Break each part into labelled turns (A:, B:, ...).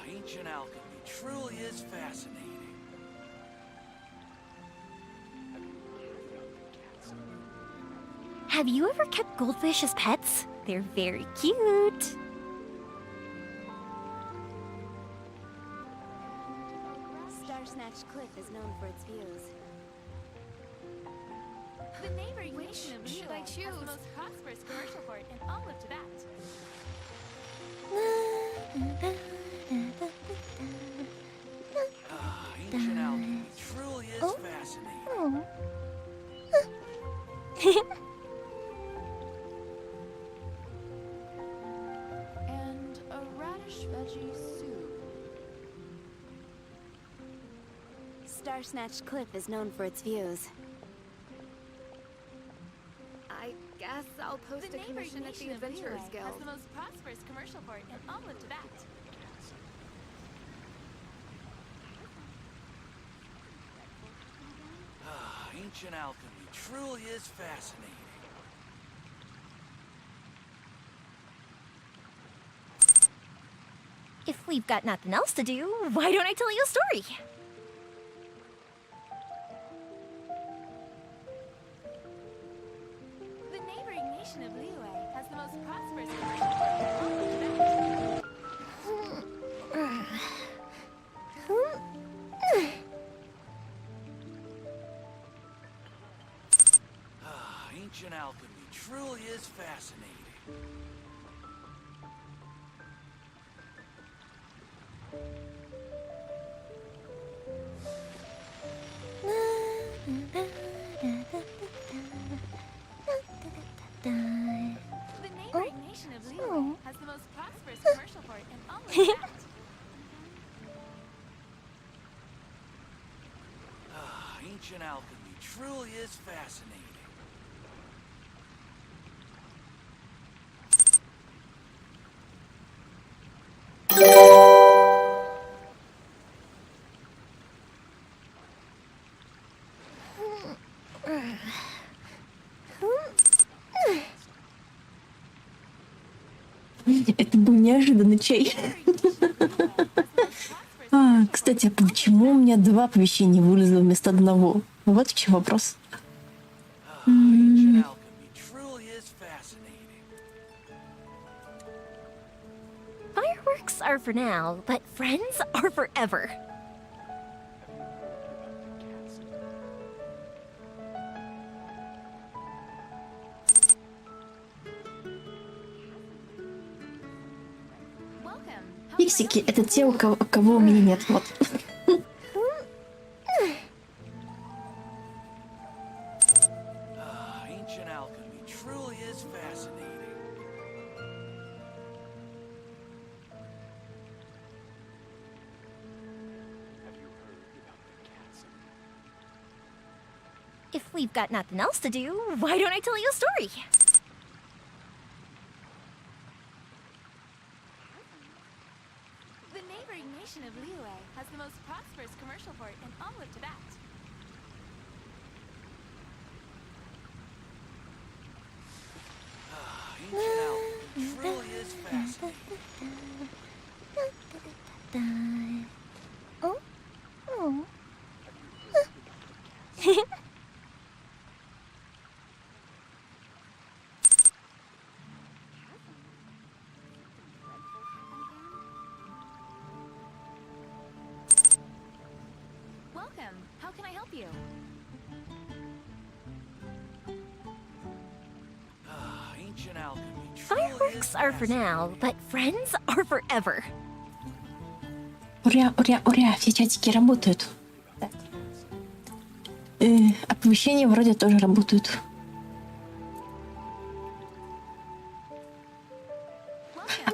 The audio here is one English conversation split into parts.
A: Ancient alchemy truly is fascinating.
B: Have you ever kept goldfish as pets? They're very cute.
C: Star-Snatch Cliff is known for its views. The neighboring nation of should I choose? Has the most prosperous commercial port in all of Tibet.
A: Ancient alchemy truly is fascinating.
C: And a radish veggie soup. Star-Snatch Cliff is known for its views. I guess I'll post a commission at the Adventurers Guild. Has the most prosperous commercial port in all of Tibet.
A: Ancient alchemy truly is fascinating.
B: If we've got nothing else to do, why don't I tell you a story?
C: The neighboring nation of Liyue has the most prosperous commercial port in all of Tibet.
A: Ancient alchemy truly is fascinating.
C: The neighboring nation of Liyue has the most prosperous commercial port in all of Tibet.
A: Ancient alchemy truly is fascinating.
D: Это был неожиданный чай. Кстати, а почему у меня 2 оповещения вылезло вместо одного? Вот в чем вопрос.
A: Ancient alchemy truly is fascinating.
B: Fireworks are for now, but friends are forever.
D: Фиксики — это те, у кого у меня нет. Вот.
A: Ancient alchemy truly is fascinating.
B: If we've got nothing else to do, why don't I tell you a story?
C: The neighboring nation of Liyue has the most prosperous commercial port in all of Tibet.
A: Ancient alchemy truly is fascinating.
C: Welcome. How can I help you?
A: Ancient alchemy truly is
B: Fireworks are for now, but friends are forever.
D: Ура, ура, ура, все чатики работают. Так. Оповещения вроде тоже работают.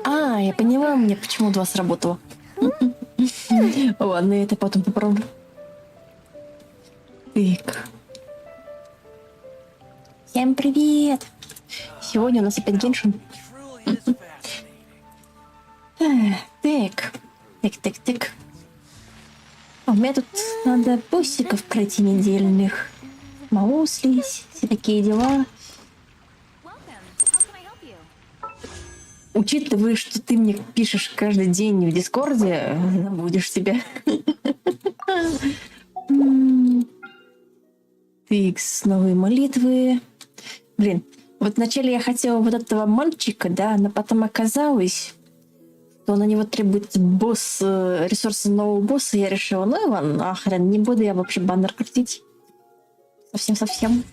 D: Я поняла, мне почему 2 сработало. Ладно, я это потом поправлю. Так. Всем привет! Сегодня у нас опять Genshin. Так. Так. У меня тут надо бусиков пройти недельных. Могу слить, все такие дела. учитывая, что ты мне пишешь каждый день в Дискорде, забудешь себя. Тикс, новые молитвы. Блин, вот вначале я хотела вот этого мальчика, да, но потом оказалось, что на него требуется ресурсы нового босса, и я решила, ну его нахрен, не буду я вообще баннер крутить. Совсем.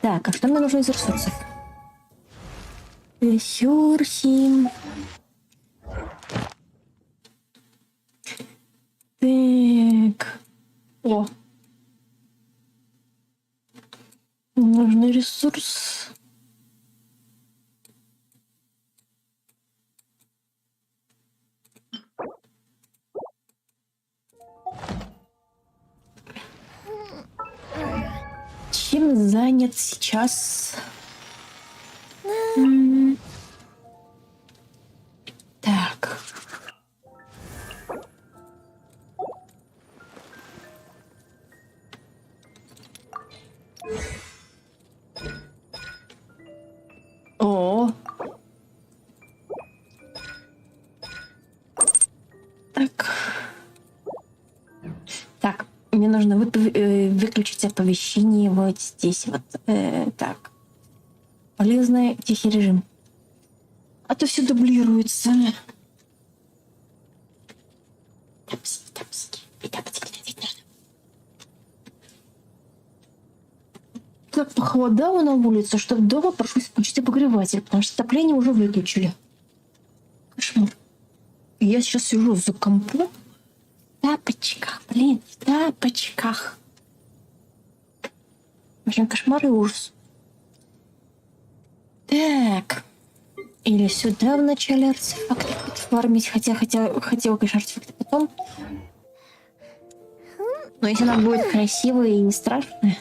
D: Так, а что мне нужно из ресурсов? Ресурсы. Так. О. Нужный ресурс. Чем занят сейчас? Так. О. Так, мне нужно выключить оповещение вот здесь вот. Так. Полезный тихий режим. А то все дублируется. Так похолодало на улице, что дома прошу включить обогреватель, потому что отопление уже выключили. Кошмар. Я сейчас сижу за компом в тапочках, блин, в тапочках. В общем, кошмар и ужас. Так. Или сюда вначале артефакты подфармить, хотела, конечно, артефакты потом. Но если она будет красивая и не страшная,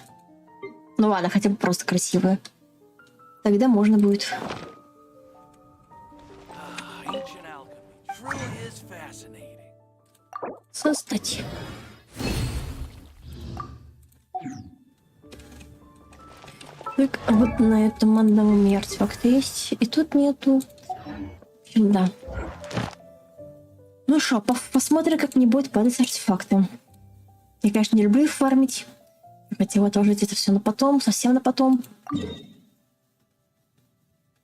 D: ну ладно, хотя бы просто красивая, тогда можно будет. Создать. Так, а вот на этом одном у меня артефакт есть, и тут нету. В общем, да. Ну что, посмотрим, как мне будет падать артефакты. Я, конечно, не люблю их фармить. Хотела отложить это все на потом, совсем на потом.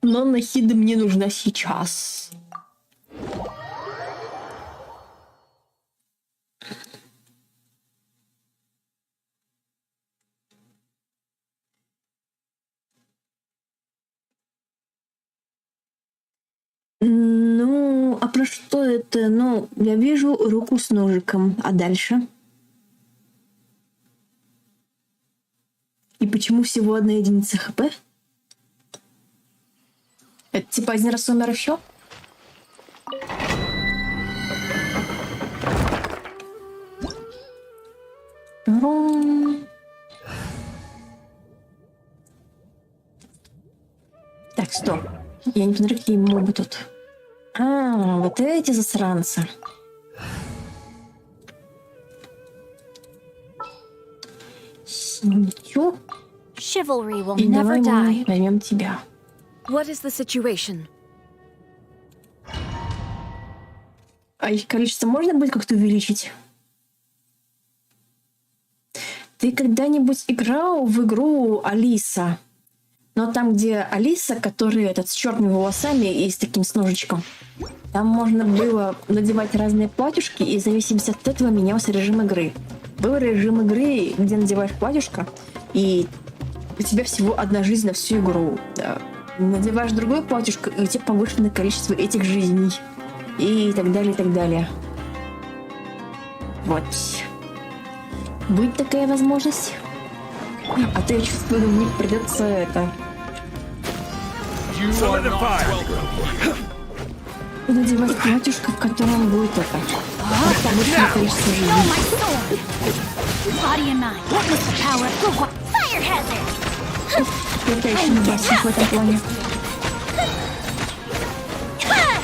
D: Но нахида мне нужна сейчас. Ну, а про что это? Ну, я вижу руку с ножиком. А дальше? И почему всего 1 единица хп? Это типа 1 раз умер еще? Так, стоп. Я не посмотрю, какие мобы тут. А, вот эти засранцы. Ничего.
B: Chivalry will
D: И давай
B: never
D: мы
B: die.
D: возьмем тебя.
E: What is the situation?
D: А их количество можно будет как-то увеличить? Ты когда-нибудь играл в игру Алиса? Но там, где Алиса, который с черными волосами и с таким с ножичком, там можно было надевать разные платьюшки, и в зависимости от этого менялся режим игры. Был режим игры, где надеваешь платьюшко, и у тебя всего 1 жизнь на всю игру. Да. Надеваешь другое платьюшко, и у тебя повышенное количество этих жизней. И так далее, и так далее. Вот. Будет такая возможность. А то я чувствую, в них придется это... надевать платьюшко, в котором будет это... повышенное количество жизней.
B: Body and mind. Witness the power of Google. Fire hazard!
D: Я еще не басик в этом плане.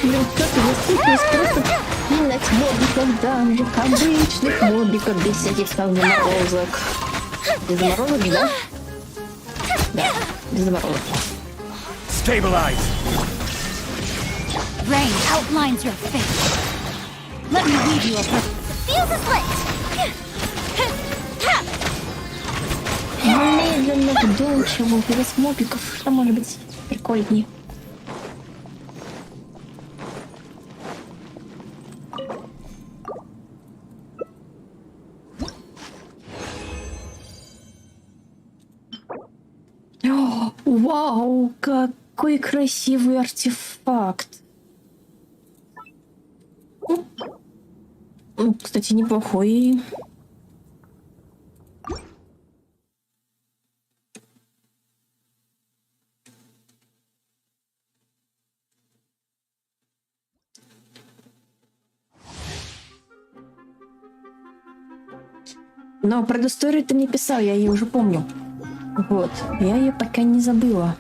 D: Блин, как я просто пинать мобиков, данжик, обычных мобиков, без всяких там заморозок. Без заморозок, да? Да, без заморозок.
A: Stabilize.
B: Rain outlines your face. Let me read you a perfect. Fuse is lit.
D: Медленно, дольше, без мобиков. Что может быть прикольнее? О, вау, какой красивый артефакт. Кстати, неплохой. Но предысторию ты мне писал, я ее уже помню. Вот, я ее пока не забыла.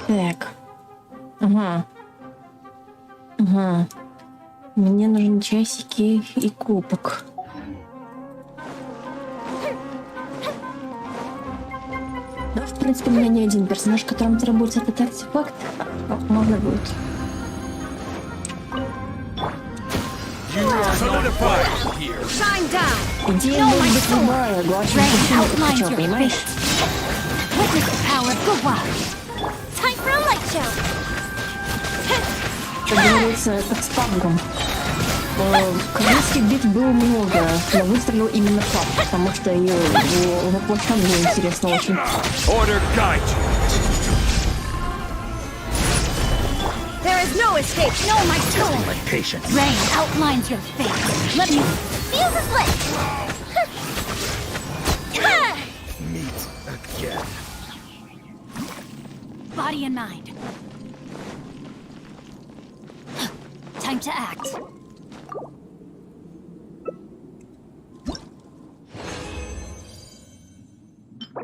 D: Так. Ага. Ага. Мне нужны часики и кубок. Да, в принципе, у меня не один персонаж, которым требуется этот артефакт. Можно будет.
E: Shine down.
D: Идея может быть любая, главное, что ты хотел, понимаешь?
B: Witness the power of good wild.
C: Time for a light show.
D: Как говорится, это с пабгом. Корейских бит было много, но выстрелил именно паб, потому что ее воплощение интересно очень.
E: There is no escape.
B: No, my soul. Rain outlines your face. Let me.
C: Fuse is lit.
B: Body and mind. Time to act.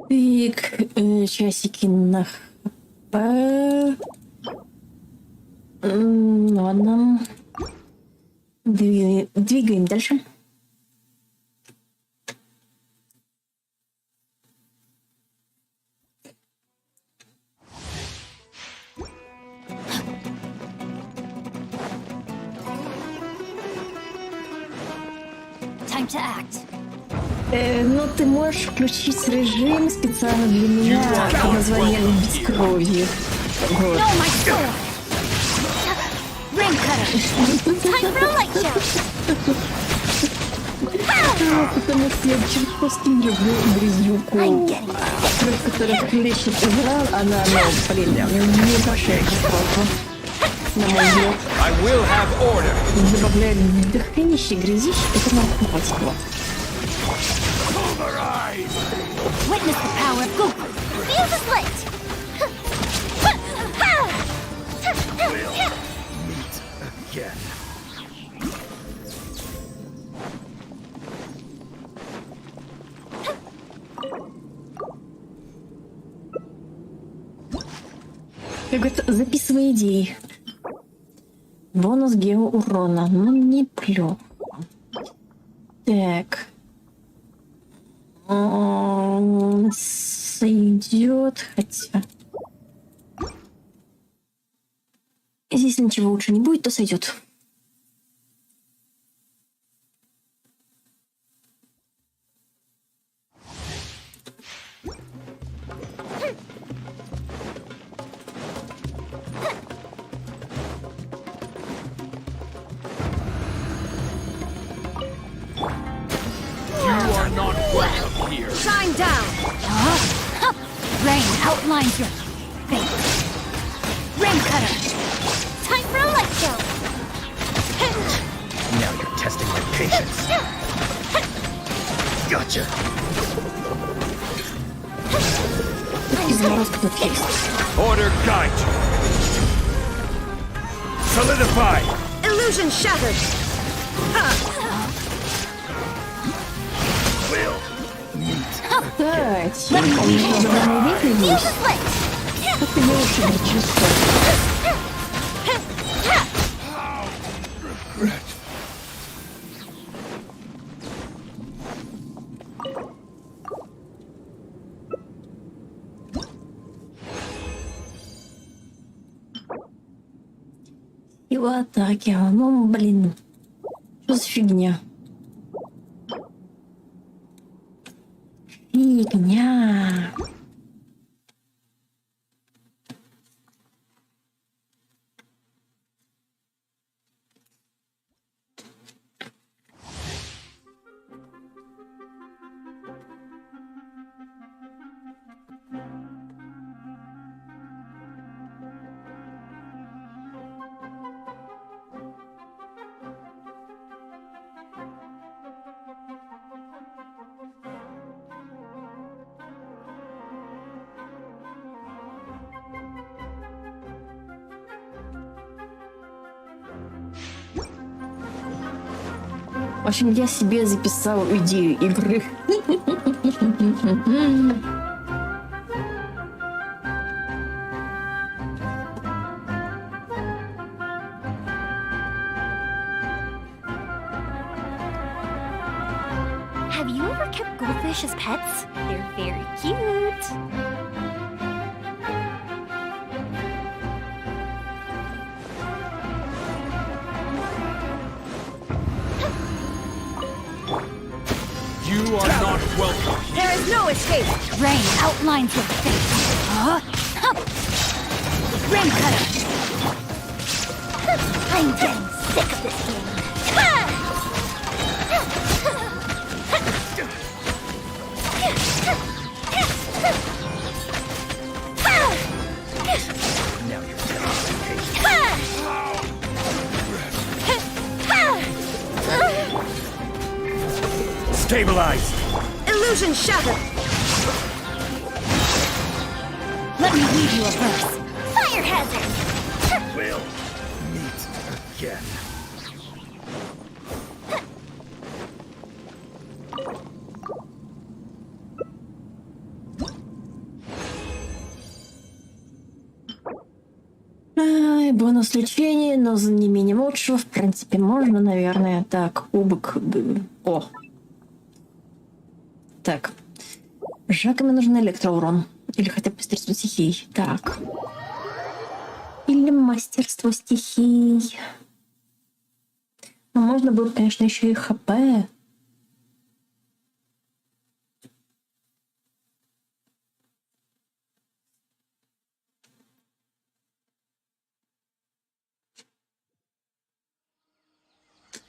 D: Так, часики на хп. Ладно. Двигаем дальше.
B: Time to act.
D: Ну, ты можешь включить режим специально для меня под названием «Бескровье». Вот.
B: No, my soul. Ring cutter.
C: Time for a light show.
D: Потому что я чертовски не люблю грязюку, которая хлещет игра, она, блин, не большая катастрофа, на мой взгляд. Добавляет дохренище грязище, это нам хватит.
B: Witness the power of good.
C: Fuse is lit.
D: Как говорит, записывай идеи. Бонус геоурона. Ну, неплохо. Так. Сойдет, хотя... Если ничего лучше не будет, то сойдет.
E: Shine down.
B: Rain outlines your face. Ring cutter.
C: Time for a light show.
F: Now you're testing my patience. Gotcha.
A: Order guide. Solidify.
E: Illusion shattered.
F: Will meet.
D: Да, тихо, еще задание выглядишь. Как ты делаешь это чувство? Его атаки. Ну, блин. Что за фигня? Фигня. В общем, я себе записал идею игры.
B: Have you ever kept goldfish as pets? They're very cute.
A: You are not welcome.
E: There is no escape.
B: Rain outlines your face. Huh? Hup. Rain cutter. I'm getting sick of this game.
F: Now you're testing my patience.
A: Stabilize.
E: Illusion shattered.
B: Let me read you a verse. Fire hazard.
F: We'll meet again.
D: Ай, бонус лечения, но за не менее лучшего, в принципе, можно, наверное. Так, кубок. О. Так. Жаками нужен электроурон. Или хотя бы мастерство стихий. Так. Или мастерство стихий. Но можно было, конечно, еще и ХП.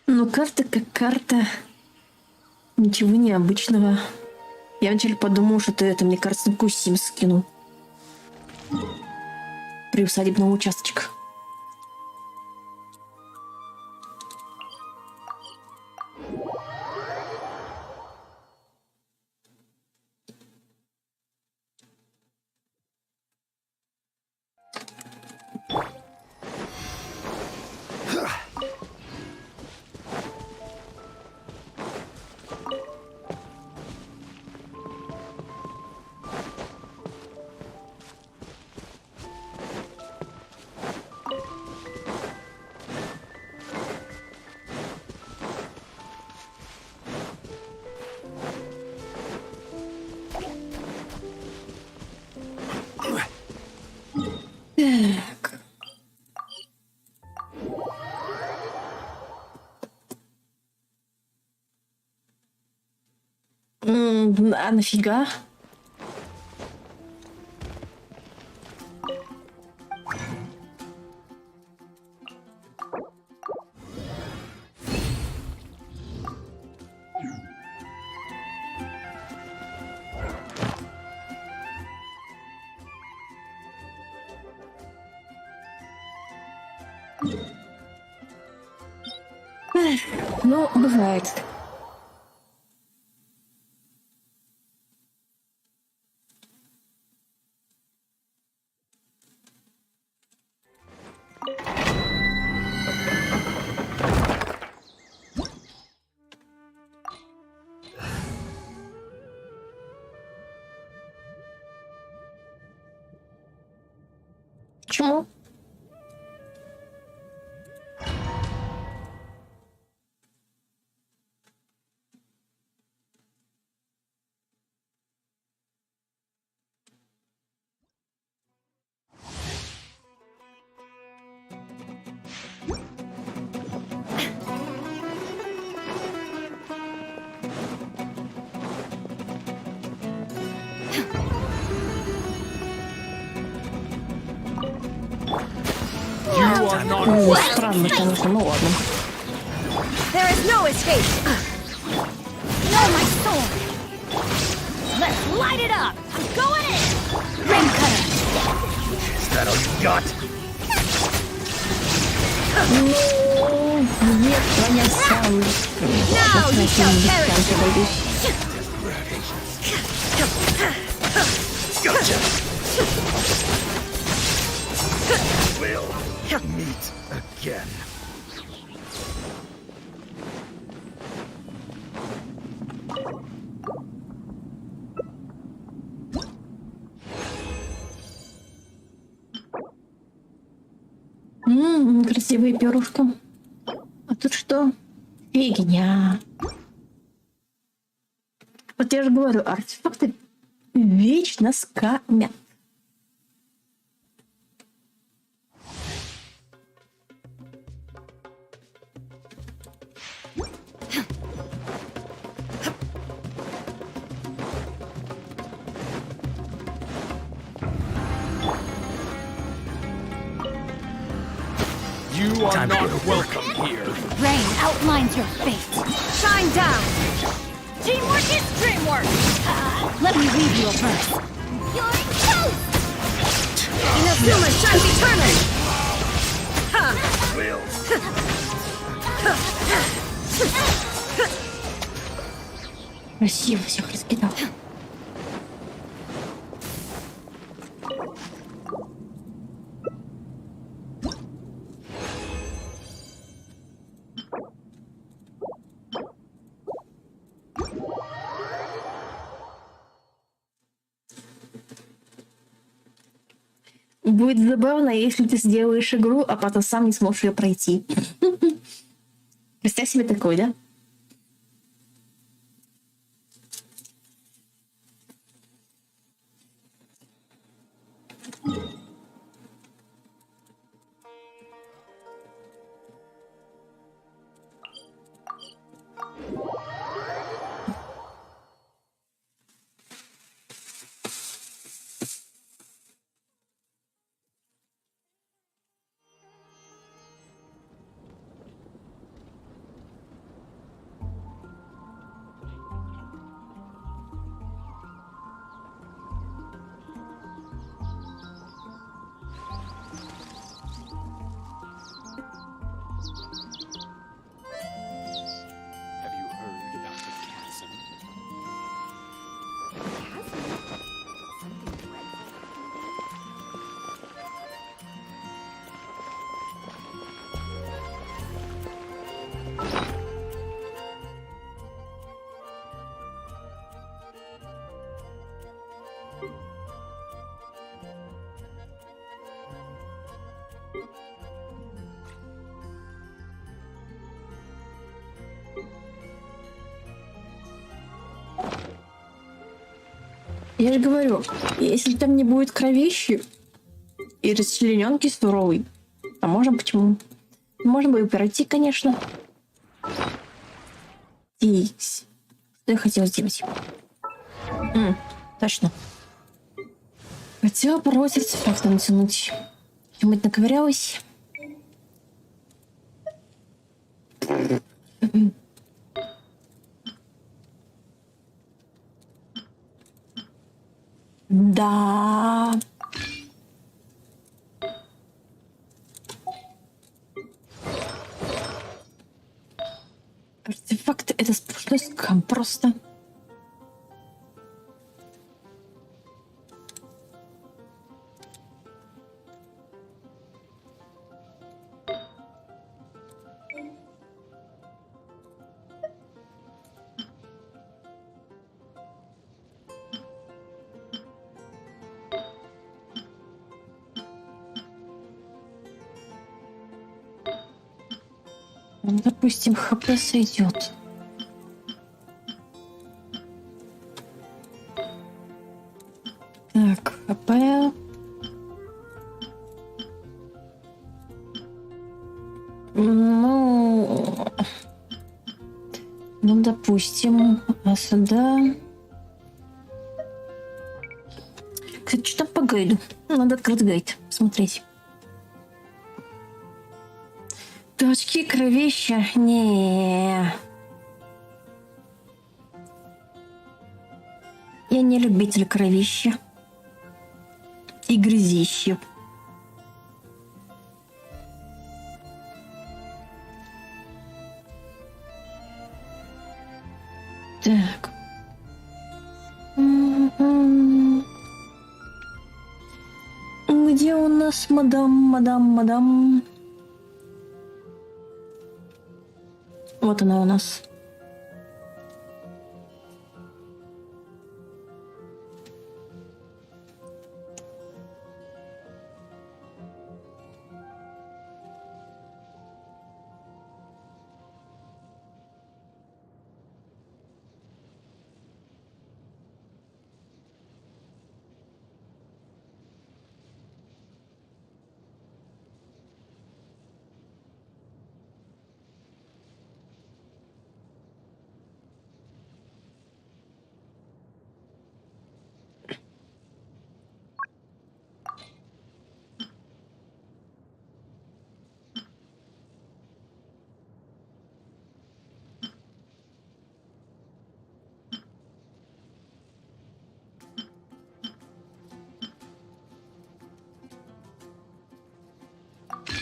D: Ну, карта как карта. Ничего необычного. Я вначале подумал, что это, мне кажется, такой Сим скинул. Приусадебного участочка. Так. А нафига? Ну, бывает. Почему?
A: are not
D: Ну, странно, конечно, ну ладно.
E: There is no escape.
C: Know my sword. Let's light it up. I'm going in. Ring cutter.
F: Is that all you got?
D: Ну, нет, я сам.
E: Now you shall perish.
F: Gotcha. We'll meet again.
D: Красивые перышки. А тут что? Фигня. Вот я же говорю, артефакты вечно скамят.
A: You are
F: Time to
A: not
F: go to work.
A: welcome here.
C: Rain outlines your fate.
E: Shine down.
C: Teamwork is dreamwork. Let me read you a verse. You're toast.
E: Inazuma shines eternally.
F: We'll
D: Красиво всех раскидал. Будет забавно, если ты сделаешь игру, а потом сам не сможешь ее пройти. Представь себе такой, да?
A: Have you heard about the chasm?
D: Я же говорю, если там не будет кровищи и расчлененки суровой, то можно почему? Можно бы и пройти, конечно. Тикс. Что я хотела сделать? Точно. Хотела порвать артефакты натянуть. Чем-нибудь наковырялась. Да. Артефакты — это сплошной скам просто. Ну, допустим, ХП сойдет. Так, ХП. Ну, допустим, а сюда... Кстати, что там по гайду? Надо открыть гайд, смотреть. Точки, кровища. Не. Я не любитель кровища. И грязища. Так. Где у нас мадам? Вот она у нас.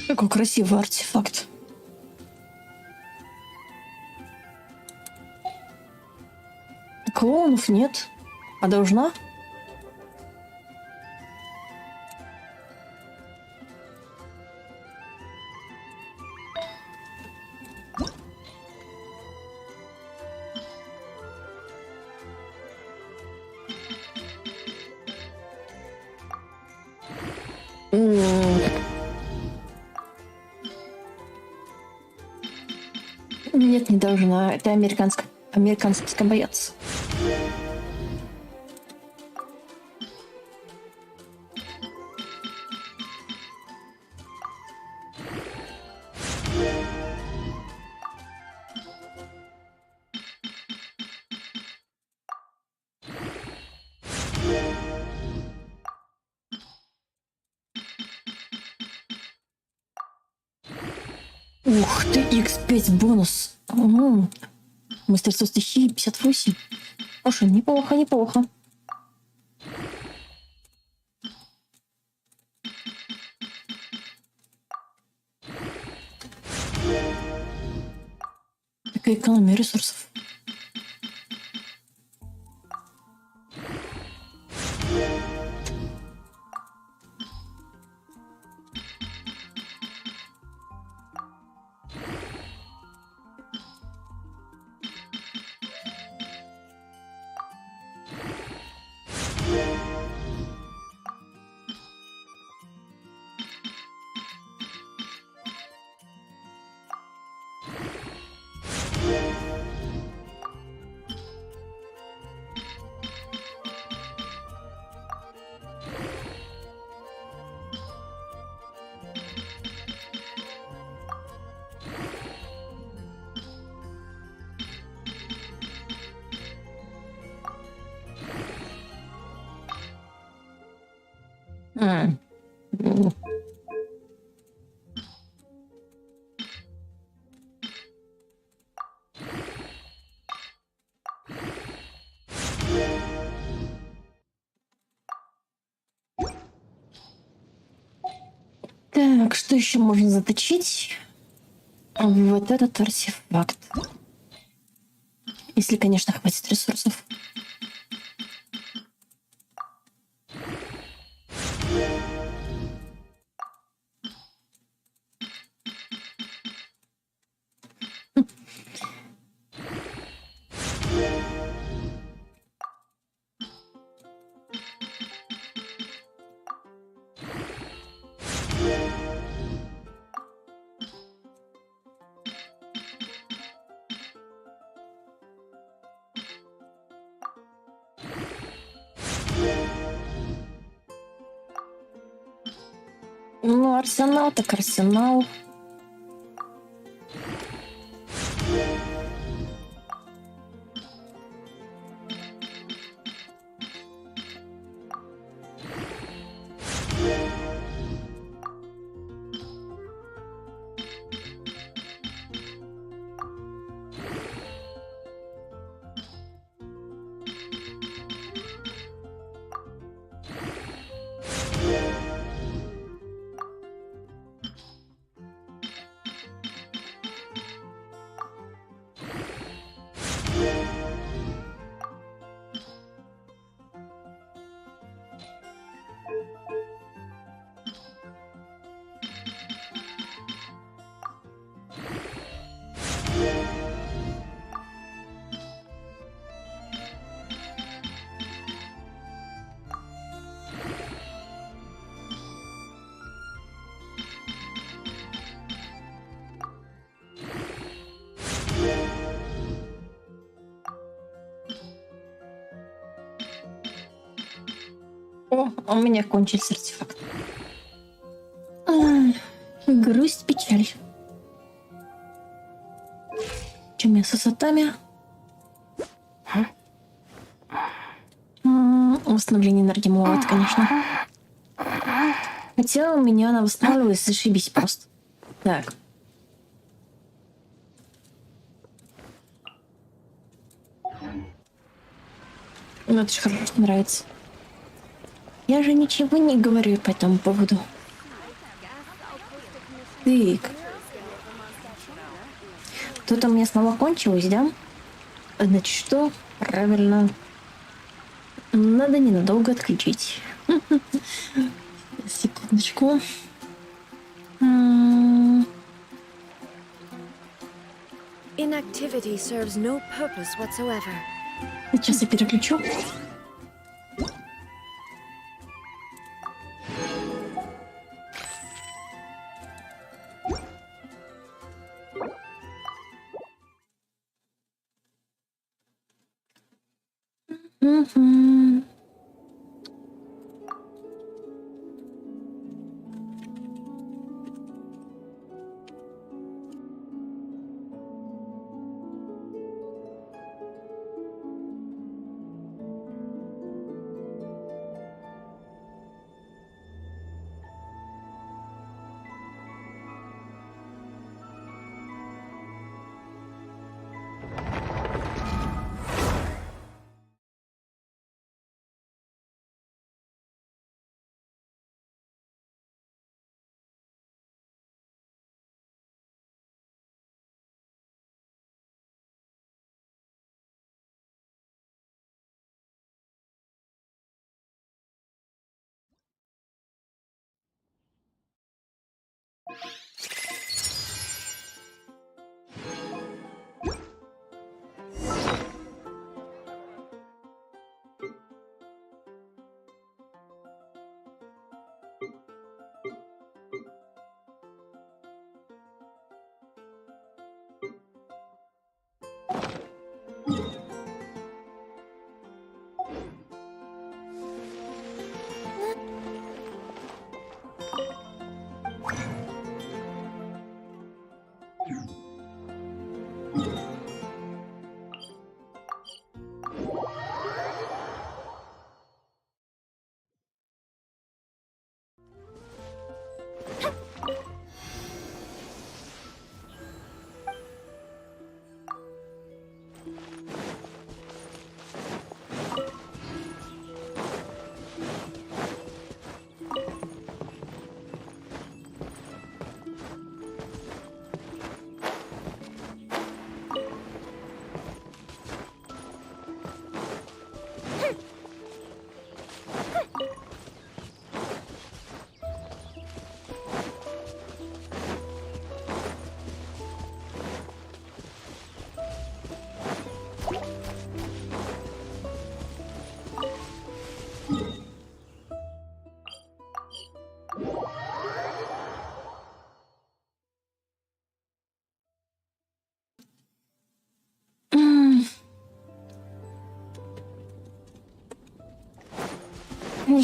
D: Какой красивый артефакт. Клоунов нет. А должна? Нет, не должна. Это американский боец. Ух ты, X5 бонус. Угу. Мастерство стихии 58. Слушай, неплохо. Такая экономия ресурсов. Так, что еще можно заточить? Вот этот артефакт. Если, конечно, хватит ресурсов. Ну, арсенал так арсенал. О, у меня кончился артефакт. Ай, грусть, печаль. Чем я с высотами? Восстановление энергии маловато, конечно. Хотя у меня она восстанавливается, зашибись просто. Так. Ну, это же хорошо, что нравится. Я же ничего не говорю по этому поводу. Так. Тут у меня снова кончилось, да? Значит, что? Правильно. Надо ненадолго отключить. Секундочку.
E: Inactivity serves no purpose whatsoever.
D: Сейчас я переключу.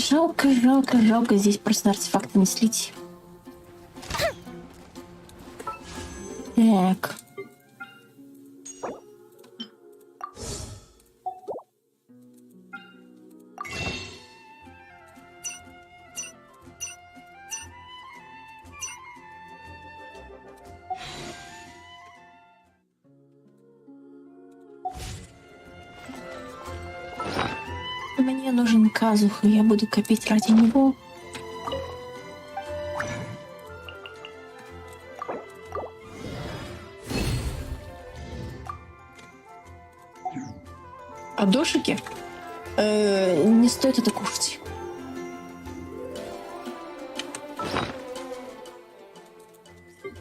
D: Жалко, жалко, жалко здесь просто артефакты не слить. Так. Мне нужен казух, и я буду копить ради него. А дошики? Не стоит это кушать.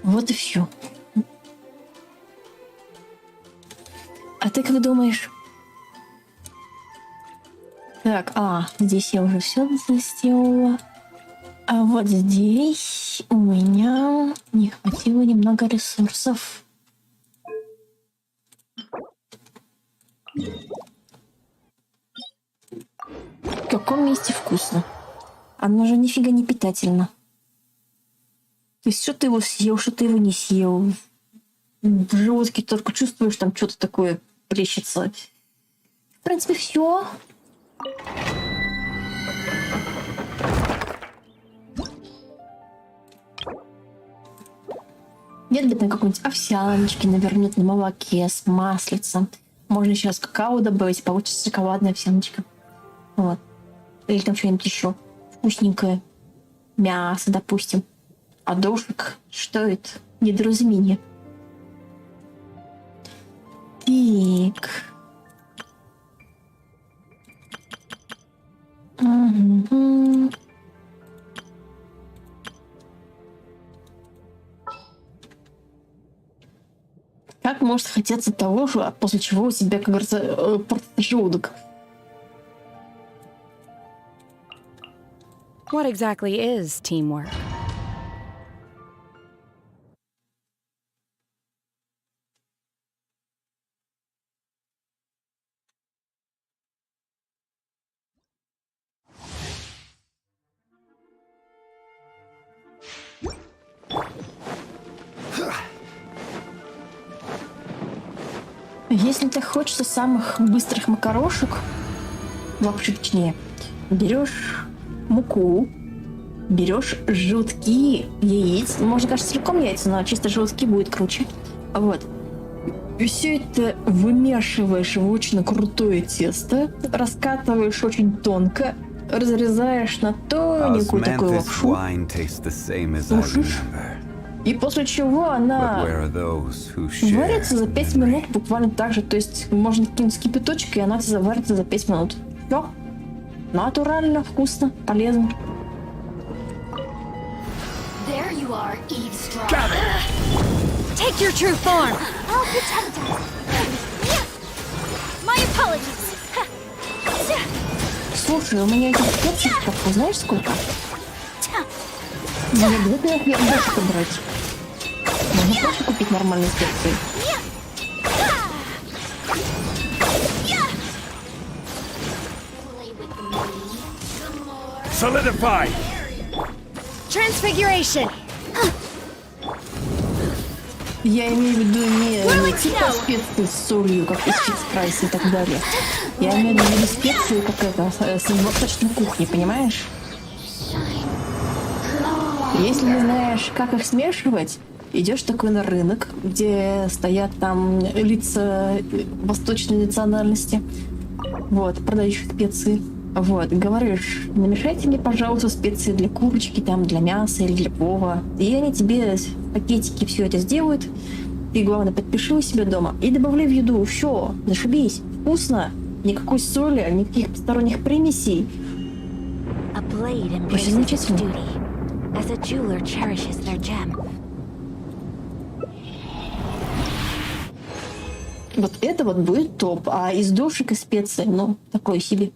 D: Вот и все. А ты как думаешь? Так, здесь я уже все сделала. А вот здесь у меня не хватило немного ресурсов. В каком месте вкусно? оно же нифига не питательно. То есть что ты его съел, что ты его не съел. В желудке только чувствуешь, там что-то такое плещется. В принципе, все. Нет бы там какой-нибудь овсяночки навернуть на молоке с маслицем. Можно сейчас какао добавить, получится шоколадная овсяночка. Вот. Или там что-нибудь еще вкусненькое. Мясо, допустим. А дошик, что это? Недоразумение. Так. Угу. Как может хотеться того, после чего у тебя, как говорится, портится желудок?
E: What exactly is teamwork?
D: Если тебе хочется самых быстрых макарошек, вообще точнее, берешь муку, берешь желтки яиц, можно, конечно, целиком яйца, но чисто желтки будет круче. Вот. И все это вымешиваешь в очень крутое тесто, раскатываешь очень тонко, разрезаешь на тоненькую такую лапшу, сушишь, и после чего она варится за 5 минут буквально так же. То есть можно кинуть кипяточек, и она заварится за 5 минут. Все. Натурально, вкусно, полезно.
C: There you are, eavesdropper.
E: Take your true form!
C: I'll protect us. My apologies.
D: Слушай, у меня этих перчиков, знаешь сколько? Мне обязательно их больше брать. Можно больше купить нормальные специи.
F: Solidify!
E: Transfiguration!
D: Я имею в виду не типа специи с солью, как из фикс-прайса и так далее. Я имею в виду специи, как это, с восточной кухни, понимаешь? Если не знаешь, как их смешивать, идешь такой на рынок, где стоят там лица восточной национальности, вот, продающие специи. Вот, говоришь, намешайте мне, пожалуйста, специи для курочки, там, для мяса или для плова. И они тебе в пакетике все это сделают. Ты, главное, подпиши у себя дома и добавляй в еду. Все, зашибись, вкусно. Никакой соли, никаких посторонних примесей.
B: A blade
D: Вообще
B: embraces its
D: замечательно.
B: duty, as a jeweler cherishes their gem.
D: Вот это вот будет топ. А из душек и специй, ну, такое себе.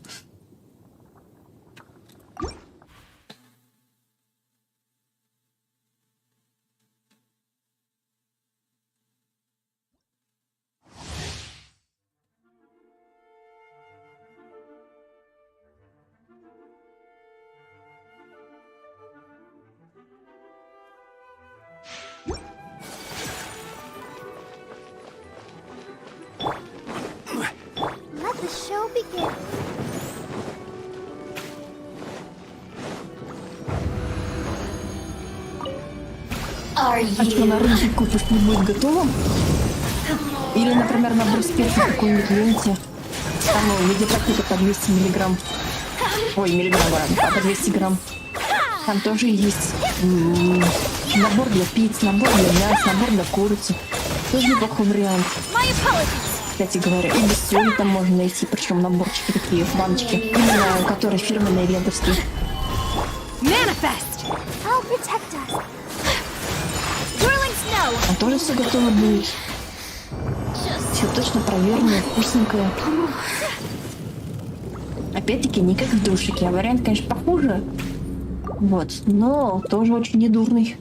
C: Let the show begin.
D: А что, на рынке купишь не будет готовым? Или, например, набор специй какой-нибудь ленте. Там в виде пакета по 200 миллиграмм. Ой, миллиграмм, ладно, по 200 грамм. Там тоже есть набор для пиц, набор для мяса, набор для курицы. Тоже неплохой вариант. Кстати говоря, и без соли там можно найти, причем наборчики такие, баночки. Именно, которые фирменные лентовские.
E: Manifest!
C: I'll protect us. Whirling snow.
D: Там тоже все готово будет. Все точно проверенное, вкусненькое. Опять-таки, не как в душике, а вариант, конечно, похуже. Вот, но тоже очень недурный.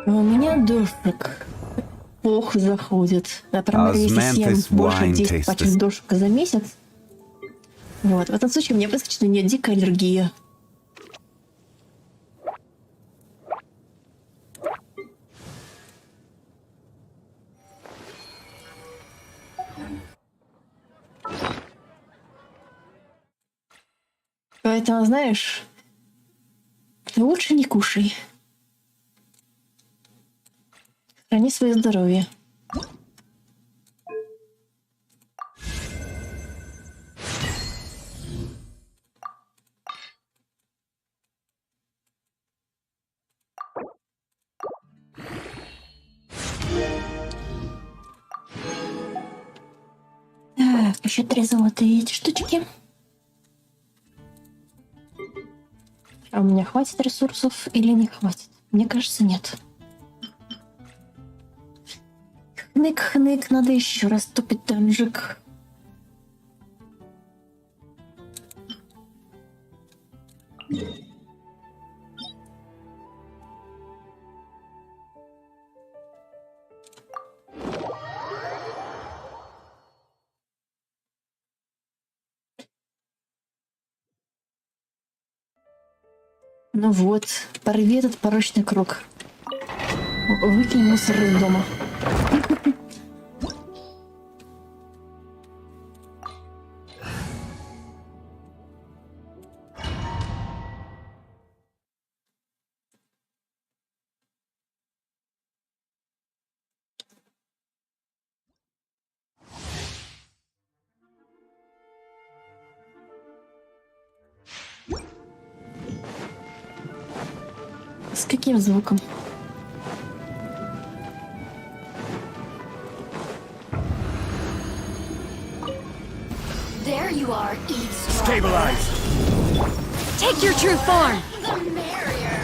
D: А у меня дождик плохо заходит. Например, если съем больше 10 пачек дождика за месяц, вот, в этом случае у меня выскочит на нее дикая аллергия. Поэтому, знаешь, лучше не кушай. Храни свое здоровье. Так, еще 3 золотые эти штучки. А у меня хватит ресурсов или не хватит? Мне кажется, нет. Хнык-хнык, надо еще раз топить данжик. Ну вот, порви этот порочный круг. Выкинь мусор из дома. С каким звуком?
C: There you are, eavesdropper.
F: Stabilize!
E: Take your true form!
C: The merrier.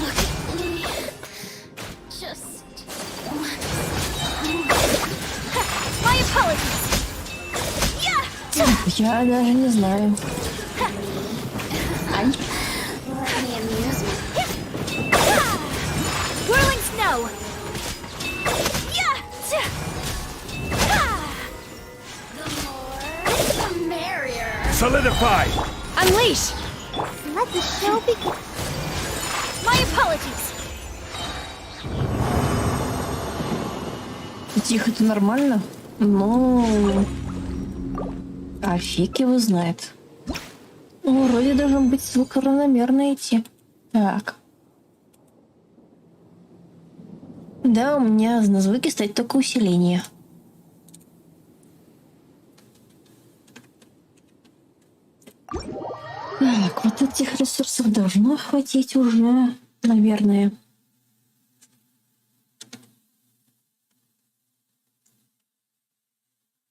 C: Look at me. Just
B: My apologies.
D: Я даже не знаю. Ай.
C: let me amuse me.
B: Whirling snow.
C: The more, the merrier.
F: Solidify!
E: Unleash!
B: Let the show begin. My apologies.
D: Тихо, это нормально? Ну... А фиг его знает. Вроде должен быть звук равномерно идти. Так. Да, у меня на звуке стоит только усиление. Так, вот этих ресурсов должно хватить уже, наверное.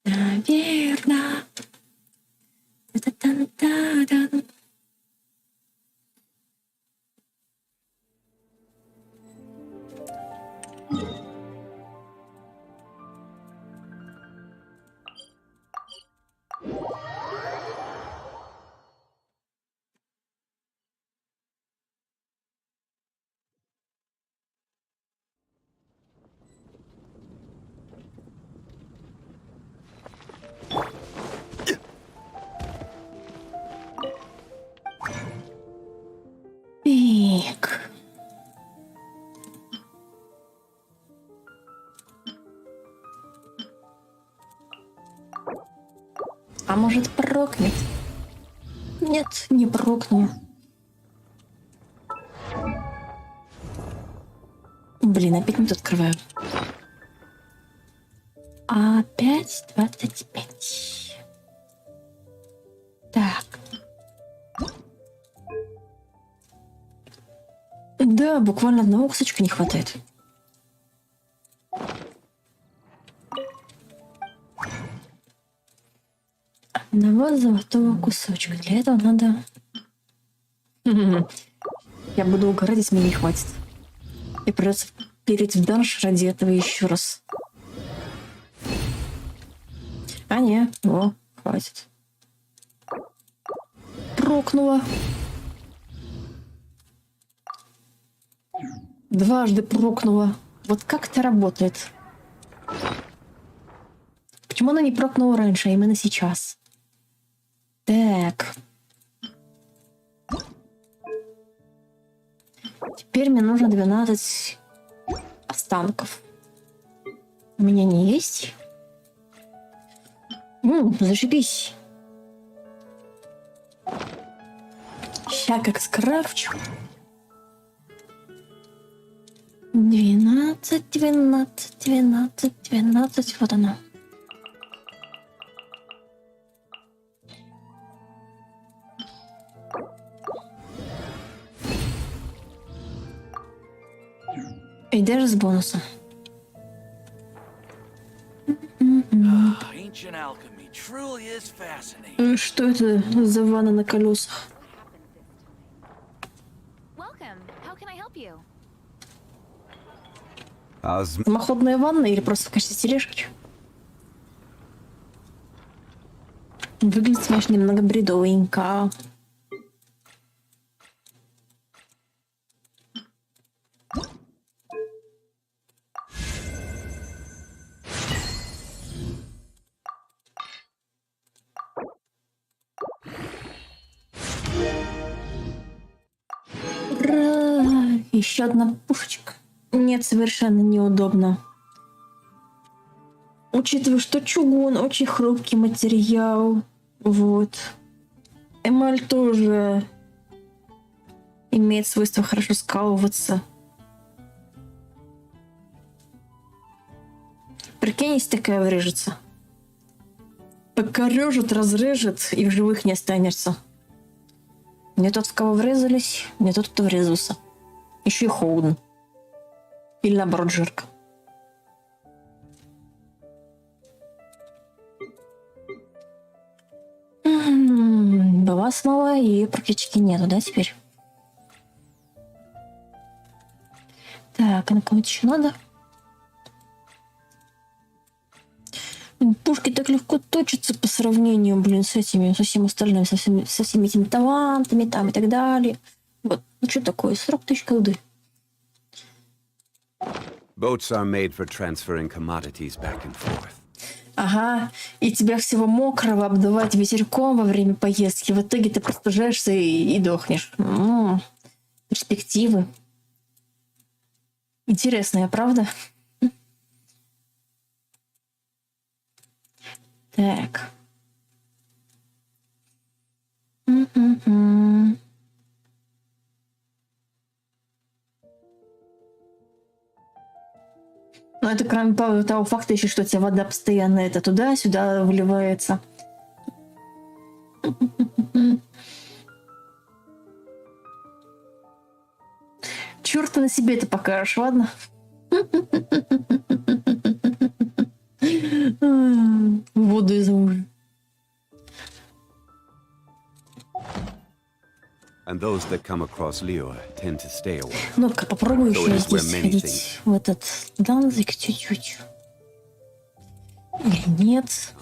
D: Наверно. Та-та-та-та-та. Так. А может, прокнет? Нет, не прокну. Блин, опять не тут открываю. Опять 25. Так. Да, буквально одного кусочка не хватает. Одного золотого кусочка. Для этого надо... Я буду угорать, если мне не хватит. И придется перейти в данж ради этого еще раз. А не, о, хватит. прокнула. Дважды прокнула. Вот как это работает? Почему она не прокнула раньше, а именно сейчас? Так. Теперь мне нужно 12 останков. У меня не есть. Зашибись. Ща как скрафчу. 12, 12, 12, 12. Вот она. И даже с бонусом.
A: Ancient alchemy truly is fascinating.
D: Что это за ванна на колесах?
C: Welcome. How can I help you?
D: Самоходная ванна или просто в качестве тележки? Выглядит, конечно, немного бредовенько. Ура! Еще одна пушечка. Нет, совершенно неудобно. Учитывая, что чугун очень хрупкий материал. Вот. Эмаль тоже имеет свойство хорошо скалываться. Прикинь, если такая врежется. Покорежит, разрежет, и в живых не останешься. Не тот, в кого врезались, не тот, кто врезался. Еще и холодно. Или наоборот, жарко. Была смола, и ее практически нету, да, теперь? Так, а на кого-то еще надо? Пушки так легко точатся по сравнению, блин, с этими, со всем остальным, со всеми этими талантами там и так далее. Вот, ну что такое, 40 тысяч колды.
G: Boats are made for transferring commodities back and forth.
D: Ага, и тебя всего мокрого обдувать ветерком во время поездки. В итоге ты простужаешься и дохнешь. Перспективы. Интересная, правда? Так. Ну, это кроме того факта еще, что у тебя вода постоянно это туда-сюда выливается. Черт ты на себе это покажешь, ладно? Воду из ужина.
G: And those that come across Leo tend to stay away.
D: Ну-ка, попробую еще здесь сходить в этот данзик чуть-чуть. Или нет?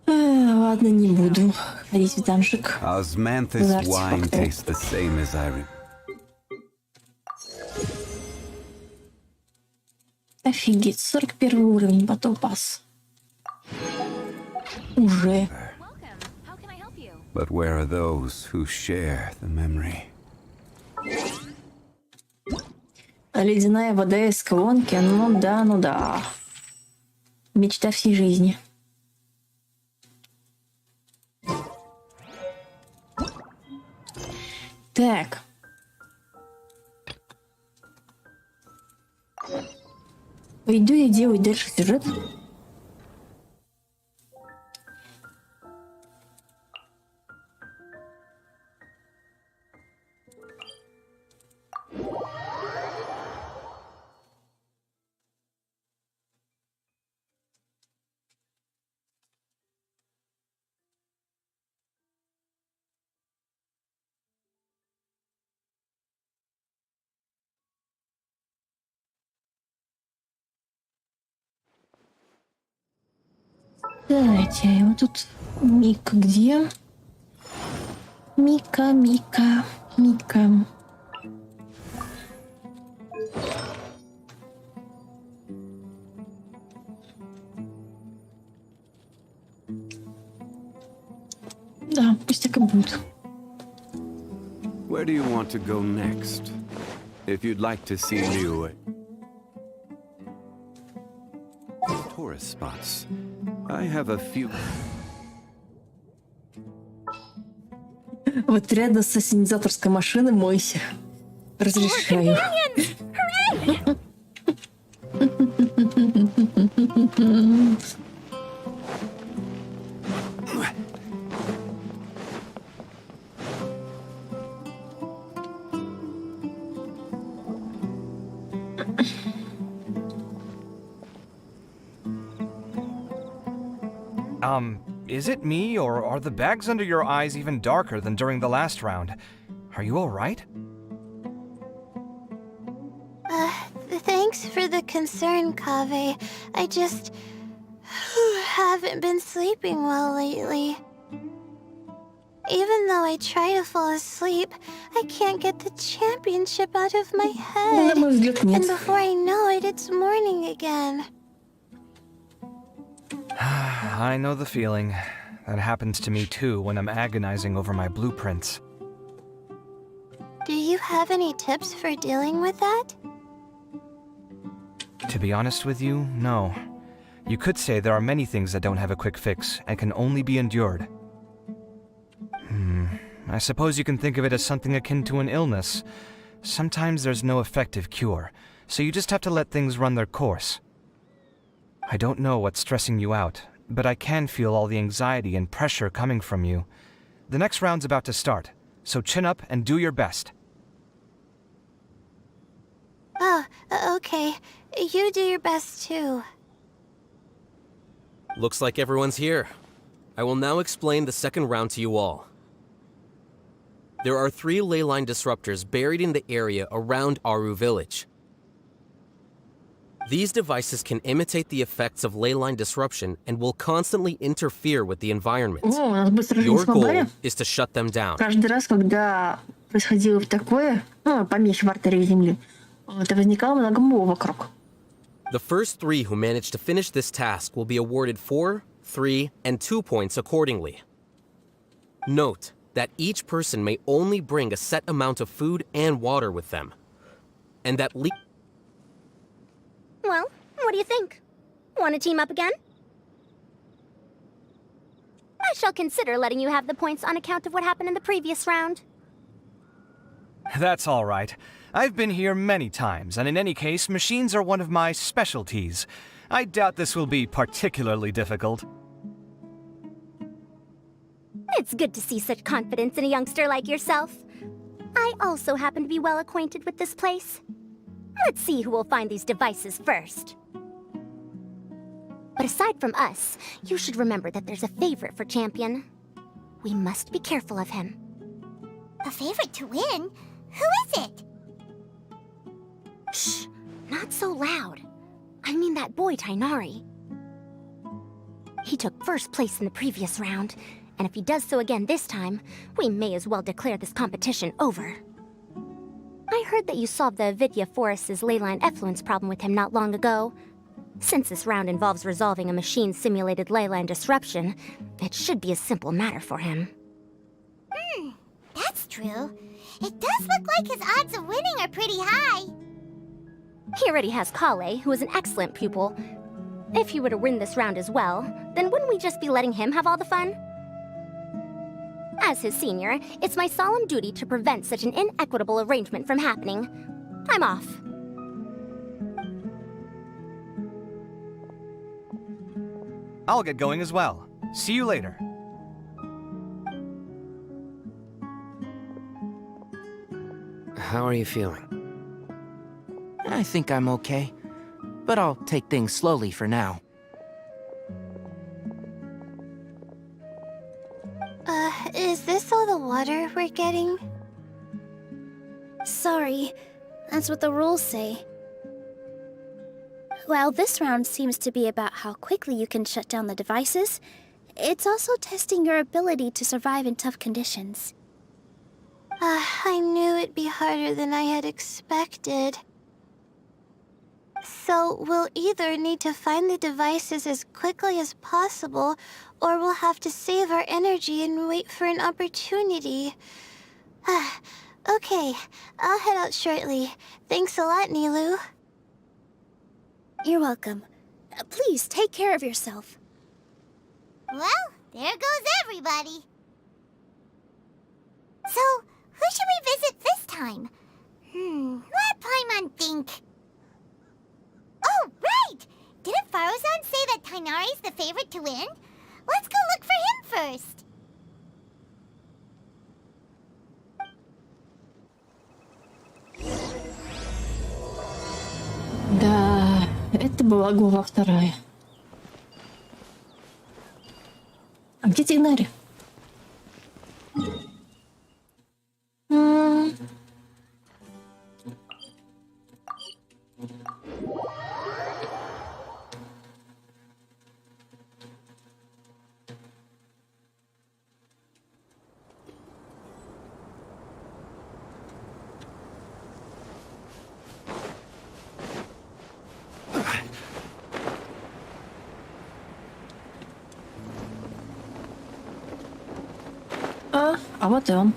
D: Ладно, не буду ходить в данжик.
G: Osmanthus wine tastes the same as I remember.
D: Офигеть, 41 уровень, потом пас. Уже.
G: But where are those who share the memory?
D: Ледяная вода из гонки, ну да, ну да. Мечта всей жизни. Так. Пойду я делать дальше сюжет. Давайте, вот тут Мика где? Мика. Да, пусть так и будет.
G: Where do you want to go next? If you'd like to see new tourist spots, I have a few.
D: Вот рядом с ассенизаторской машиной мойся. Разрешаю.
H: Is it me, or are the bags under your eyes even darker than during the last round? Are you alright?
C: Thanks for the concern, Kaveh. I just haven't been sleeping well lately. Even though I try to fall asleep, I can't get the championship out of my head. And before I know it, it's morning again.
H: I know the feeling. That happens to me too when I'm agonizing over my blueprints.
C: Do you have any tips for dealing with that?
H: To be honest with you, no. You could say there are many things that don't have a quick fix and can only be endured. I suppose you can think of it as something akin to an illness. Sometimes there's no effective cure, so you just have to let things run their course. I don't know what's stressing you out, but I can feel all the anxiety and pressure coming from you. The next round's about to start, so chin up and do your best.
C: Okay. You do your best too.
I: Looks like everyone's here. I will now explain the second round to you all. There are 3 ley line disruptors buried in the area around Aru village. These devices can imitate the effects of ley line disruption and will constantly interfere with the environment. Your goal is to shut them down.
D: Каждый раз, когда происходило такое, помехи в артерии Земли, это возникало много моба вокруг.
I: The first 3 who manage to finish this task will be awarded 4, 3, and 2 points accordingly. Note that each person may only bring a set amount of food and water with them, and that
B: Well, what do you think? Want to team up again? I shall consider letting you have the points on account of what happened in the previous round.
H: That's all right. I've been here many times, and in any case, machines are one of my specialties. I doubt this will be particularly difficult.
B: It's good to see such confidence in a youngster like yourself. I also happen to be well acquainted with this place. Let's see who will find these devices first. But aside from us, you should remember that there's a favorite for Champion. We must be careful of him.
C: A favorite to win? Who is it?
B: Shh, not so loud. I mean that boy Tainari. He took first place in the previous round, and if he does so again this time, we may as well declare this competition over. I heard that you solved the Avidya Forest's leyline effluence problem with him not long ago. Since this round involves resolving a machine-simulated leyline disruption, it should be a simple matter for him.
C: That's true. It does look like his odds of winning are pretty high.
B: He already has Kale, who is an excellent pupil. If he were to win this round as well, then wouldn't we just be letting him have all the fun? As his senior, it's my solemn duty to prevent such an inequitable arrangement from happening. I'm off.
H: I'll get going as well. See you later.
J: How are you feeling? I think I'm okay, but I'll take things slowly for now.
C: Is this all the water we're getting?
B: Sorry, that's what the rules say.
C: While this round seems to be about how quickly you can shut down the devices, it's also testing your ability to survive in tough conditions. I knew it'd be harder than I had expected. So we'll either need to find the devices as quickly as possible, or we'll have to save our energy and wait for an opportunity. Okay, I'll head out shortly. Thanks a lot, Nilu. You're welcome. Please take care of yourself.
B: Well, there goes everybody. So, who should we visit this time? Let Paimon think. Oh, right! Didn't Faruzan say that Tainari's the favorite to win? Let's go look for him first.
D: Да, это была глава 2. А где Тигнари? А вот и он.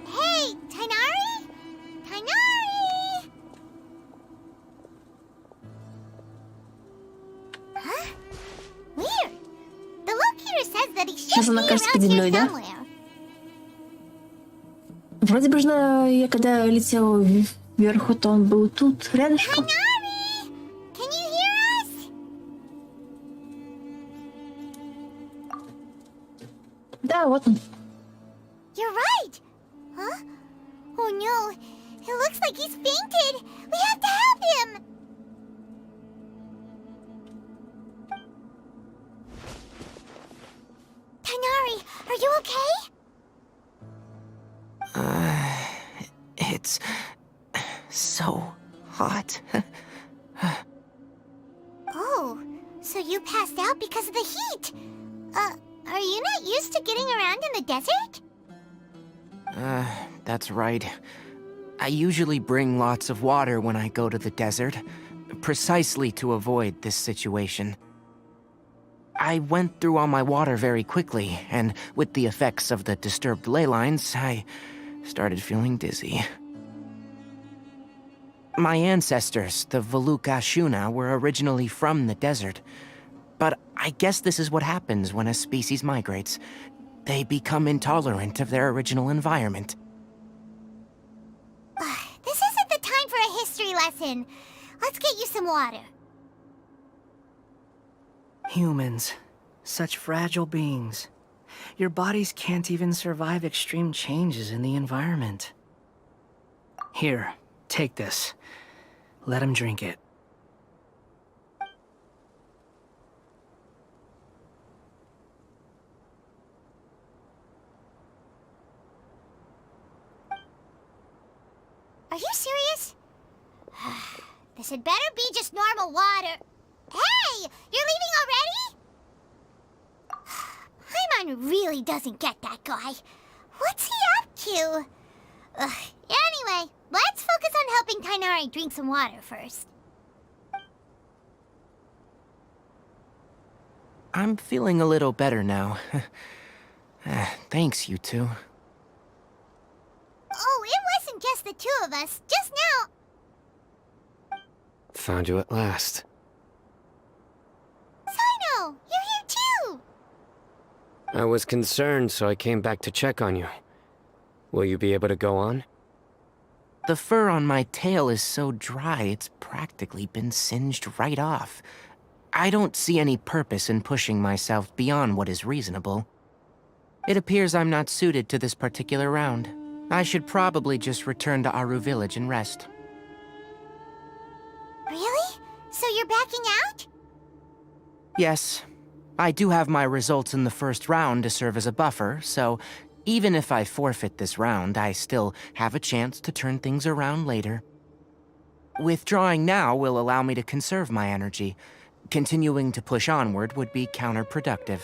B: Hey, Tainari? Tainari! Huh? Weird. The locator says that he
D: Сейчас
B: should
D: она
B: be
D: кажется под
B: around
D: землей,
B: here
D: да?
B: somewhere.
D: Вроде бы я когда летела вверху, то он был тут, рядышком.
B: Tainari! Can you hear us?
D: Да, вот он.
B: You're right. Huh? Oh no. It looks like he's fainted. We have to help him. Tainari, are you okay?
J: It's so hot.
B: Oh, so you passed out because of the heat. Are you not used to getting around in the desert?
J: That's right. I usually bring lots of water when I go to the desert, precisely to avoid this situation. I went through all my water very quickly, and with the effects of the disturbed ley lines, I started feeling dizzy. My ancestors, the Veluka Shuna, were originally from the desert. But I guess this is what happens when a species migrates. They become intolerant of their original environment.
B: This isn't the time for a history lesson. Let's get you some water.
A: Humans. Such fragile beings. Your bodies can't even survive extreme changes in the environment. Here, take this. Let him drink it.
B: Are you serious? This had better be just normal water. Hey! You're leaving already? Paimon really doesn't get that guy. What's he up to? Anyway, let's focus on helping Tainari drink some water first.
J: I'm feeling a little better now. Thanks, you two.
B: Oh, it wasn't just the two of us. Just now...
K: Found you at last.
B: Sino, you're here too!
K: I was concerned, so I came back to check on you. Will you be able to go on?
J: The fur on my tail is so dry, it's practically been singed right off. I don't see any purpose in pushing myself beyond what is reasonable. It appears I'm not suited to this particular round. I should probably just return to Aru village and rest.
B: Really? So you're backing out?
J: Yes. I do have my results in the first round to serve as a buffer, so even if I forfeit this round, I still have a chance to turn things around later. Withdrawing now will allow me to conserve my energy. Continuing to push onward would be counterproductive.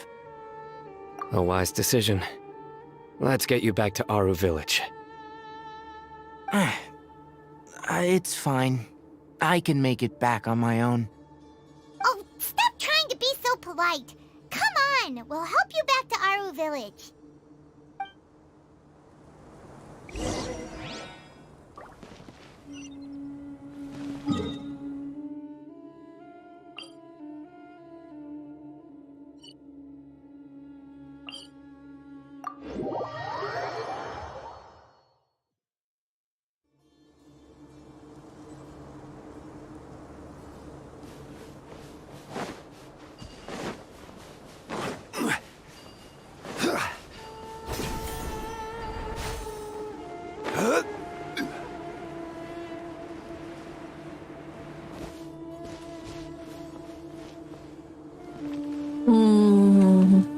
K: A wise decision. Let's get you back to Aru Village.
J: It's fine. I can make it back on my own.
B: Oh, stop trying to be so polite. Come on, we'll help you back to Aru Village.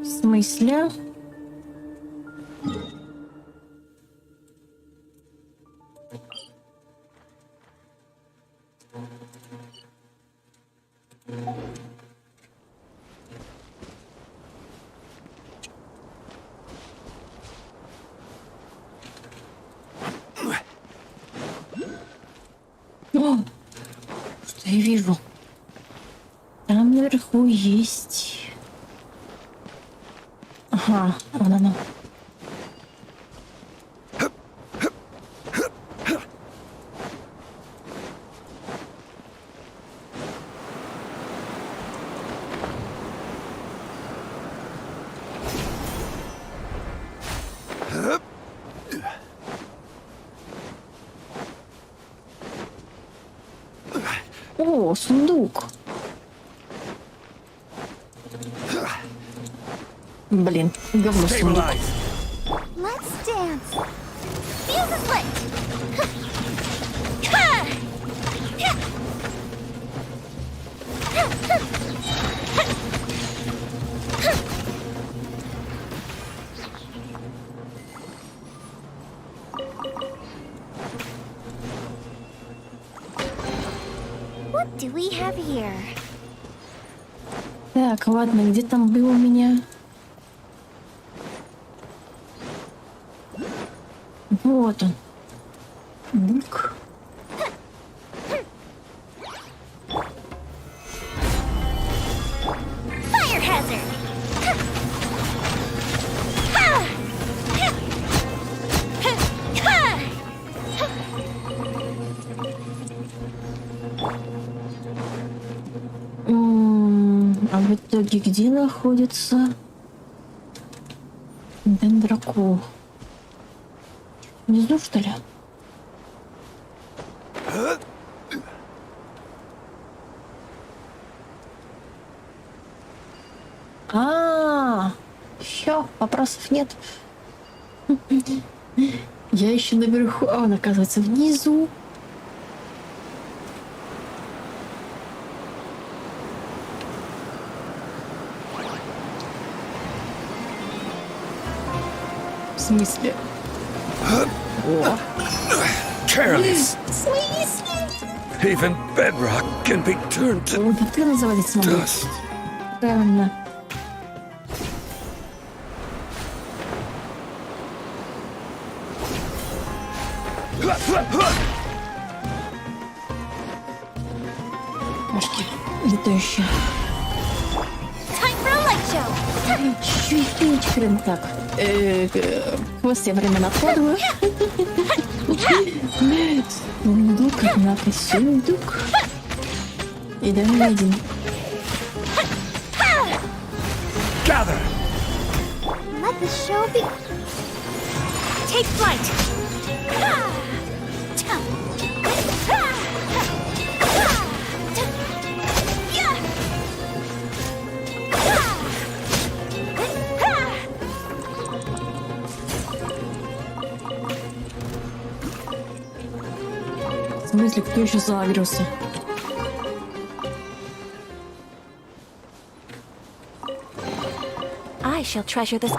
D: В смысле? О, что я вижу? Там наверху есть... Ага, вон оно. О, сундук. Блин, говно сундук.
B: Let's dance. Feel the split. What do we have here?
D: Так, ладно, где там был у меня? Вот он. Бук.
B: Fire hazard.
D: А в итоге где находится дендракул? Внизу, что ли? Все, вопросов нет. Я еще наверху, а он оказывается внизу. В смысле? О.
F: Careless.
D: В смысле?
F: Even bedrock can be turned to
D: Вот ты называется
F: dust.
D: Правильно. Машки летающие. Чуть-чуть хрен так. Хвост я временно откладываю. Сундук, однако, сундук. И дай мне один.
F: Gather.
B: Let the show be.
E: Take flight.
D: В смысле, кто еще загрелся?
E: I shall treasure this.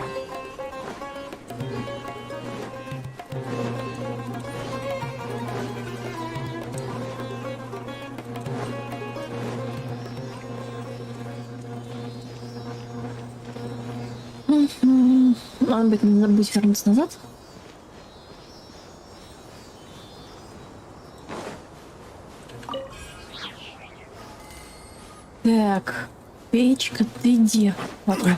D: Надо быть, не забудь вернуться назад. Так, печка, ты где? Вот она.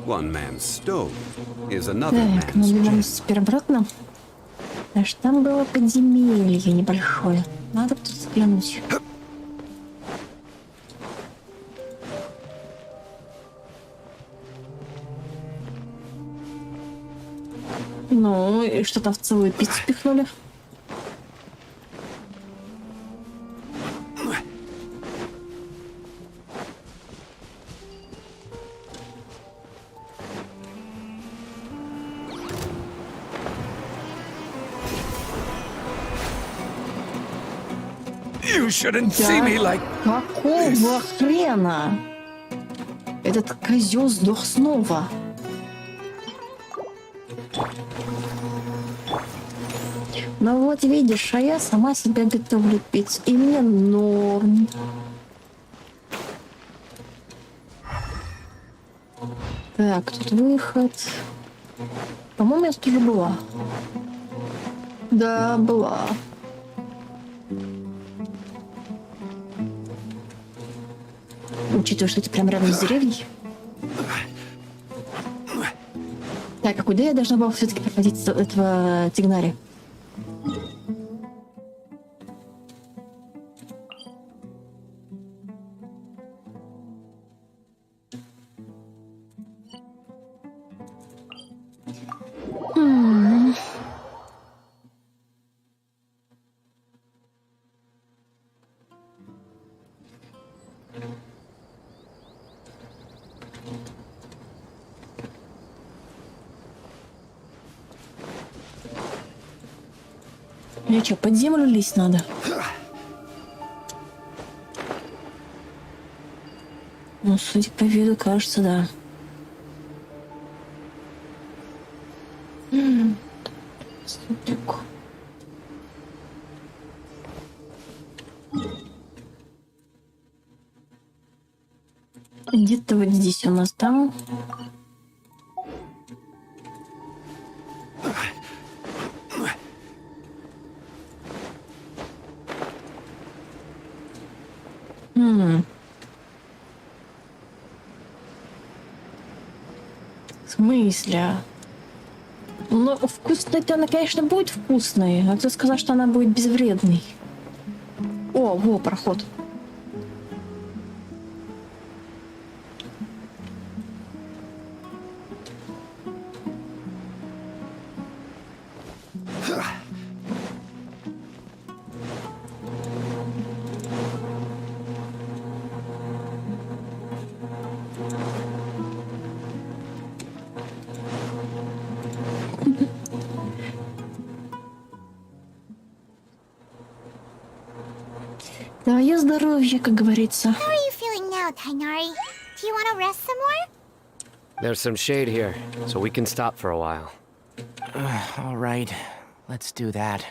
G: One man's stove is another
D: Так, ну
G: man's
D: вернемся теперь обратно. Аж там было подземелье небольшое. Надо тут взглянуть. Ну, и что там в целую пиццу пихнули?
F: You shouldn't see me like...
D: Какого хрена? Этот козел сдох снова. Ну вот видишь, а я сама себе готовлю пиццу, и мне норм. Так, тут выход. По-моему, я тут уже была. Да, была. Учитывая, что это прям рядом с деревней. Так, а куда я должна была все-таки проходить этого Тигнари? Мне что, под землю лезть надо? Ну, судя по виду, кажется, да. Супик. Где-то вот здесь у нас там. В смысле? Ну, вкусной-то она, конечно, будет вкусной. А кто сказал, что она будет безвредной? О, во, проход. Твое здоровье, как говорится.
B: How are you feeling now, Tainari? Do you want to rest some more?
K: There's some shade here, so we can stop for a while.
J: All right, let's do that.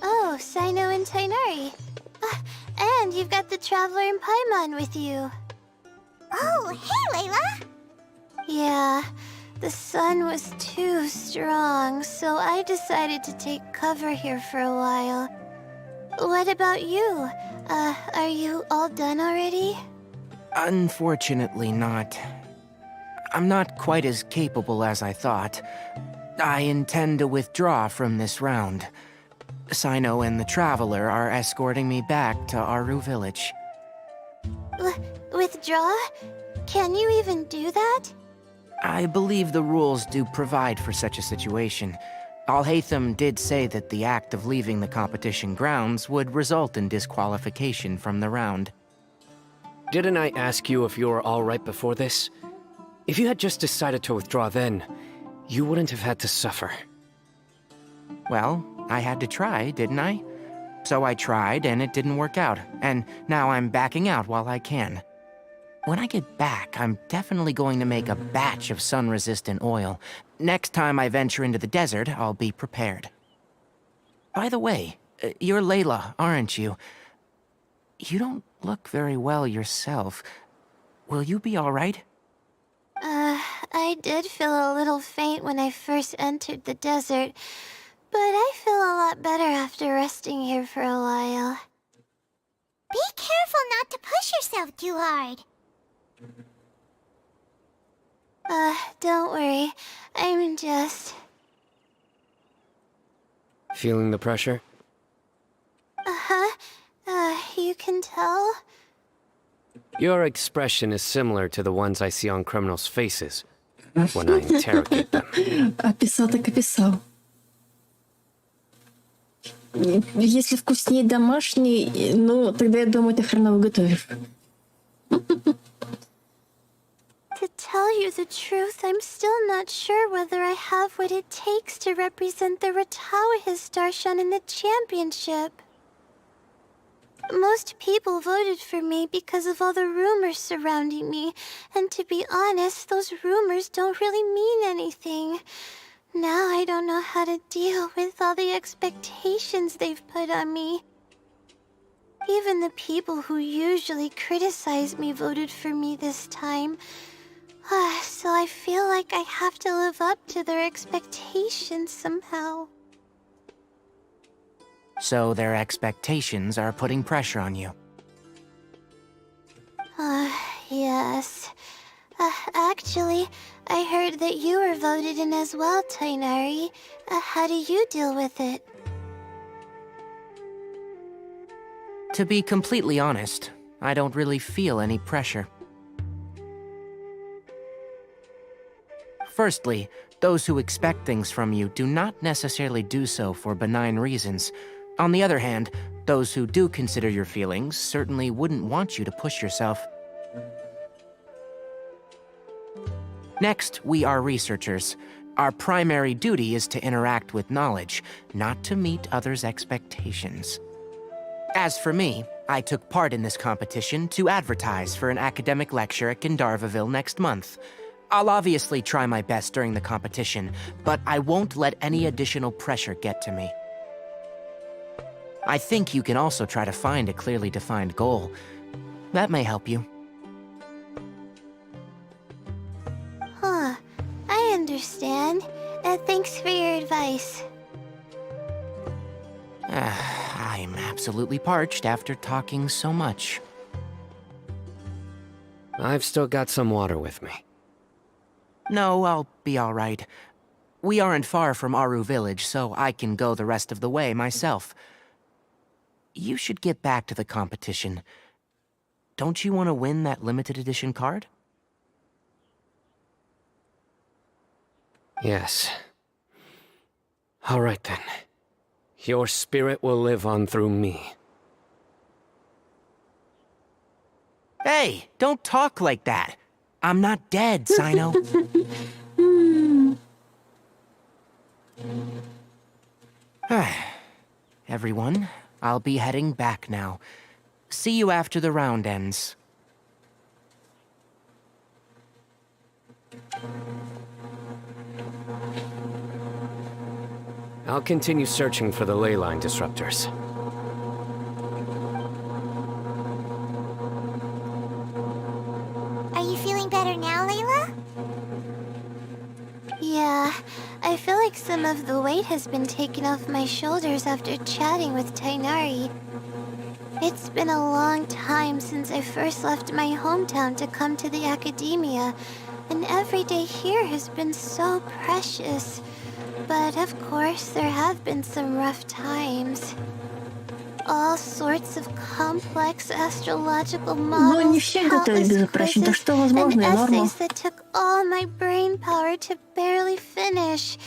B: Oh, Sino and Tainari. And you've got the Traveler and Paimon with you. Oh, hey, Layla! Yeah, the sun was too strong, so I decided to take cover here for a while. What about you? Are you all done already?
J: Unfortunately not. I'm not quite as capable as I thought. I intend to withdraw from this round. Sino and the Traveler are escorting me back to Aru Village.
B: Withdraw? Can you even do that?
J: I believe the rules do provide for such a situation. Al-Haytham did say that the act of leaving the competition grounds would result in disqualification from the round.
K: Didn't I ask you if you were all right before this? If you had just decided to withdraw then, you wouldn't have had to suffer.
J: Well, I had to try, didn't I? So I tried, and it didn't work out, and now I'm backing out while I can. When I get back, I'm definitely going to make a batch of sun-resistant oil. Next time I venture into the desert, I'll be prepared. By the way, you're Layla, aren't you? You don't look very well yourself. Will you be all right?
C: I did feel a little faint when I first entered the desert, but I feel a lot better after resting here for a while.
B: Be careful not to push yourself too hard.
C: Don't worry. I'm just...
K: Feeling the pressure?
C: You can tell?
K: Your expression is similar to the ones I see on criminals' faces when I interrogate them.
D: Описал так описал. Если вкуснее домашний, ну, тогда я думаю, ты хреново готовишь.
C: To tell you the truth, I'm still not sure whether I have what it takes to represent the Ratawa Histarshan in the championship. Most people voted for me because of all the rumors surrounding me, and to be honest, those rumors don't really mean anything. Now I don't know how to deal with all the expectations they've put on me. Even the people who usually criticize me voted for me this time. So I feel like I have to live up to their expectations somehow.
J: So their expectations are putting pressure on you.
C: Yes. Actually, I heard that you were voted in as well, Tainari. How do you deal with it?
J: To be completely honest, I don't really feel any pressure. Firstly, those who expect things from you do not necessarily do so for benign reasons. On the other hand, those who do consider your feelings certainly wouldn't want you to push yourself. Next, we are researchers. Our primary duty is to interact with knowledge, not to meet others' expectations. As for me, I took part in this competition to advertise for an academic lecture at Gandharvaville next month. I'll obviously try my best during the competition, but I won't let any additional pressure get to me. I think you can also try to find a clearly defined goal. That may help you.
C: I understand. Thanks for your advice.
J: I'm absolutely parched after talking so much.
K: I've still got some water with me.
J: No, I'll be all right. We aren't far from Aru village, so I can go the rest of the way myself. You should get back to the competition. Don't you want to win that limited edition card?
K: Yes. All right then. Your spirit will live on through me.
J: Hey, don't talk like that. I'm not dead, Sino. Everyone, I'll be heading back now. See you after the round ends.
K: I'll continue searching for the ley line disruptors.
B: Are you feeling better now, Layla?
C: Yeah, I feel like some of the weight has been taken off my shoulders after chatting with Tainari. It's been a long time since I first left my hometown to come to the academia, and every day here has been so precious. But of course, there have been some rough times. all sorts of complex astrological
D: Но не
C: models,
D: все готовят
C: countless
D: безупречно, так
C: quizzes,
D: что
C: and
D: возможно и норма.
C: essays that took all my brain power to barely finish.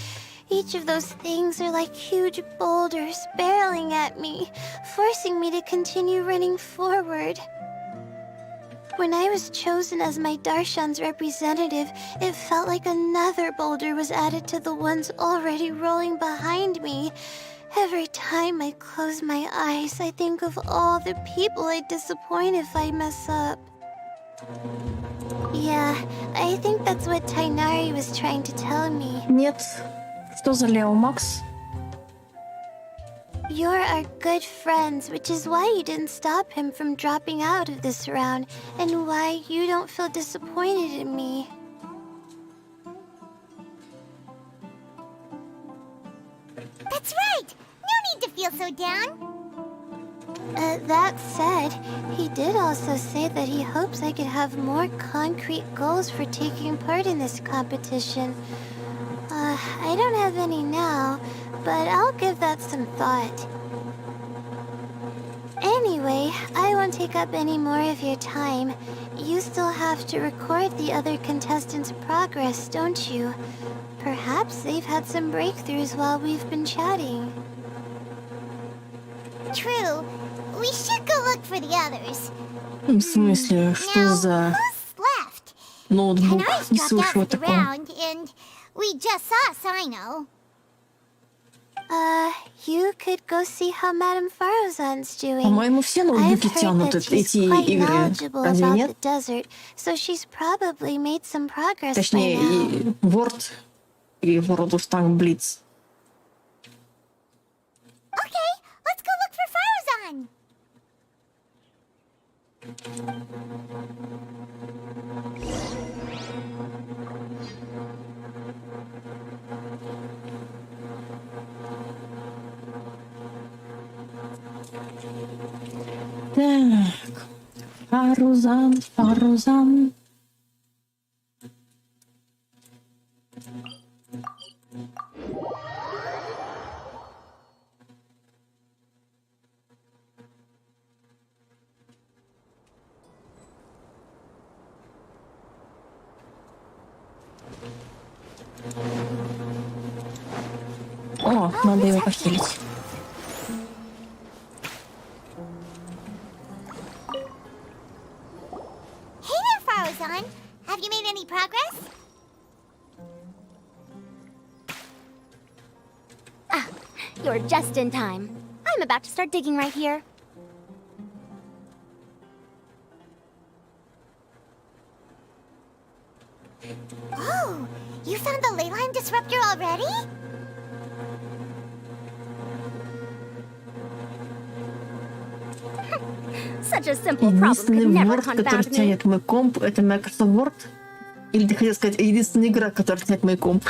C: Each of those things are like huge boulders barreling at me, forcing me to continue running forward. When I was chosen as my Darshan's representative, it felt like another boulder was added to the ones already rolling behind me. Every time I close my eyes, I think of all the people I'd disappoint if I mess up. Yeah, I think that's what Tainari was trying to tell me.
D: Нет. Что за Лео Макс?
C: You're our good friends, which is why you didn't stop him from dropping out of this round, and why you don't feel disappointed in me.
B: That's right! No need to feel so down!
C: That said, he did also say that he hopes I could have more concrete goals for taking part in this competition. I don't have any now, but I'll give that some thought. Anyway, I won't take up any more of your time. You still have to record the other contestants' progress, don't you? Perhaps they've had some breakthroughs while we've been chatting.
B: True. We should go look for the others.
D: В смысле, что за
B: Who's left?
D: ноутбук?
B: Tainari's
D: Не
B: dropped
D: слышала
B: out for the
D: такого.
B: round, and we just saw Sino.
C: You could go see how Madame Farozan's doing.
D: По-моему, все ноутбуки
C: I've heard
D: тянут
C: that she's
D: эти
C: quite
D: игры.
C: knowledgeable
D: Разве
C: about
D: нет?
C: the desert, so she's probably made some progress by
D: Точнее,
C: now.
D: и Word, и World of Tanks Blitz.
B: Okay, let's go look for Farozan.
D: Так, Фарузан. О, надо его похилить.
B: Hey there, Farozan. Have you made any progress?
E: You're just in time. I'm about to start digging right here.
B: Oh, you found the ley line disruptor already?
E: Such a simple problem
D: Единственный
E: could never
D: Word, который
E: confound me.
D: тянет мой комп, это Microsoft Word. Или ты хотел сказать, единственная игра, которая тянет мой комп.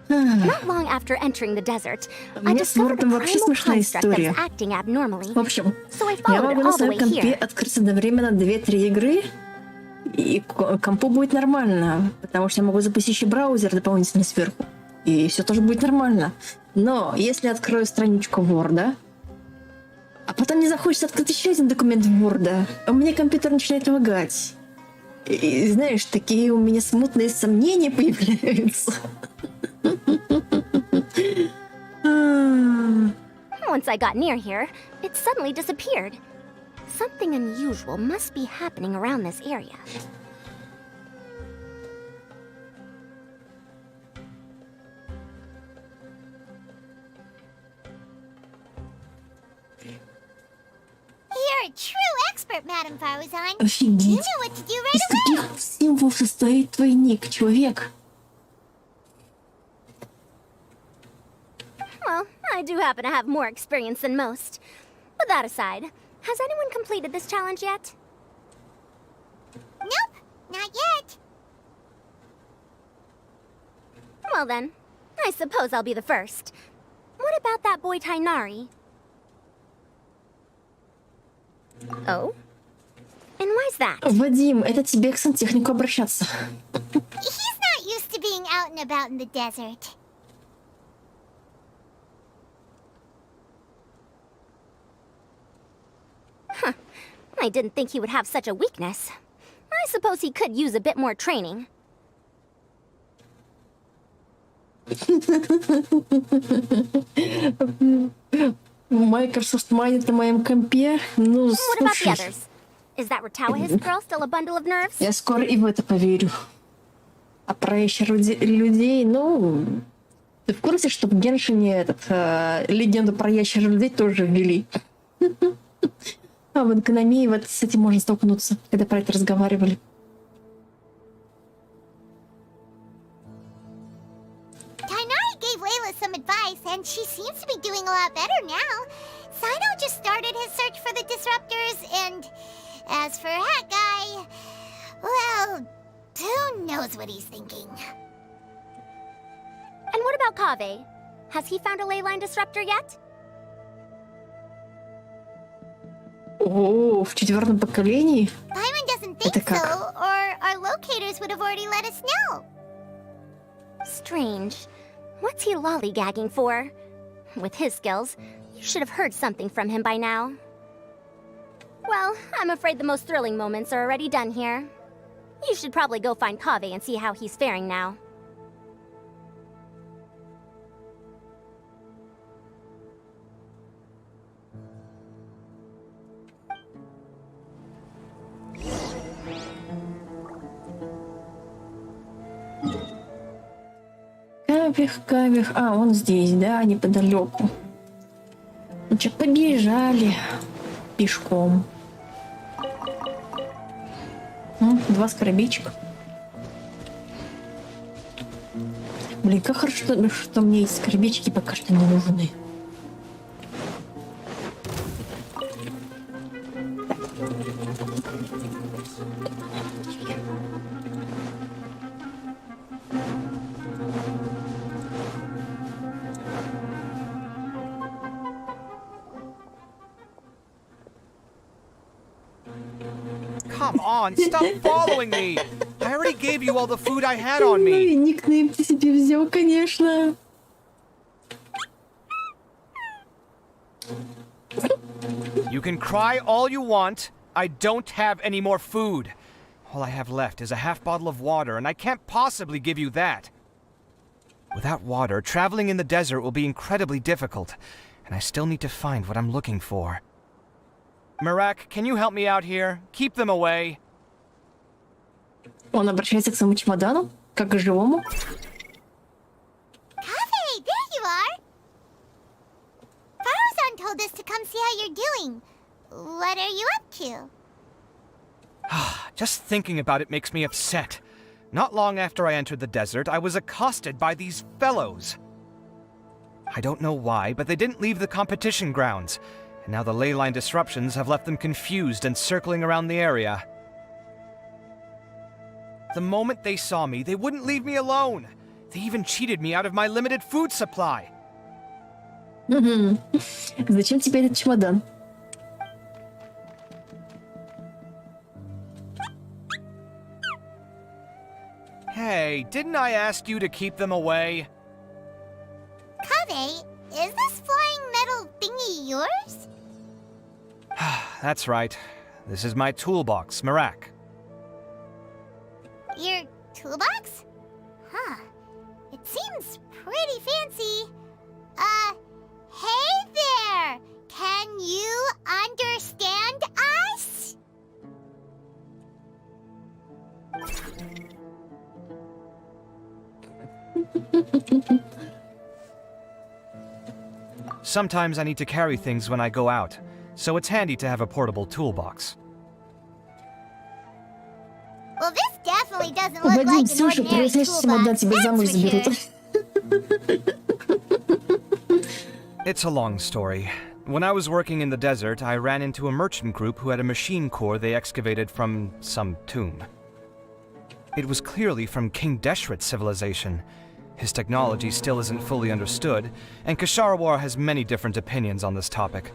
E: Not long after entering the desert, I
D: Мне с
E: discovered a
D: Word'ом вообще
E: primal
D: смешная
E: construct that's
D: история.
E: acting abnormally.
D: В общем,
E: So I
D: я
E: followed
D: могу
E: it
D: на
E: all the
D: своем
E: way
D: компе
E: here.
D: открыть одновременно 2-3 игры, и компу будет нормально, потому что я могу запустить еще браузер дополнительно сверху, и все тоже будет нормально. Но если я открою страничку Word, а потом мне захочется открыть еще один документ Word, у меня компьютер начинает лагать. И знаешь, такие у меня смутные сомнения появляются.
E: Once I got near here, it suddenly disappeared. Something unusual must be happening around this area.
B: You're a true expert, Madame Farozan. You
D: Офигеть.
B: know what to do
D: Из
B: right away.
D: каких символов состоит твой ник, человек?
E: Well, I do happen to have more experience than most. But that aside, has anyone completed this challenge yet?
B: Nope, not yet.
E: Well then, I suppose I'll be the first. What about that boy Tainari? Oh? And why's that?
D: Вадим, это тебе к сантехнику обращаться.
B: He's not used to being out and about in the desert.
E: I didn't think he would have such a weakness. I suppose he could use a bit more training.
D: Microsoft майнит на моем компе. Ну,
E: What about the
D: слушай.
E: others? Is that Ratawa, his girl, still a bundle of nerves?
D: Я скоро и в это поверю. А про ящер людей, ну... Ты в курсе, что в Геншине легенду про ящер людей тоже ввели? А в экономии вот с этим можно столкнуться, когда про это разговаривали.
B: Tainari gave Layla some advice, and she seems to be doing a lot better now. Sino just started his search for the disruptors, and as for that guy, well, who knows what he's thinking.
E: And what about Kaveh? Has he found a ley line disruptor yet?
D: О, в 4-м поколении?
B: Paimon doesn't think so, or our locators would have already let us know.
E: Strange. What's he lollygagging for? With his skills, you should have heard something from him by now. Well, I'm afraid the most thrilling moments are already done here. You should probably go find Kaveh and see how he's faring now.
D: Кавих. А, он здесь, да, неподалеку. Ну что, побежали пешком. 2 скоробейчика. Блин, как хорошо, что мне эти скоробейчики пока что не нужны.
H: Come on, stop following me! I already gave you all the food I had on
D: Ну
H: me.
D: и никнейм ты себе взял, конечно.
H: You can cry all you want. I don't have any more food. All I have left is a half bottle of water, and I can't possibly give you that. Without water, traveling in the desert will be incredibly difficult, and I still need to find what I'm looking for. Marak, can you help me out here? Keep them away.
D: Он обращается к своему чемодану, как к живому.
B: Kaveh, there you are! Farozan told us to come see how you're doing. What are you up to?
H: Just thinking about it makes me upset. Not long after I entered the desert, I was accosted by these fellows. I don't know why, but they didn't leave the competition grounds, and now the ley line disruptions have left them confused and circling around the area. The moment they saw me, they wouldn't leave me alone. They even cheated me out of my limited food supply.
D: Зачем тебе этот чемодан?
H: Hey, didn't I ask you to keep them away?
B: Kaveh, is this flying metal thingy yours?
H: That's right. This is my toolbox, Marak.
B: Your toolbox? Huh. It seems pretty fancy. Hey there! Can you understand us?
H: Sometimes I need to carry things when I go out, so it's handy to have a portable toolbox.
B: Well, this definitely doesn't look
D: Вадим,
B: like an
D: Ксюша,
B: ordinary
D: произносишь чемодан,
B: toolbox,
D: тебя замуж
B: that's for
D: заберут.
B: sure.
H: It's a long story. When I was working in the desert, I ran into a merchant group who had a machine core they excavated from some tomb. It was clearly from King Deshret's civilization. His technology still isn't fully understood, and Kasharawar has many different opinions on this topic.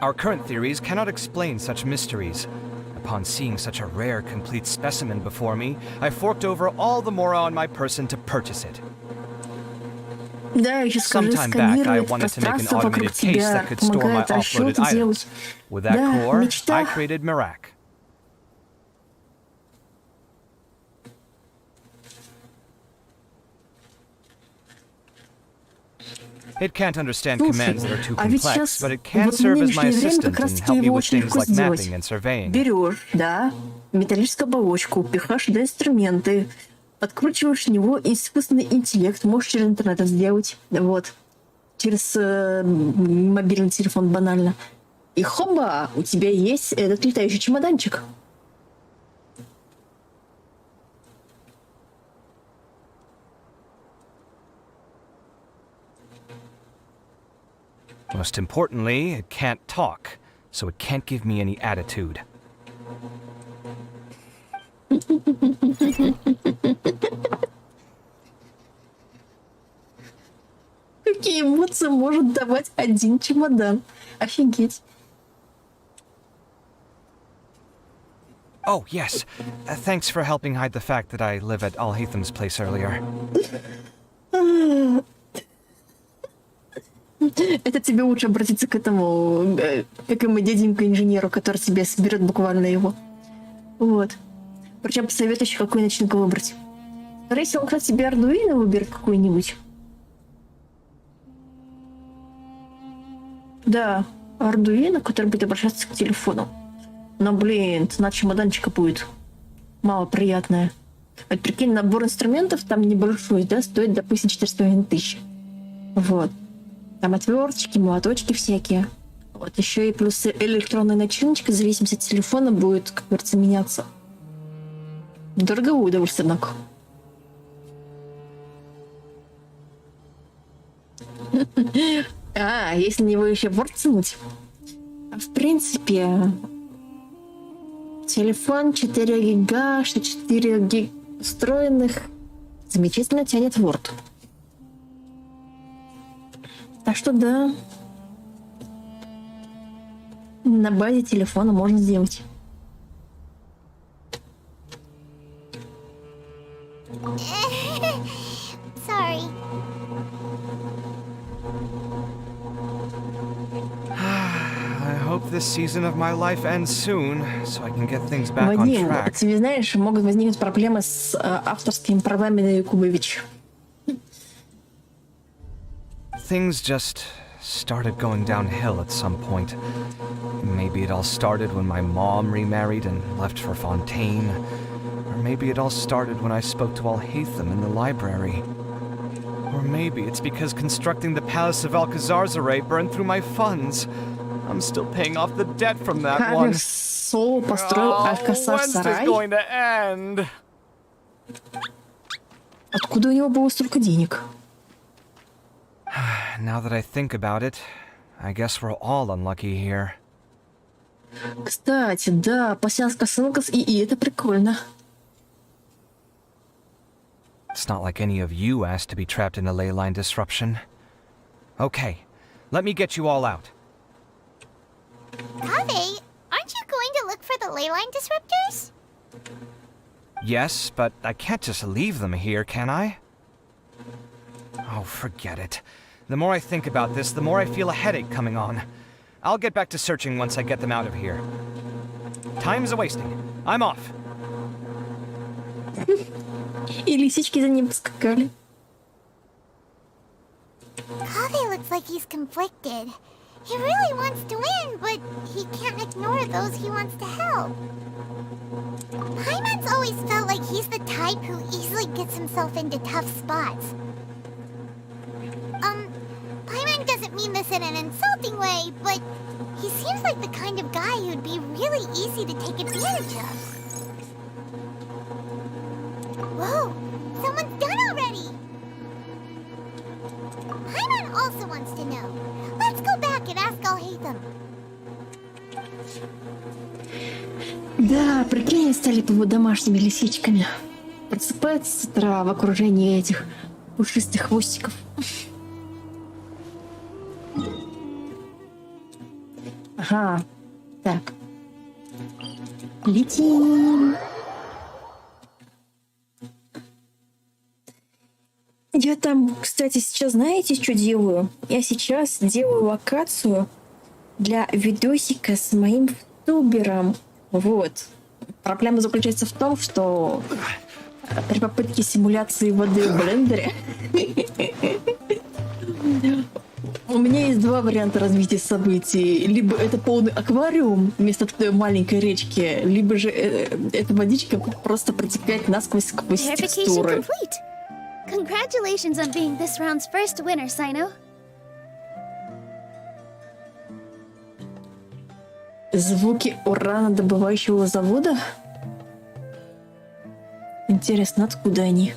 H: Our current theories cannot explain such mysteries. Upon seeing such a rare, complete specimen before me, I forked over all the mora on my person to purchase it.
D: Да, еще скажи,
H: Some time back, I
D: сканирует
H: wanted to make an
D: пространство вокруг
H: automated case
D: тебя,
H: that could store my
D: помогает
H: offloaded
D: расчеты
H: items.
D: делать.
H: With that
D: Да,
H: core,
D: мечта.
H: I created Merak. It can't understand commands that are too
D: а ведь
H: complex,
D: сейчас,
H: but it can
D: вот в
H: serve as my
D: нынешнее время
H: assistant
D: как раз
H: and
D: таки
H: help me
D: его
H: with
D: очень
H: things
D: легко
H: like
D: сделать.
H: mapping and surveying.
D: Берешь, да, металлическую оболочку, пихаешь до инструменты, подкручиваешь в него искусственный интеллект, можешь через интернет это сделать, вот, через мобильный телефон банально. И хоба, у тебя есть этот летающий чемоданчик.
H: Most importantly, it can't talk, so it can't give me any attitude.
D: Какие эмоции может давать один чемодан? Офигеть.
H: Oh, yes. Thanks for helping hide the fact that I live at Alhatham's place earlier.
D: Это тебе лучше обратиться к этому, как ему дяденька-инженеру, который тебе соберет буквально его. Вот. Причем посоветую еще, какую начинку выбрать. Если он, кстати, себе Ардуино выберет какую-нибудь. Да, Ардуино, который будет обращаться к телефону. Но, блин, цена чемоданчика будет мало приятная. Вот прикинь, набор инструментов там небольшой, да, стоит, допустим, 4,5 тысячи. Вот. Там отверточки, молоточки всякие. Вот еще и плюс электронная начиночка, в зависимости от телефона, будет, как говорится, меняться. Дороговое удовольствие, однако. А, если на него еще борт тянуть. В принципе, телефон 4 гига, 4 гиг встроенных замечательно тянет Word. Так что да, на базе телефона можно сделать.
E: Sorry.
H: I hope this season of my life ends soon, so I can get things back on
D: Вадим,
H: track.
D: тебе знаешь, могут возникнуть проблемы с авторскими правами на Якубович.
H: Things just started going downhill at some point. Maybe it all started when my mom remarried and left for Fontaine. Or maybe it all started when I spoke to Alhatham in the library. Or maybe it's because constructing the Palace of Alcazar's burned through my funds. I'm still paying off the debt from that one.
D: Соло построил
H: When's this
D: Алькасар-сарай.
H: going to end?
D: Откуда у него было столько денег?
H: Now that I think about it, I guess we're all unlucky here.
D: Кстати, да, пасьянска сынка и это прикольно.
H: It's not like any of you asked to be trapped in a ley line disruption. Okay, let me get you all out.
E: Kave, aren't you going to look for the ley line disruptors?
H: Yes, but I can't just leave them here, can I? Oh, forget it. The more I think about this, the more I feel a headache coming on. I'll get back to searching once I get them out of here. Time's a-wasting. I'm off.
D: И лисички за ним поскакали.
E: Kave looks like he's conflicted. He really wants to win, but he can't ignore those he wants to help. Paimon's always felt like he's the type who easily gets himself into tough spots. Paimon doesn't mean this in an insulting way, but he seems like the kind of guy who'd be really easy to take advantage of. Whoa, someone's done already! Paimon also wants to know. Let's go back and ask Alhatham.
D: Да, прикинь, они стали домашними лисичками. Просыпается с утра в окружении этих пушистых хвостиков. Ага, так. Летим. Я там, кстати, сейчас знаете, что делаю? Я сейчас делаю локацию для видосика с моим ютубером. Вот. Проблема заключается в том, что при попытке симуляции воды в блендере у меня есть два варианта развития событий. Либо это полный аквариум вместо той маленькой речки, либо же эта водичка просто протекает насквозь сквозь текстуры.
C: Congratulations on being this round's first winner, Sino.
D: Звуки уранодобывающего завода? Интересно, откуда они?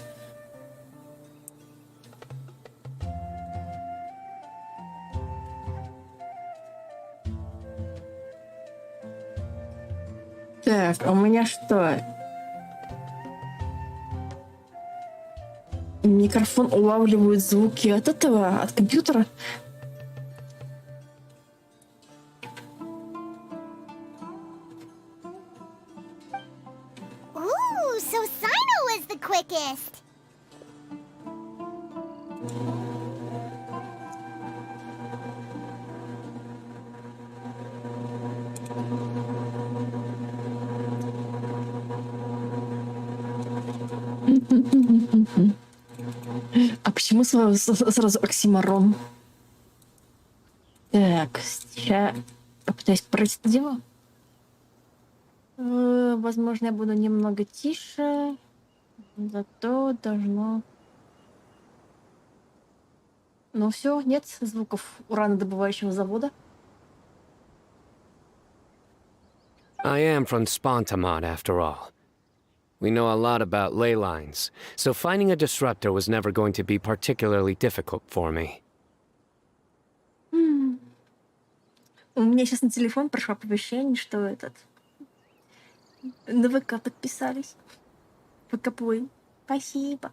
D: Так, а у меня что? Микрофон улавливает звуки от этого, от компьютера?
E: Ooh, so Sino was the quickest.
D: А почему сразу оксиморон? Так, сейчас попытаюсь пройти это дело. Возможно, я буду немного тише. Зато должно... Ну все, нет звуков уранодобывающего завода.
K: I am from Spontamod, after all. We know a lot about ley lines, so finding a disruptor was never going to be particularly difficult for me.
D: У меня сейчас на телефон пришло оповещение, что на ВК подписались. ВК-плей. Спасибо.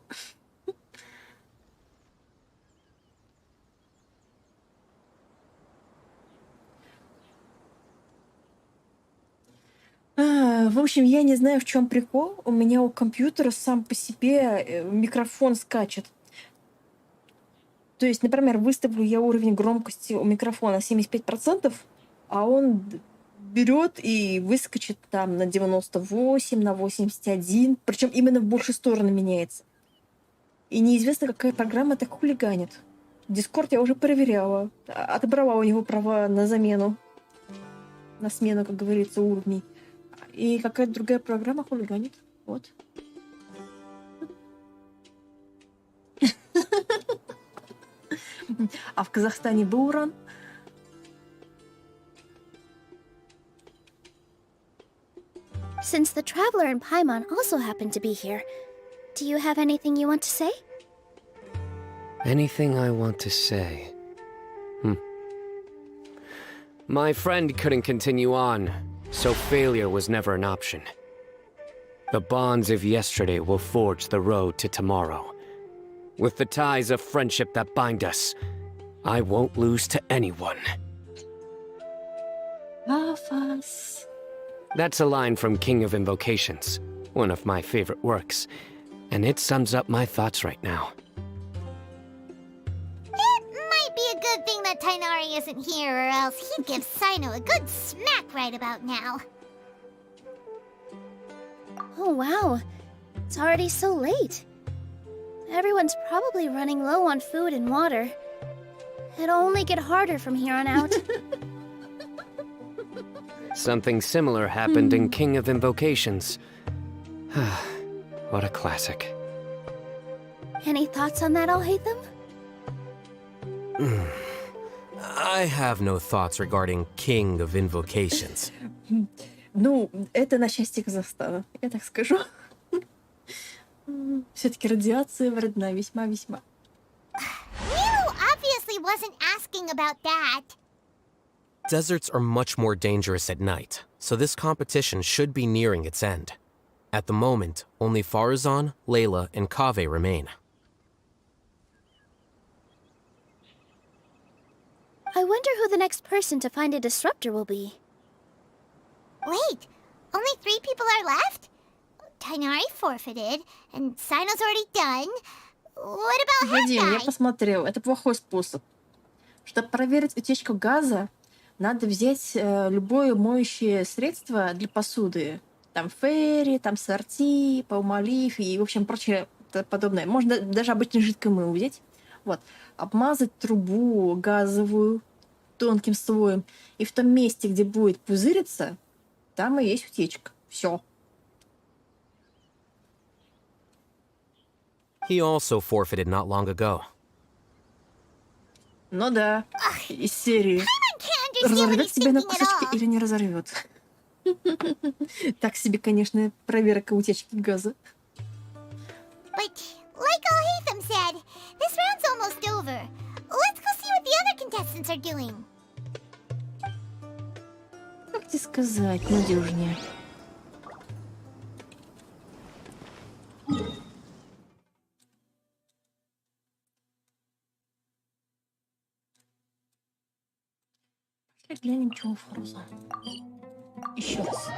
D: В общем, я не знаю, в чем прикол. У меня у компьютера сам по себе микрофон скачет. То есть, например, выставлю я уровень громкости у микрофона 75%, а он берет и выскочит там на 98, на 81, причем именно в большую сторону меняется. И неизвестно, какая программа так хулиганит. Discord я уже проверяла, отобрала у него права на замену, на смену, как говорится, уровней. И какая-то другая программа хулиганит. Вот. А в Казахстане был уран?
C: Since the traveler and Paimon also happen to be here, do you have anything you want to say?
K: Anything I want to say? My friend couldn't continue on, so failure was never an option. The bonds of yesterday will forge the road to tomorrow. With the ties of friendship that bind us, I won't lose to anyone.
D: Афас.
K: That's a line from King of Invocations, one of my favorite works, and it sums up my thoughts right now.
E: It might be a good thing that Tainari isn't here, or else he'd give Sino a good smack right about now.
C: Oh wow, it's already so late. Everyone's probably running low on food and water. It'll only get harder from here on out.
K: Something similar happened in King of Invocations. What a classic.
C: Any thoughts on that, Alhaitham?
I: I have no thoughts regarding King of Invocations.
D: Ну, это на счастье Казахстана, я так скажу. Все-таки радиация вредна весьма-весьма.
E: Milu obviously wasn't asking about that.
I: Deserts are much more dangerous at night, so this competition should be nearing its end. At the moment, only Farazan, Layla, and Kaveh remain.
C: I wonder who the next person to find a disruptor will be.
E: Wait, only 3 people are left? Tainari forfeited, and Sino's already done. What about
D: Вадим, я
E: Hentai?
D: посмотрел, это плохой способ. Чтобы проверить утечку газа, надо взять любое моющее средство для посуды. Там фейри, там сорти, паумолив и, в общем, прочее подобное. Можно даже обычный жидкое мыло взять. Вот. Обмазать трубу газовую тонким слоем. И в том месте, где будет пузыриться, там и есть утечка. Все.
I: He also forfeited not long ago.
D: Ну да, из серии.
E: I can't understand what
D: Разорвет
E: he's
D: тебя на
E: thinking at
D: кусочки
E: all.
D: или не разорвет? Так себе, конечно, проверка утечки газа.
E: But like Al-Haytham said, this round's almost over. Let's go see what the other contestants are doing.
D: Как тебе сказать, надежнее. Пошли глянем, чего у Фаруза. Еще раз.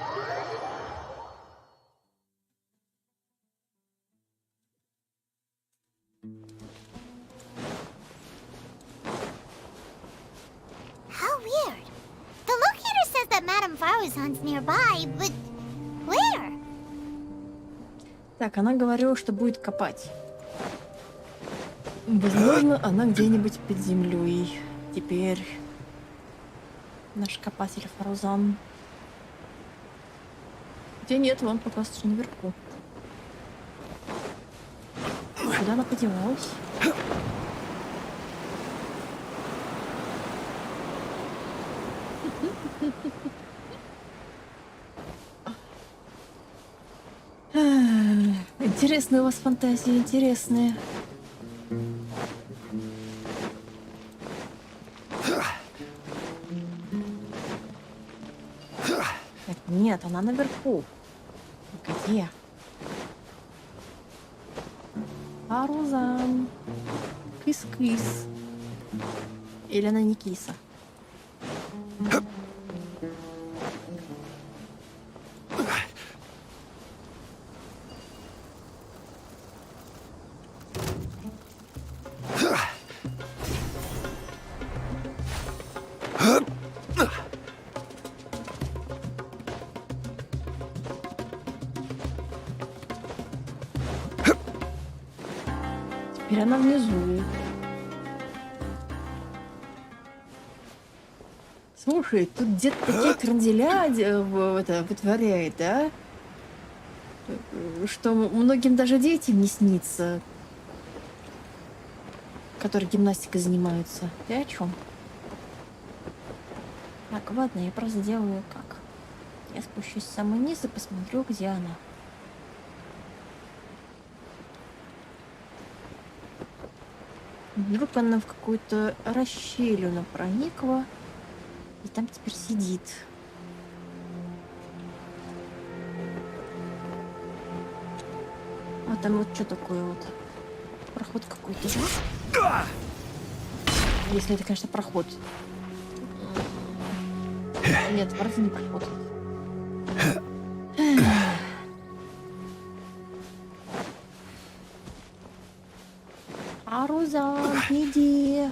E: How weird. The locator says that Madame Faruzan's nearby, but where?
D: Так, она говорила, что будет копать. Возможно, она где-нибудь под землей. Теперь наш копатель Фарузан. Где нет, вон пока что наверху. Куда она подевалась? Интересные у вас фантазии, интересные. Так, нет, она наверху. Где? Фарузан. Кис-кис. Или она не киса? Теперь она внизу. Слушай, тут где-то такие кренделя вытворяет, да? Что многим даже детям не снится, которые гимнастикой занимаются. Ты о чем? Так, ладно, я просто делаю как. Я спущусь в самый низ и посмотрю, где она. Вдруг она в какую-то расщелину проникла и там теперь сидит. А там вот что такое вот? Проход какой-то. Если это, конечно, проход. Нет, вроде не проход. Фарузан, иди.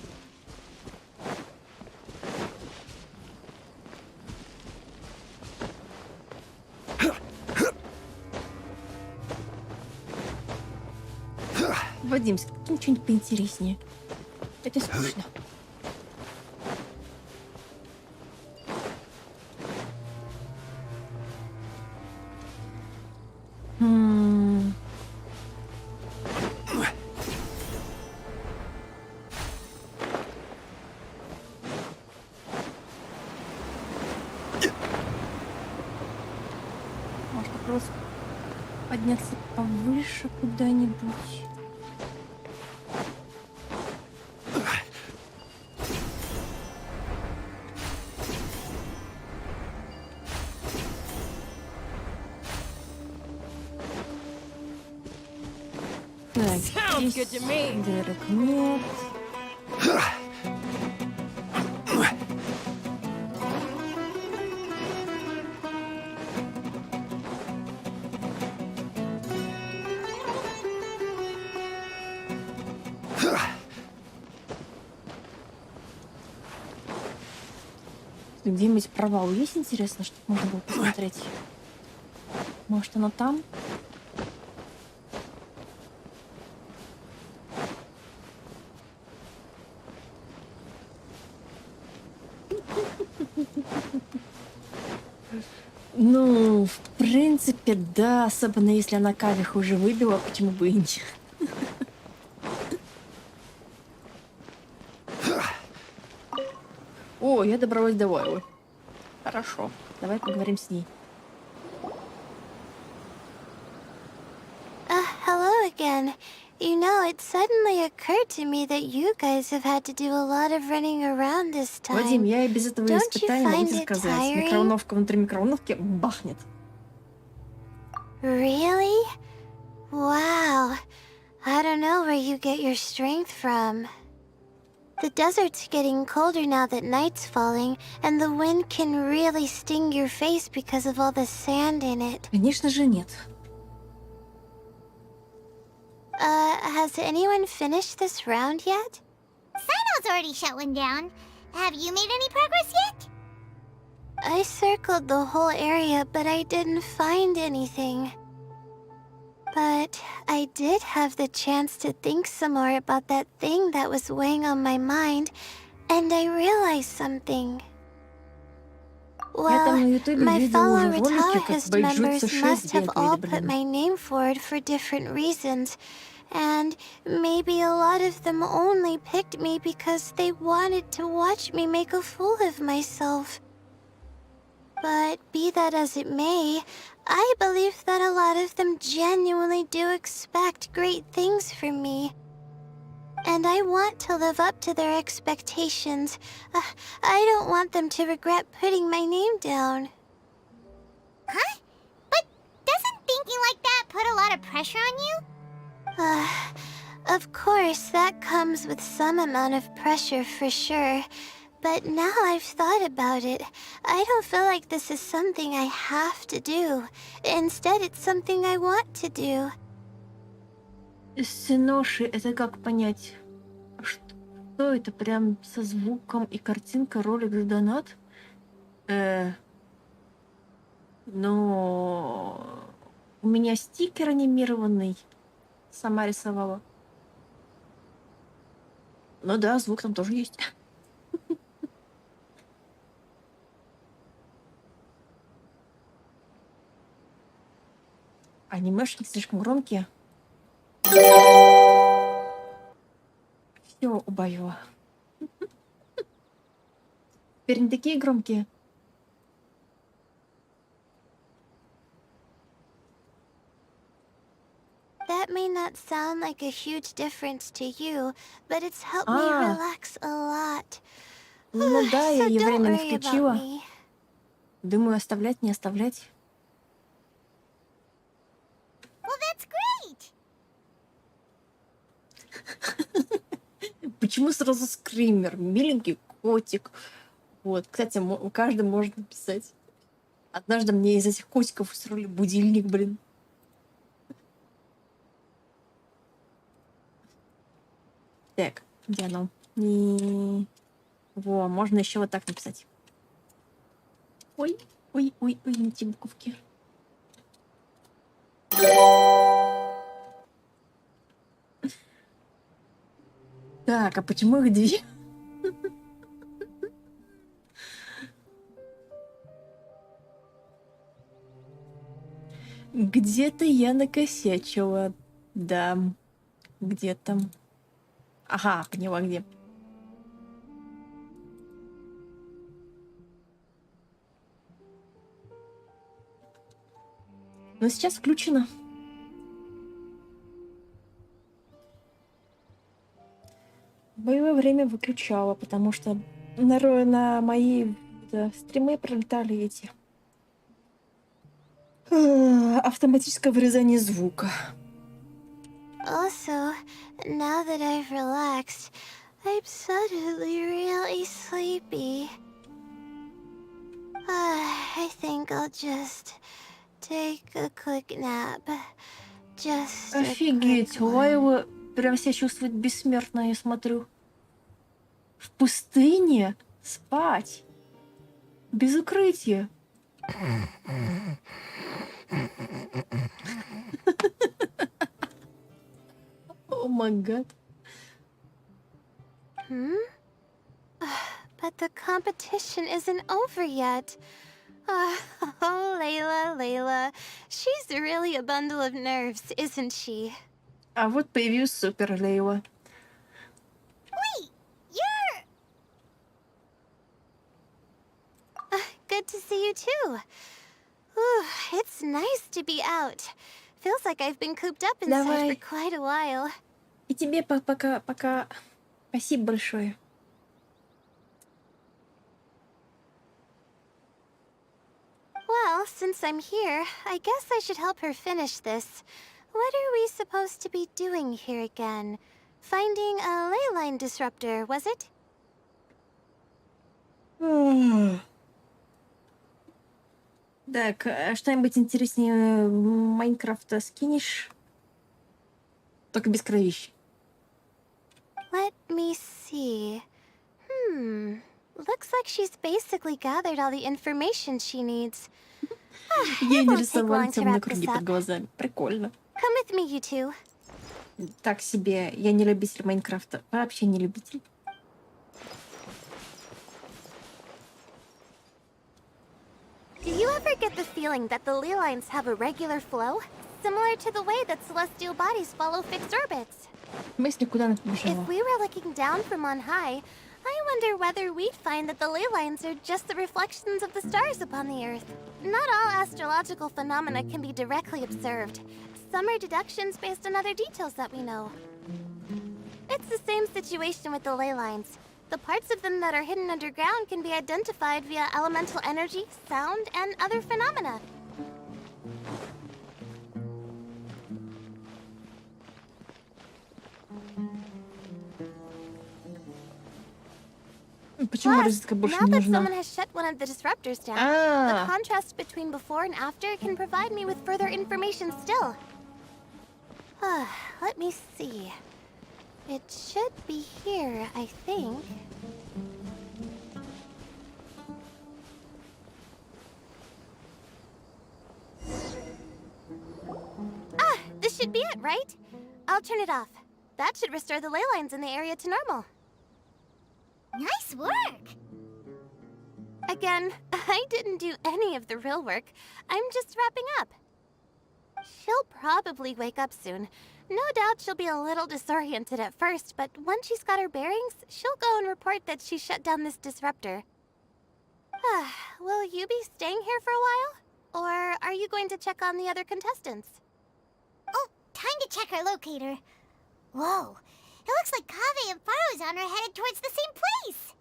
D: Вадим, скинь что-нибудь поинтереснее. Это скучно. Можно просто подняться повыше куда-нибудь. Так, здесь дырок нет. где-нибудь провал есть, интересно, чтобы можно было посмотреть? Может, оно там? Ну, в принципе, да, особенно если она кавих уже выбила, почему бы и нет. О, я добралась до Вайлы. Хорошо, давай поговорим с ней.
E: Hello again. You know, it suddenly occurred to me that you guys have had to do a lot of running around this
D: Вадим,
E: time.
D: я и без этого
E: Don't you
D: испытания могу
E: find
D: тебе
E: it
D: сказать.
E: tiring?
D: Микроволновка внутри микроволновки бахнет.
E: Really? Wow. I don't know where you get your strength from. The desert's getting colder now that night's falling, and the wind can really sting your face because of all the sand in it.
D: Конечно же нет.
E: Has anyone finished this round yet?
C: Sino's already shut one down. Have you made any progress yet?
E: I circled the whole area, but I didn't find anything. But I did have the chance to think some more about that thing that was weighing on my mind, and I realized something. Well, my fellow Retaliahist members must have all put my name forward for different reasons, and maybe a lot of them only picked me because they wanted to watch me make a fool of myself. But be that as it may, I believe that a lot of them genuinely do expect great things from me. And I want to live up to their expectations. I don't want them to regret putting my name down.
C: Huh? But doesn't thinking like that put a lot of pressure on you?
E: Of course, that comes with some amount of pressure for sure. But now I've thought about it, I don't feel like this is something I have to do. Instead, it's something I want to do.
D: Синоши, это как понять? Что это? Прям со звуком и картинка, ролик за донат? Но у меня стикер анимированный. Сама рисовала. Ну да, звук там тоже есть. Анимешки слишком громкие. Все убавила. Теперь не такие громкие.
E: That may not sound like a huge difference to you, but it's helped me relax a lot.
D: Ну да, я
E: So
D: ее
E: don't
D: временно
E: worry about
D: включила.
E: me.
D: Думаю, оставлять, не оставлять.
C: Well, that's great!
D: Почему сразу скример? Миленький котик. Вот, кстати, каждый может написать. Однажды мне из этих котиков устроили будильник, блин. Так, где оно? Во, можно еще вот так написать. Ой, ой, ой, ой, не те буковки. Так, а почему их две? Где-то я накосячила. Да, где-то. Ага, поняла, где. Но сейчас включено. Боевое время выключала, потому что на мои стримы пролетали эти автоматическое вырезание звука.
E: Also, now that I've relaxed, I'm suddenly really sleepy. I think I'll just take a quick nap. Just
D: Офигеть, Лайла прям себя чувствует бессмертно, я смотрю. В пустыне спать. Без укрытия. О май гад.
E: But the competition isn't over yet. Oh, Layla. She's really a bundle of nerves, isn't she?
D: А вот появилась супер Лейла.
E: Wait, you're... good to see you too. Ooh, it's nice to be out. Feels like I've been cooped up inside
D: Давай.
E: for quite a while.
D: И тебе пока. Спасибо большое.
E: Well, since I'm here, I guess I should help her finish this. What are we supposed to be doing here again? Finding a ley line disruptor, was it?
D: Так, а что-нибудь интереснее Майнкрафта скинешь? Только без кровищ.
E: Let me see. Looks like she's basically gathered all the information she needs.
D: Я
E: It
D: не
E: won't take
D: рисовала
E: long to
D: темные
E: wrap
D: круги
E: this
D: под
E: up.
D: глазами. Прикольно.
E: Come with me, you two.
D: Так себе. Я не любитель Майнкрафта. Вообще не любитель.
E: Do you ever get the feeling that the ley lines have a regular flow? Similar to the way that celestial bodies follow fixed orbits.
D: В смысле, куда она
E: If
D: побежала?
E: we were looking down from on high, I wonder whether we'd find that the ley lines are just the reflections of the stars upon the Earth. Not all astrological phenomena can be directly observed. Some are deductions based on other details that we know. It's the same situation with the ley lines. The parts of them that are hidden underground can be identified via elemental energy, sound, and other phenomena.
D: Почему
E: Plus,
D: розетка больше
E: now
D: не
E: that
D: нужна?
E: someone has shut one of the disruptors down, the
D: А,
E: contrast between before and after can provide me with further information still. Let me see. It should be here, I think. This should be it, right? I'll turn it off. That should restore the ley lines in the area to normal.
B: Nice work!
E: Again, I didn't do any of the real work. I'm just wrapping up. She'll probably wake up soon. No doubt she'll be a little disoriented at first, but once she's got her bearings, she'll go and report that she shut down this disruptor. Will you be staying here for a while? Or are you going to check on the other contestants?
B: Oh, time to check our locator. Whoa, it looks like Kaveh and Farozan are headed towards the same place.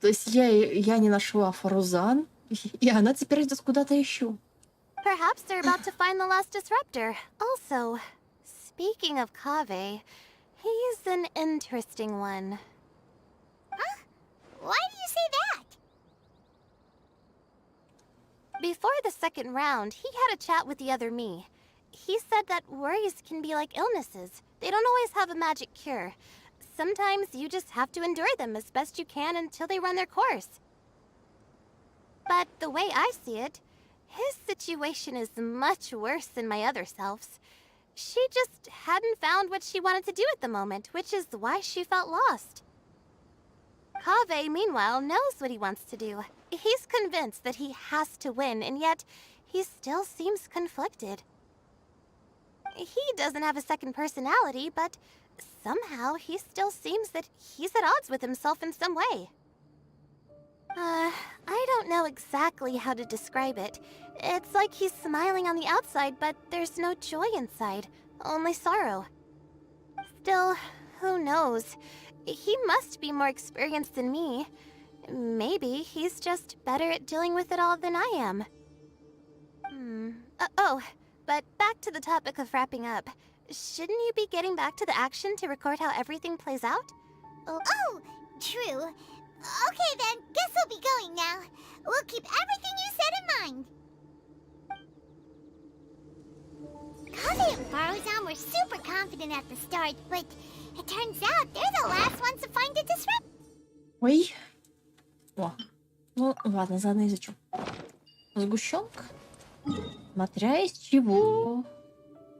D: То есть я не нашла Фарузан, и она теперь идет куда-то еще.
E: Perhaps they're about to find the last disruptor. Also, speaking of Kaveh, he's an interesting one.
B: Huh? Why do you say that?
E: Before the second round, he had a chat with the other me. He said that worries can be like illnesses. They don't always have a magic cure. Sometimes you just have to endure them as best you can until they run their course. But the way I see it, his situation is much worse than my other self's. She just hadn't found what she wanted to do at the moment, which is why she felt lost. Kaveh, meanwhile, knows what he wants to do. He's convinced that he has to win, and yet he still seems conflicted. He doesn't have a second personality, but somehow he still seems that he's at odds with himself in some way. I don't know exactly how to describe it. It's like he's smiling on the outside, but there's no joy inside, only sorrow. Still, who knows? He must be more experienced than me. Maybe he's just better at dealing with it all than I am. But back to the topic of wrapping up. Shouldn't you be getting back to the action to record how everything plays out?
B: Oh, true. Okay then, guess we'll be going now. We'll keep everything you said in mind. Kaveh and Farozan were super confident at the start, but it turns out they're the last ones to find a disrupt.
D: Ой, О, ну ладно, заодно изучу. Сгущенка. Смотря из чего.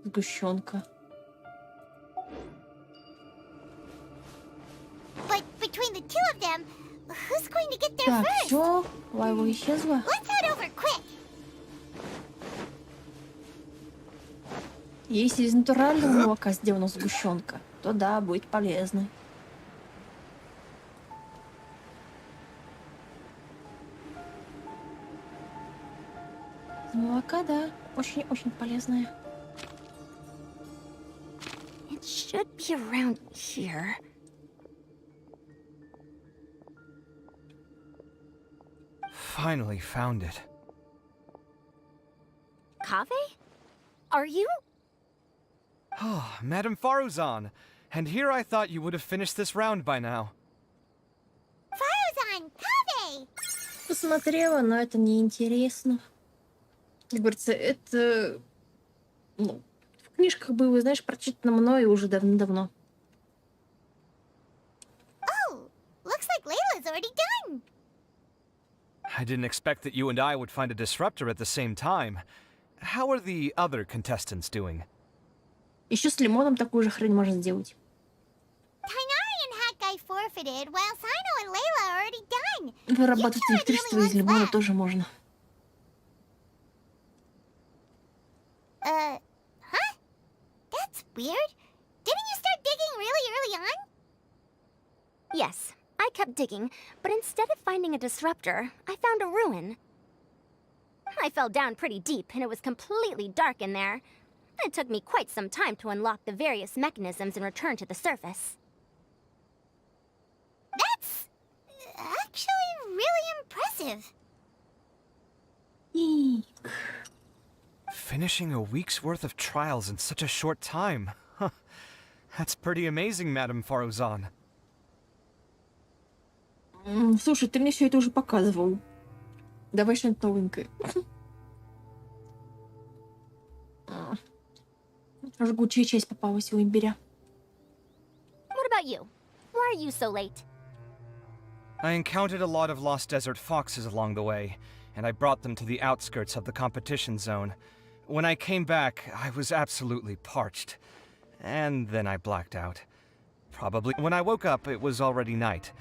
D: Сгущенка.
E: But between the two of them, who's going to get there
D: Так,
E: first?
D: все, Лайва исчезла.
E: Let's head over quick.
D: Если из натурального молока сделана сгущенка, то да, будет полезно. Из молока, да, очень-очень полезная.
B: It should be around here.
H: Finally found it.
B: Kave? Are you?
H: Oh, Madame Faruzan. And here I thought you would have finished this round by now.
E: Faruzan, Kave!
D: Посмотрела, но это неинтересно. Как говорится, это... Ну, в книжках было, знаешь, прочитано мною уже давно-давно.
E: Oh, looks like Layla's already done.
H: I didn't expect that you and I would find a disruptor at the same time. How are the other contestants doing?
D: Еще с лимоном такую же хрень можно сделать.
E: Tainari and Hat Guy forfeited, while Sino and Layla are already done.
D: Вырабатывать электричество из лимона тоже можно.
E: Huh? That's weird. Didn't you start digging really early on?
B: Yes, I kept digging, but instead of finding a disruptor, I found a ruin. I fell down pretty deep, and it was completely dark in there. It took me quite some time to unlock the various mechanisms and return to the surface.
E: That's actually really impressive.
D: Eek.
H: Finishing a week's worth of trials in such a short time. Huh. That's pretty amazing, Madame Faruzan.
D: Слушай, ты мне все это уже показывал. Давай что-нибудь новенькое. Жгучая часть попалась у имбиря.
B: What about you? Why are you so late?
H: I encountered a lot of lost desert foxes along the way, and I brought them to the outskirts of the competition zone. When I came back, I was absolutely parched. And then I blacked out. Probably when I woke up, it was already night.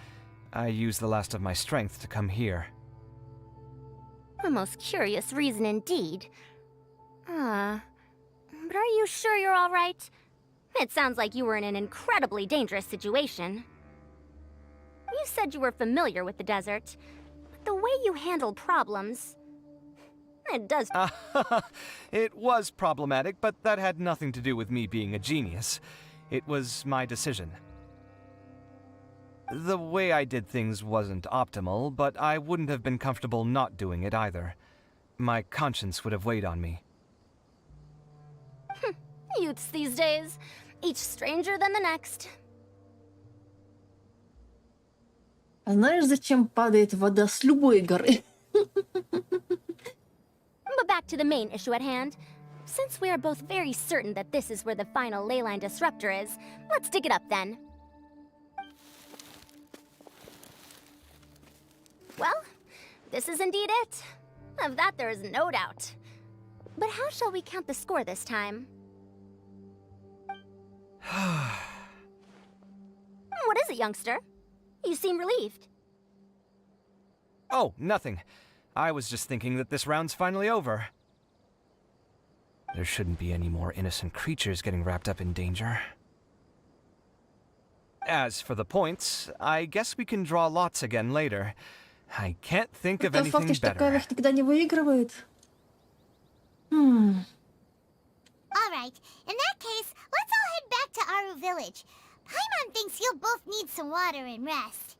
H: I used the last of my strength to come here.
B: A most curious reason indeed. But are you sure you're all right? It sounds like you were in an incredibly dangerous situation. You said you were familiar with the desert, but the way you handle problems... It does...
H: It was problematic, but that had nothing to do with me being a genius. It was my decision. The way I did things wasn't optimal, but I wouldn't have been comfortable not doing it either. My conscience would have weighed on me.
B: Youths these days, each stranger than the next.
D: А знаешь, зачем падает вода с любой горы?
B: But back to the main issue at hand. Since we are both very certain that this is where the final leyline disruptor is, let's dig it up then. Well, this is indeed it. Of that there is no doubt. But how shall we count the score this time? What is it, youngster? You seem relieved.
H: Oh, nothing. I was just thinking that this round's finally over. There shouldn't be any more innocent creatures getting wrapped up in danger. As for the points, I guess we can draw lots again later. I can't think of anything better.
D: Такая никогда не выигрывает.
E: All right, in that case, let's all head back to Aru Village. Paimon thinks you'll both need some water and rest.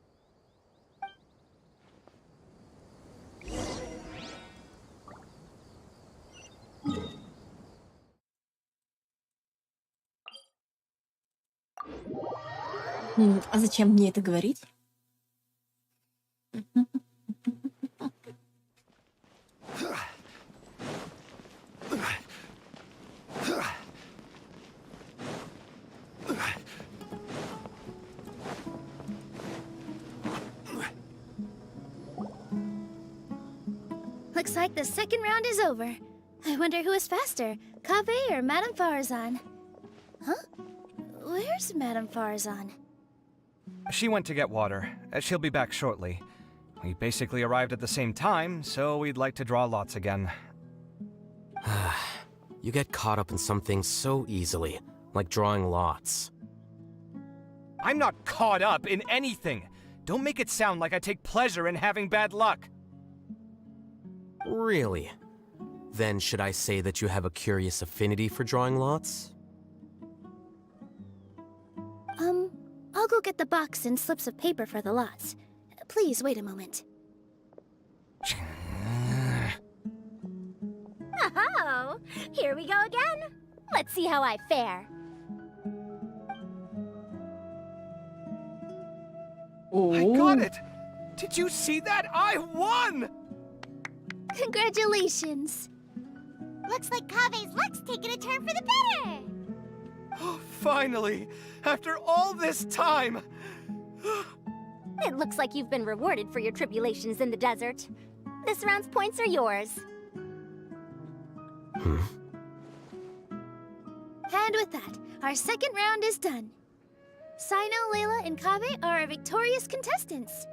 D: А зачем мне это говорить?
C: Looks like the second round is over. I wonder who is faster, Kave or Madame Farazan? Huh? Where's Madame Farazan?
H: She went to get water. She'll be back shortly. We basically arrived at the same time, so we'd like to draw lots again.
I: You get caught up in some things so easily, like drawing lots.
H: I'm not caught up in anything! Don't make it sound like I take pleasure in having bad luck!
I: Really? Then should I say that you have a curious affinity for drawing lots?
C: I'll go get the box and slips of paper for the lots. Please wait a moment.
E: Oh, here we go again. Let's see how I fare.
H: I got it! Did you see that? I won!
C: Congratulations!
B: Looks like Kave's luck's taking a turn for the better.
H: Oh, finally! After all this time!
E: It looks like you've been rewarded for your tribulations in the desert. This round's points are yours.
C: And with that, our second round is done. Sino, Layla, and Kave are our victorious contestants.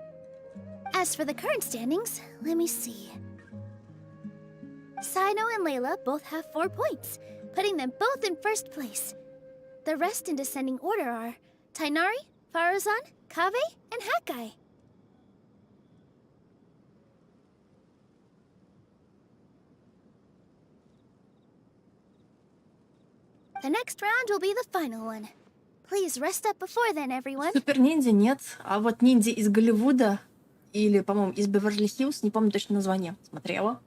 C: As for the current standings, let me see. Sino and Layla both have 4 points, putting them both in first place. The rest in descending order are Tainari, Farazan, Kave, and Hakai. The next round will be the final one. Please rest up before then, everyone.
D: Супер-ниндзя нет, а вот ниндзя из Голливуда, или, по-моему, из Беверли-Хиллз, не помню точно название, смотрела.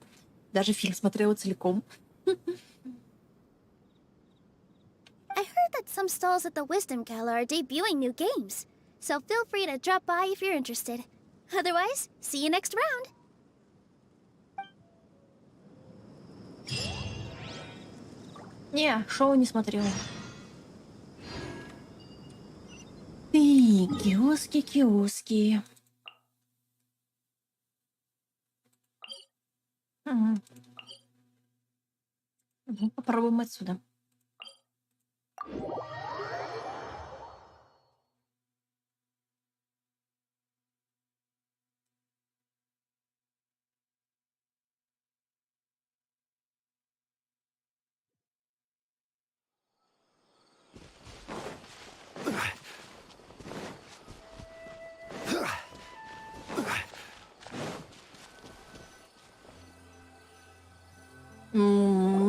D: Даже фильм смотрела целиком.
C: I heard that some stalls at the Wisdom Gala are debuting new games, so feel free to drop by if you're interested. Otherwise, see you next round.
D: Не, шоу не смотрела. Ты, киоски. Попробуем отсюда.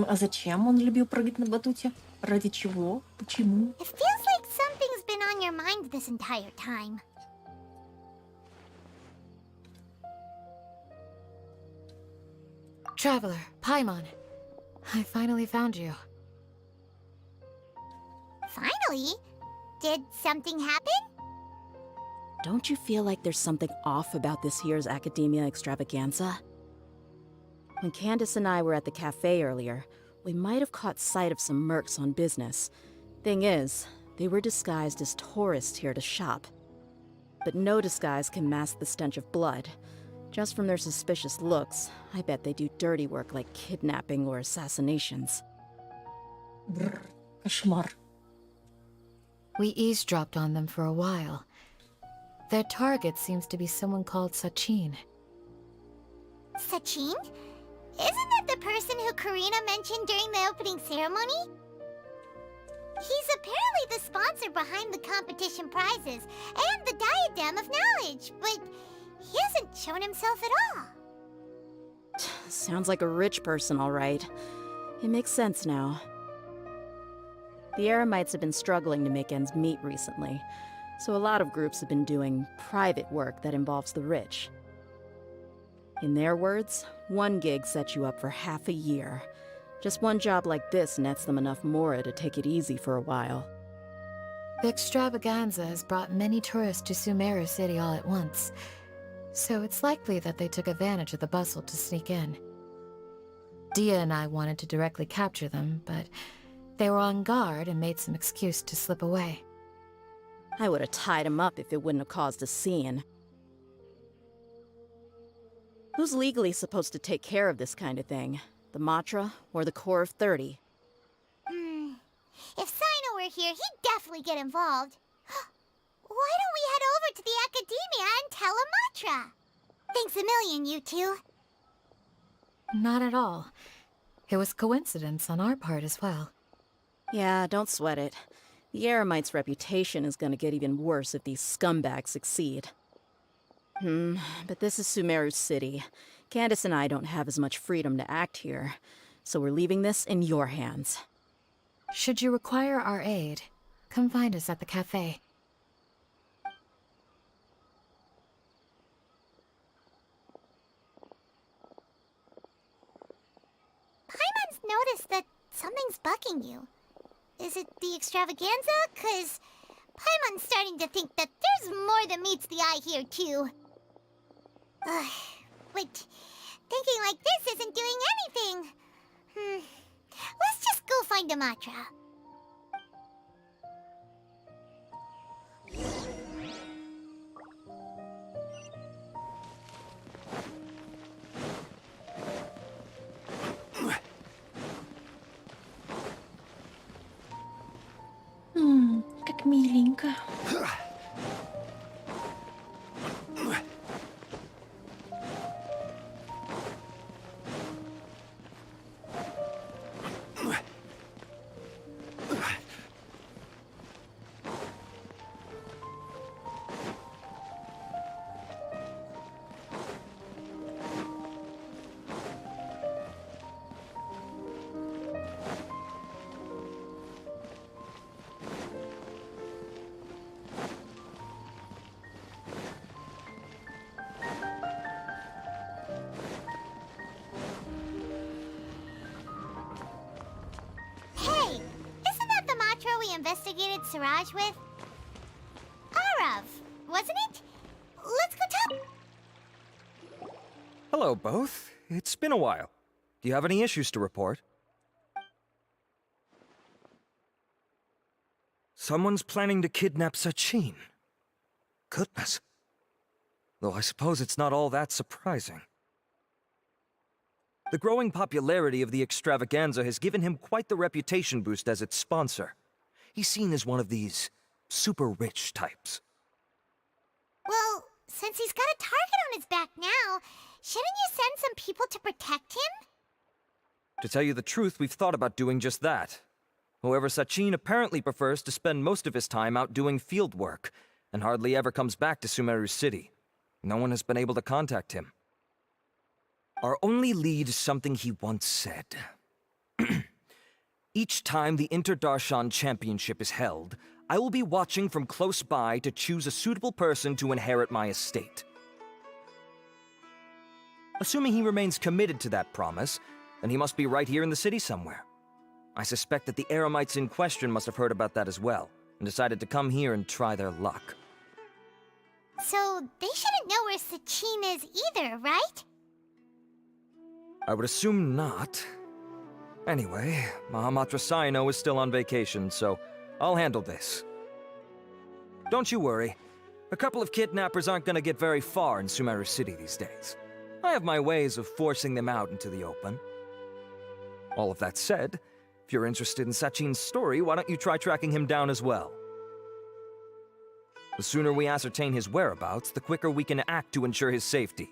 D: А зачем он любил прыгать на батуте? Ради чего? Почему?
B: It feels like something's been on your mind this entire time.
L: Traveler, Paimon, I finally found you.
B: Finally? Did something happen?
M: Don't you feel like there's something off about this year's Academia Extravaganza? When Candace and I were at the cafe earlier, we might have caught sight of some mercs on business. Thing is, they were disguised as tourists here to shop. But no disguise can mask the stench of blood. Just from their suspicious looks, I bet they do dirty work like kidnapping or assassinations.
D: Бррр, кошмар.
L: We eavesdropped on them for a while. Their target seems to be someone called Sachin.
B: Sachin? Isn't that the person who Karina mentioned during the opening ceremony? He's apparently the sponsor behind the competition prizes and the Diadem of Knowledge, but he hasn't shown himself at all.
M: Sounds like a rich person, all right. It makes sense now. The Eremites have been struggling to make ends meet recently, so a lot of groups have been doing private work that involves the rich. In their words, one gig sets you up for half a year. Just one job like this nets them enough mora to take it easy for a while.
L: The extravaganza has brought many tourists to Sumeru City all at once, so it's likely that they took advantage of the bustle to sneak in. Dia and I wanted to directly capture them, but they were on guard and made some excuse to slip away.
M: I would have tied him up if it wouldn't have caused a scene. Who's legally supposed to take care of this kind of thing? The Matra or the Core of 30?
E: If Sino were here, he'd definitely get involved. Why don't we head over to the Academia and tell Matra? Thanks a million, you two.
L: Not at all. It was coincidence on our part as well.
M: Yeah, don't sweat it. The Eremite's reputation is gonna get even worse if these scumbags succeed. But this is Sumeru's city. Candace and I don't have as much freedom to act here, so we're leaving this in your hands.
L: Should you require our aid, come find us at the cafe.
E: Paimon's noticed that something's bugging you. Is it the extravaganza? 'Cause Paimon's starting to think that there's more than meets the eye here, too. But thinking like this isn't doing anything. Let's just go find a Matra.
D: Как миленько.
E: Investigated Siraj with? Arav, wasn't it? Let's go talk.
N: Hello, both. It's been a while. Do you have any issues to report? Someone's planning to kidnap Sachin. Goodness. Though I suppose it's not all that surprising. The growing popularity of the extravaganza has given him quite the reputation boost as its sponsor. He's seen as one of these super rich types.
E: Well, since he's got a target on his back now, shouldn't you send some people to protect him?
N: To tell you the truth, we've thought about doing just that. However, Sachin apparently prefers to spend most of his time out doing field work, and hardly ever comes back to Sumeru City. No one has been able to contact him. Our only lead is something he once said. Each time the Inter-Darshan Championship is held, I will be watching from close by to choose a suitable person to inherit my estate. Assuming he remains committed to that promise, then he must be right here in the city somewhere. I suspect that the Eremites in question must have heard about that as well, and decided to come here and try their luck.
E: So, they shouldn't know where Sachin is either, right?
N: I would assume not. Anyway, Mahamatra Saino is still on vacation, so I'll handle this. Don't you worry. A couple of kidnappers aren't gonna get very far in Sumeru City these days. I have my ways of forcing them out into the open. All of that said, if you're interested in Sachin's story, why don't you try tracking him down as well? The sooner we ascertain his whereabouts, the quicker we can act to ensure his safety.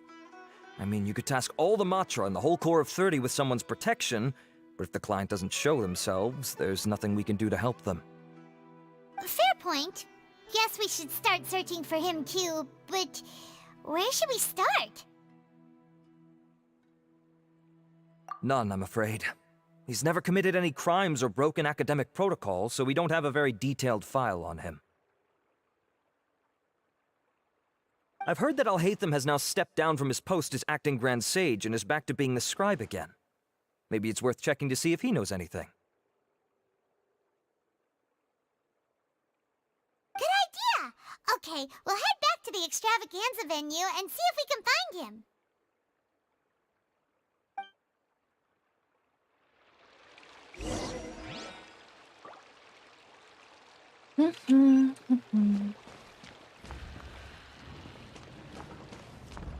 N: I mean, you could task all the Matra and the whole Core of 30 with someone's protection, but if the client doesn't show themselves, there's nothing we can do to help them.
E: Fair point. Guess we should start searching for him too, but where should we start?
N: None, I'm afraid. He's never committed any crimes or broken academic protocol, so we don't have a very detailed file on him. I've heard that Alhaitham has now stepped down from his post as acting Grand Sage and is back to being the scribe again. Maybe it's worth checking to see if he knows anything.
E: Good idea! Okay, we'll head back to the extravaganza venue and see if we can find him.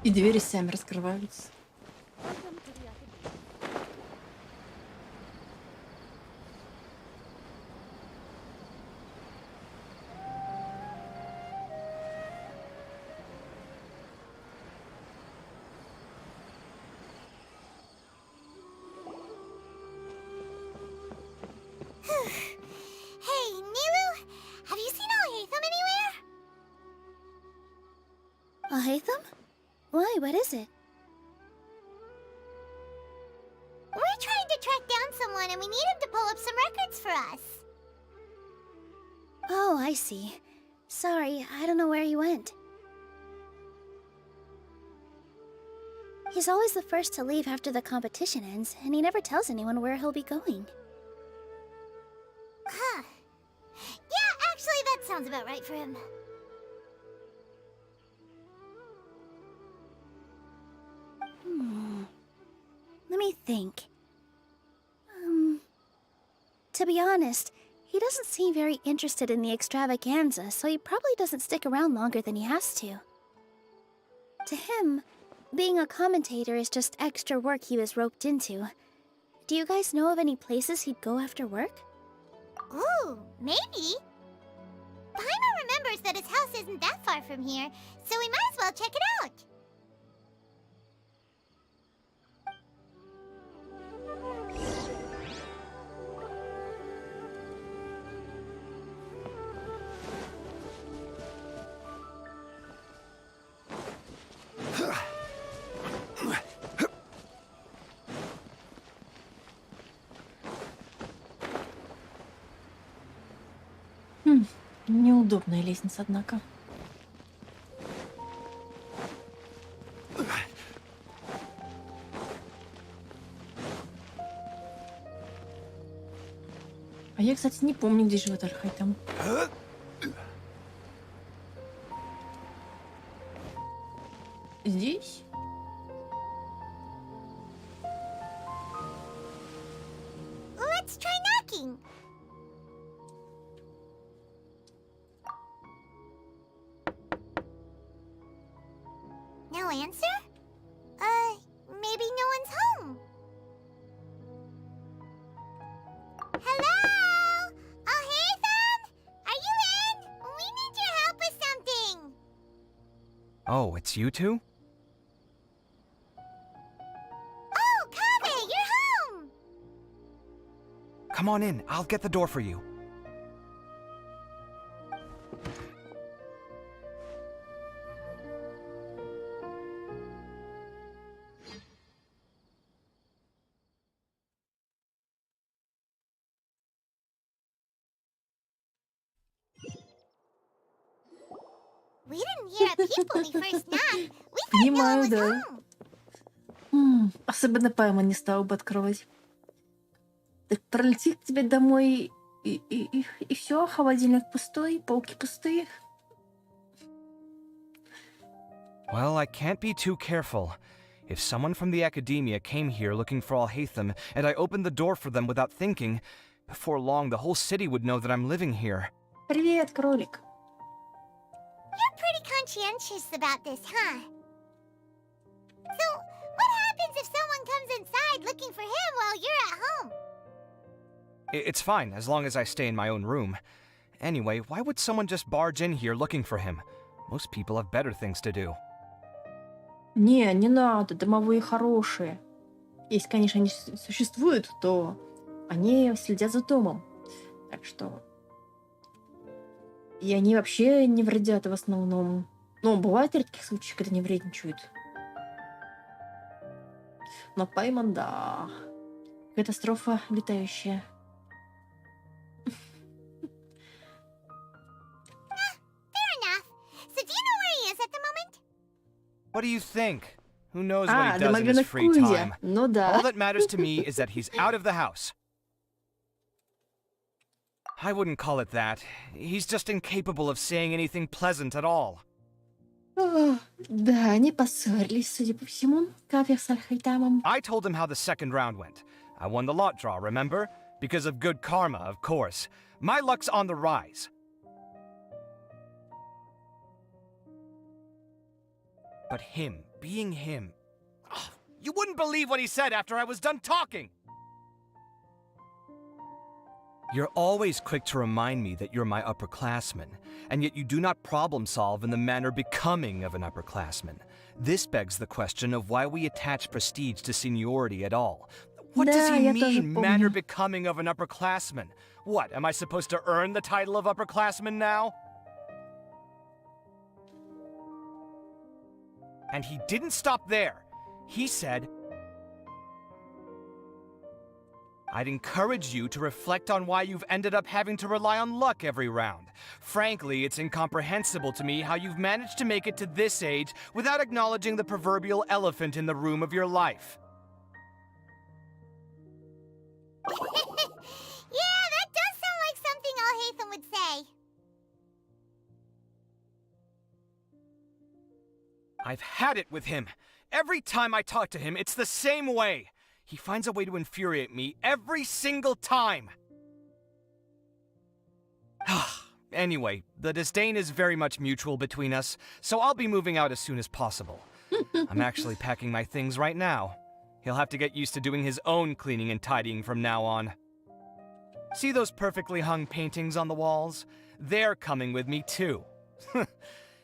D: И двери сами раскрываются.
E: Hey, Nilu, have you seen Al-Haytham anywhere?
C: Al-Haytham? Why, what is it?
E: We're trying to track down someone and we need him to pull up some records for us.
C: Oh, I see. Sorry, I don't know where he went. He's always the first to leave after the competition ends, and he never tells anyone where he'll be going.
E: Huh. Yeah, actually, that sounds about right for him.
C: Let me think. To be honest, he doesn't seem very interested in the extravaganza, so he probably doesn't stick around longer than he has to. To him, being a commentator is just extra work he was roped into. Do you guys know of any places he'd go after work?
E: Ooh, maybe. Paimon remembers that his house isn't that far from here, so we might as well check it out.
D: Неудобная лестница, однако. А я, кстати, не помню, где живет Аль-Haytham. Здесь?
E: Let's try knocking. No answer? Maybe no one's home. Hello? Al-Haytham? Are you in? We need your help with something.
H: Oh, it's you two?
E: Oh, Kaveh, you're home!
H: Come on in, I'll get the door for you.
E: We didn't hear a peep when we first knocked. We thought no one
D: Понимаю,
E: was
D: да.
E: home.
D: Особенно Паймон не стал бы открывать. Так пролетит к тебе домой, и все, холодильник пустой, полки пустые.
H: Well, I can't be too careful. If someone from the academia came here looking for Al-Haytham, and I opened the door for them without thinking, before long the whole city would know that I'm living here.
D: Привет, кролик.
E: You're pretty conscientious about this, huh? So, what happens if someone comes inside looking for him while you're at home?
H: It's fine, as long as I stay in my own room. Anyway, why would someone just barge in here looking for him? Most people have better things to do.
D: Не надо, домовые хорошие. Если, конечно, они существуют, то они следят за домом. Так что... И они вообще не вредят в основном. Ну, бывают редких случаев, когда не вредничают. Но Паймон, да. Катастрофа летающая.
E: Fair enough. So do you know where he is at the moment?
H: What do you think? Who knows what he does in his
D: домовенок
H: free
D: Кузя.
H: time?
D: Ну да.
H: All that matters to me is that he's out of the house. I wouldn't call it that. He's just incapable of saying anything pleasant at all.
D: Да, они поссорились, судя по всему. Кавер с Аль-Haythamом.
H: I told him how the second round went. I won the lot draw, remember? Because of good karma, of course. My luck's on the rise. But him, being him. Ugh, you wouldn't believe what he said after I was done talking! You're always quick to remind me that you're my upperclassman, and yet you do not problem solve in the manner becoming of an upperclassman. This begs the question of why we attach prestige to seniority at all. What does he mean, manner becoming of an upperclassman? What, am I supposed to earn the title of upperclassman now? And he didn't stop there. He said, I'd encourage you to reflect on why you've ended up having to rely on luck every round. Frankly, it's incomprehensible to me how you've managed to make it to this age without acknowledging the proverbial elephant in the room of your life.
E: Yeah, that does sound like something Alhaitham would say.
H: I've had it with him. Every time I talk to him, it's the same way. He finds a way to infuriate me every single time. Anyway, the disdain is very much mutual between us, so I'll be moving out as soon as possible. I'm actually packing my things right now. He'll have to get used to doing his own cleaning and tidying from now on. See those perfectly hung paintings on the walls? They're coming with me too.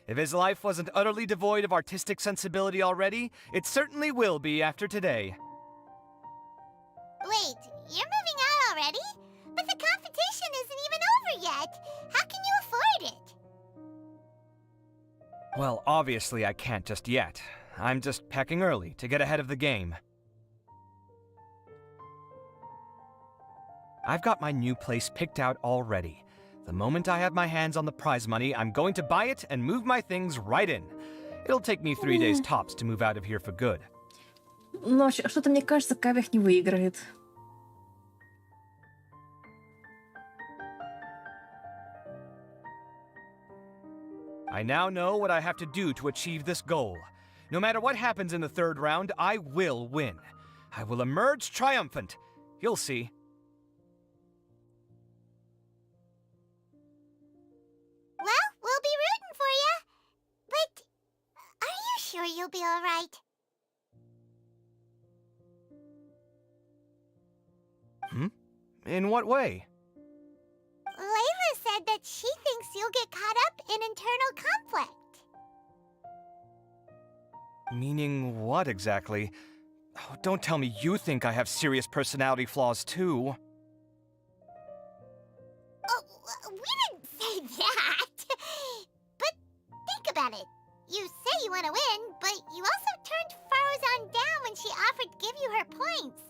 H: If his life wasn't utterly devoid of artistic sensibility already, it certainly will be after today.
E: Wait, you're moving out already? But the competition isn't even over yet. How can you afford it?
H: Well, obviously I can't just yet. I'm just packing early to get ahead of the game. I've got my new place picked out already. The moment I have my hands on the prize money, I'm going to buy it and move my things right in. It'll take me 3 days tops to move out of here for good.
D: Но что-то мне кажется, Кавих не выиграет.
H: I now know what I have to do to achieve this goal. No matter what happens in the third round, I will win. I will emerge triumphant. You'll see.
E: Well, we'll be rooting for you. But are you sure you'll be all right?
H: In what way?
E: Layla said that she thinks you'll get caught up in internal conflict.
H: Meaning what exactly? Oh, don't tell me you think I have serious personality flaws too.
E: Oh, we didn't say that. But think about it. You say you want to win, but you also turned Farozan down when she offered to give you her points.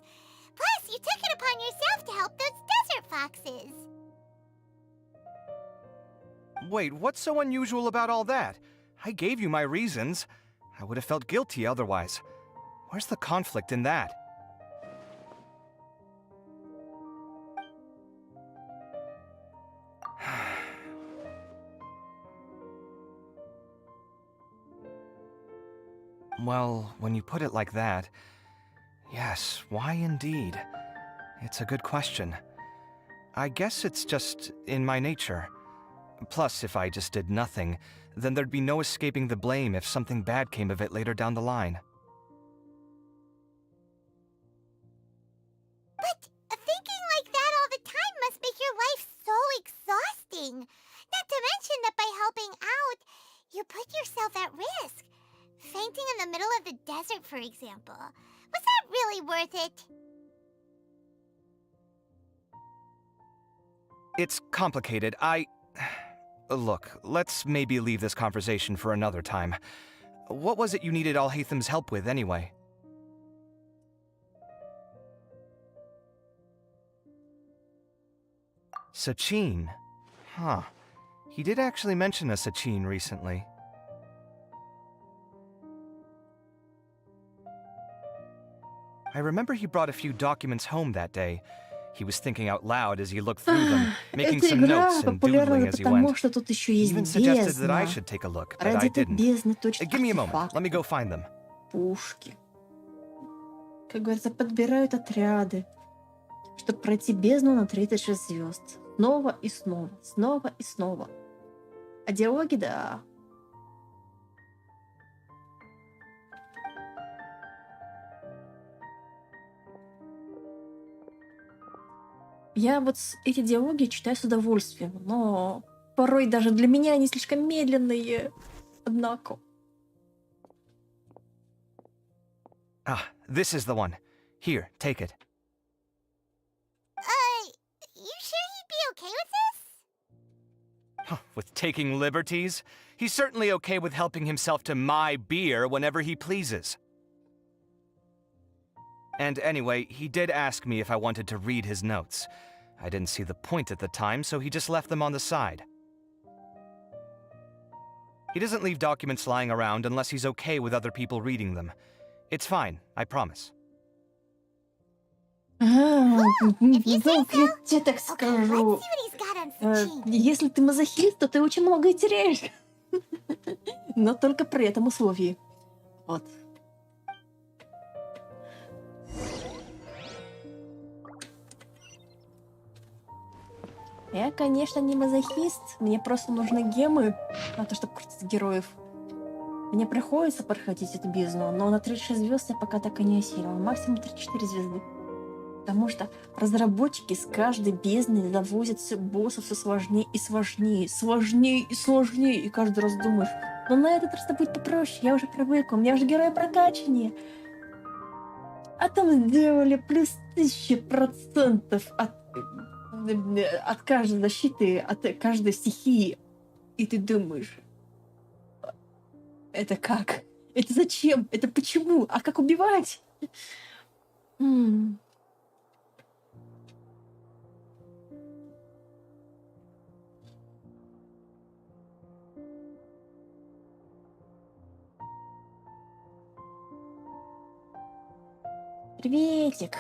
E: Plus, you took it upon yourself to help those desert foxes.
H: Wait, what's so unusual about all that? I gave you my reasons. I would have felt guilty otherwise. Where's the conflict in that? Well, when you put it like that, yes, why indeed? It's a good question. I guess it's just in my nature. Plus, if I just did nothing, then there'd be no escaping the blame if something bad came of it later down the line.
E: But thinking like that all the time must make your life so exhausting. Not to mention that by helping out, you put yourself at risk. Fainting in the middle of the desert, for example. Was that really worth it?
H: It's complicated. Look, let's maybe leave this conversation for another time. What was it you needed Alhaitham's help with, anyway? Sachin? Huh. He did actually mention a Sachin recently. I remember he brought a few documents home that day. He was thinking out loud as he looked through them, making some notes and doodling as he went. He even suggested that I should take a look, but I didn't. Give me a moment. Let me go find them.
D: Пушки. Как говорится, подбирают отряды, чтобы пройти бездну на 36 звезд. Снова и снова, снова и снова. А диалоги, да. Я вот эти диалоги читаю с удовольствием, но порой даже для меня они слишком медленные. Однако.
H: Ah, this is the one. Here, take it.
E: You sure he'd be okay with this?
H: With taking liberties? He's certainly okay with helping himself to my beer whenever he pleases. And anyway, he did ask me if I wanted to read his notes. I didn't see the point at the time, so he just left them on the side. He doesn't leave documents lying around unless he's okay with other people reading them. It's fine, I promise.
D: Ну, я тебе так скажу. Если ты мазохист, то ты очень многое теряешь. Но только при этом условии. Вот. Я, конечно, не мазохист. Мне просто нужны гемы на то, чтобы крутить героев. Мне приходится проходить эту бездну, но на 36 звезд я пока так и не осилила. Максимум 3-4 звезды. Потому что разработчики с каждой бездны завозят все боссов все сложнее и сложнее, сложнее и сложнее. И каждый раз думаешь, ну на этот раз это будет попроще, я уже привык, у меня уже герои прокачаннее. А там сделали плюс 1000% от каждой защиты, от каждой стихии. И ты думаешь, это как? Это зачем? Это почему? А как убивать? Приветик.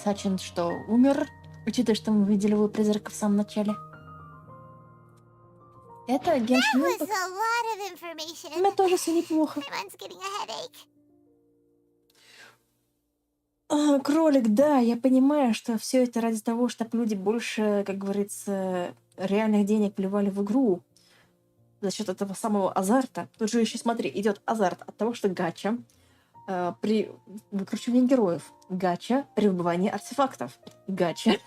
D: Сачин что, умер? Учитывая, что мы видели его призрака в самом начале. Это Genshin. У меня тоже все неплохо. Кролик, да, я понимаю, что все это ради того, чтобы люди больше, как говорится, реальных денег вливали в игру. За счет этого самого азарта. Тут же еще, смотри, идет азарт от того, что гача при выкручивании героев. Гача при выбывании артефактов. Гача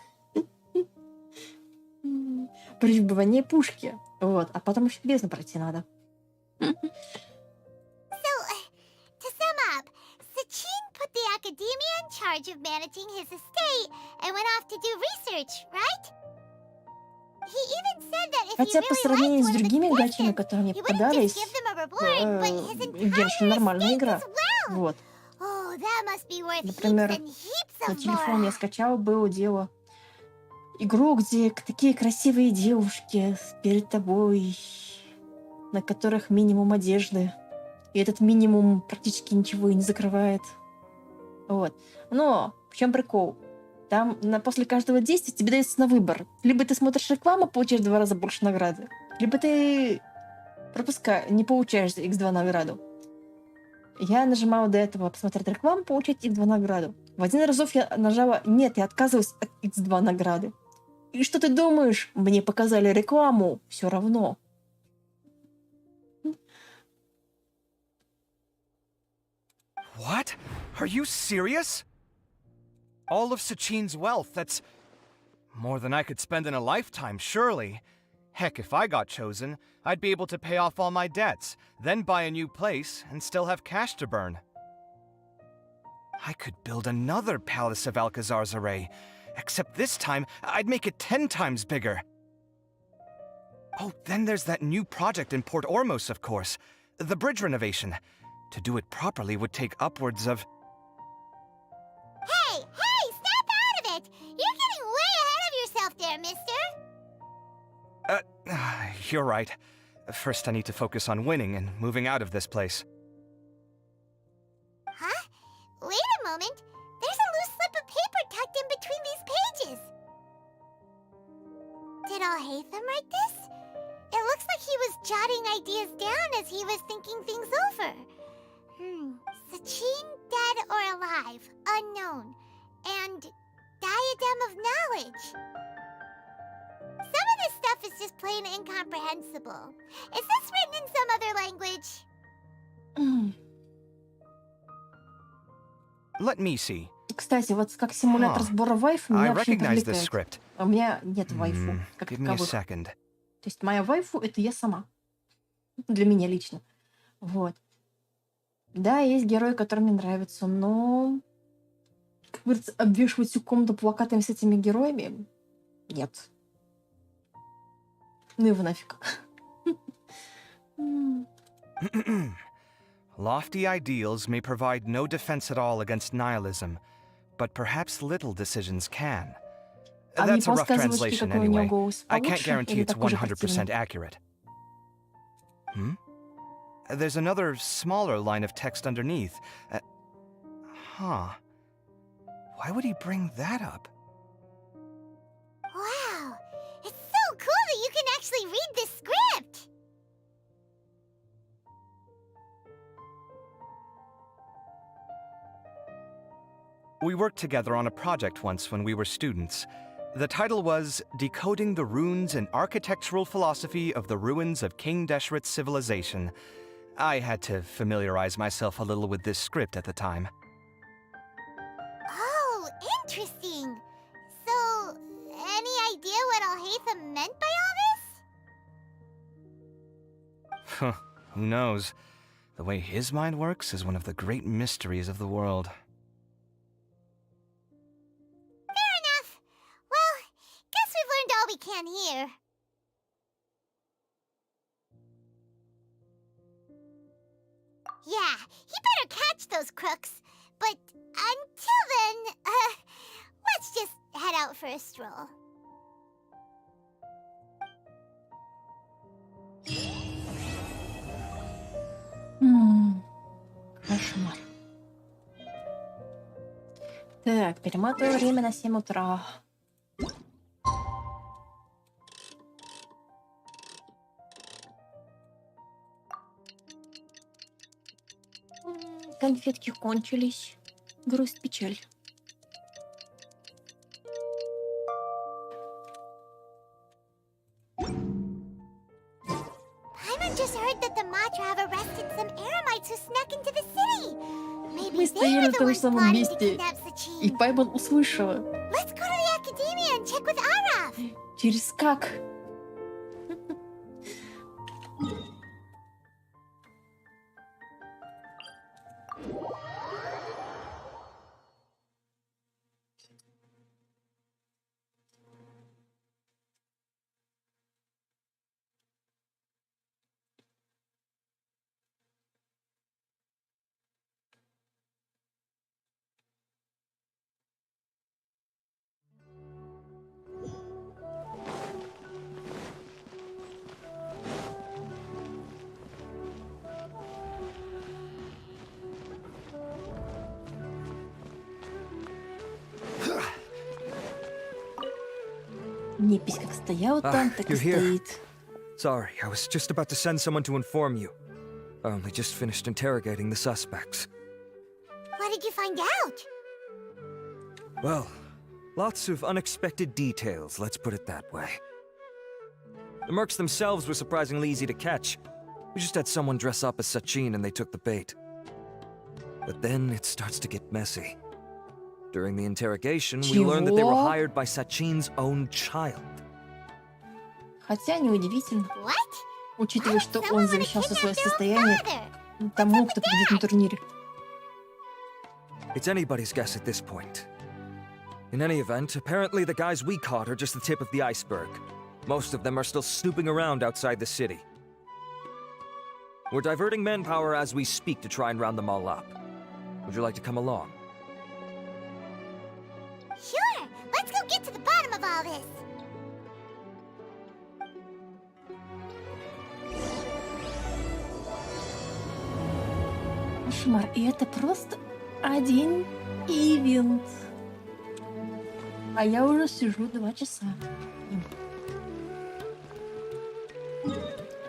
D: при выбывании пушки. Вот. А потом еще бездну пройти надо.
E: So, to sum up, Sachin put the academia in charge of managing his estate and went off to do research, right? He even said that if
D: Хотя
E: he
D: по
E: really
D: сравнению с
E: liked one of
D: другими
E: his
D: гачами,
E: questions,
D: которые мне
E: he wouldn't
D: попадались,
E: just give them a reward, but his
D: Genshin
E: entire
D: нормальная
E: estate
D: игра.
E: as well.
D: Вот.
E: Oh, that must be worth
D: Например,
E: heaps and heaps
D: на
E: of
D: телефон я
E: more.
D: скачала, было дело. Игру, где такие красивые девушки перед тобой, на которых минимум одежды. И этот минимум практически ничего и не закрывает. Вот. Но в чем прикол? Там после каждого действия тебе дается на выбор. Либо ты смотришь рекламу, получаешь 2 раза больше награды, либо ты не получаешь x2 награду. Я нажимала до этого посмотреть рекламу, получать x2 награду. В один разов я нажала «Нет», я отказываюсь от x2 награды. И что ты думаешь? Мне показали рекламу. Все равно.
H: What? Are you serious? All of Sachin's wealth, that's more than I could spend in a lifetime, surely. Heck, if I got chosen, I'd be able to pay off all my debts, then buy a new place, and still have cash to burn. I could build another Palace of Alcazar's array, except this time, I'd make it 10 times bigger. Oh, then there's that new project in Port Ormos, of course. The bridge renovation. To do it properly would take upwards of...
E: Hey, snap out of it! You're getting way ahead of yourself there, mister!
H: You're right. First I need to focus on winning and moving out of this place.
E: Huh? Wait a moment. There's a loose slip of paper tucked in between these pages. Did Alhaitham write this? It looks like he was jotting ideas down as he was thinking things over. Sachin, dead or alive, unknown, and diadem of knowledge. Some of this stuff is just plain incomprehensible. Is this written in some other language?
H: Let me see.
D: Кстати, вот как симулятор сбора вайфу меня
H: I
D: вообще
H: recognize this
D: привлекает.
H: script.
D: У меня нет вайфу, как
H: Give me a
D: таковых.
H: second.
D: То есть моя вайфу — это я сама. Для меня лично. Вот. Да, есть герои, которые мне нравятся, но... Как говорится, обвешивать всю комнату плакатами с этими героями? Нет. Ну его нафиг.
H: Lofty ideals may provide no defense at all against nihilism, but perhaps little decisions can. That's a rough translation anyway. I can't guarantee it's 100% accurate. There's another smaller line of text underneath. Why would he bring that up?
E: Wow, it's so cool that you can actually read this script!
H: We worked together on a project once when we were students. The title was Decoding the Runes and Architectural Philosophy of the Ruins of King Deshret's Civilization. I had to familiarize myself a little with this script at the time.
E: Oh, interesting. So, any idea what Alhaitham meant by all this?
H: Who knows? The way his mind works is one of the great mysteries of the world.
E: Fair enough. Well, guess we've learned all we can here. Yeah, he better catch those crooks. But until then, let's just head out for a stroll.
D: Кошмар. Так, перематываю время на 7 утра. Конфетки кончились. Грусть, печаль.
E: Paimon just heard that the Matra have arrested some Eremites who snuck into the city. Maybe
D: Мы
E: they
D: стояли
E: were
D: на
E: the
D: том
E: ones
D: самом
E: plotting to
D: месте,
E: kidnap
D: и
E: Sachin.
D: Паймон услышала.
E: Let's go to the academia and check with Araf.
D: Через как? Непись как стояла там, так и
N: you're here.
D: стоит.
N: Sorry, I was just about to send someone to inform you. I only just finished interrogating the suspects.
E: What did you find out?
N: Well, lots of unexpected details, let's put it that way. The mercs themselves were surprisingly easy to catch. We just had someone dress up as Sachin and they took the bait. But then it starts to get messy. During the interrogation, we learned that they were hired by Sachin's own child.
D: Хотя неудивительно,
E: What?
D: учитывая, что он
E: Someone wanna
D: завещался
E: kidnap
D: свое
E: their own
D: состояние
E: father.
D: тому, кто победит на турнире.
N: It's anybody's guess at this point. In any event, apparently the guys we caught are just the tip of the iceberg. Most of them are still snooping around outside the city. We're diverting manpower as we speak to try and round them all up. Would you like to come along?
E: Sure! Let's go get to the bottom of all this!
D: Кошмар, и это просто один ивент. А я уже сижу 2 часа.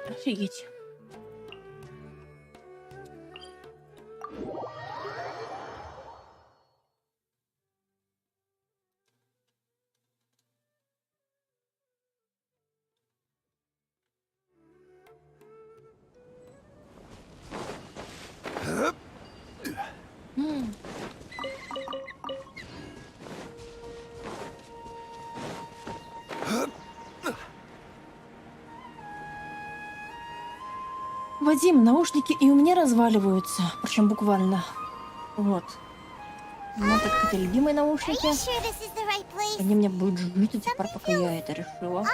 D: Офигеть. Вадим, наушники и у меня разваливаются, причем буквально. Вот. Ну, так это любимые наушники. Они мне будут жить до тех пор, пока я это решила.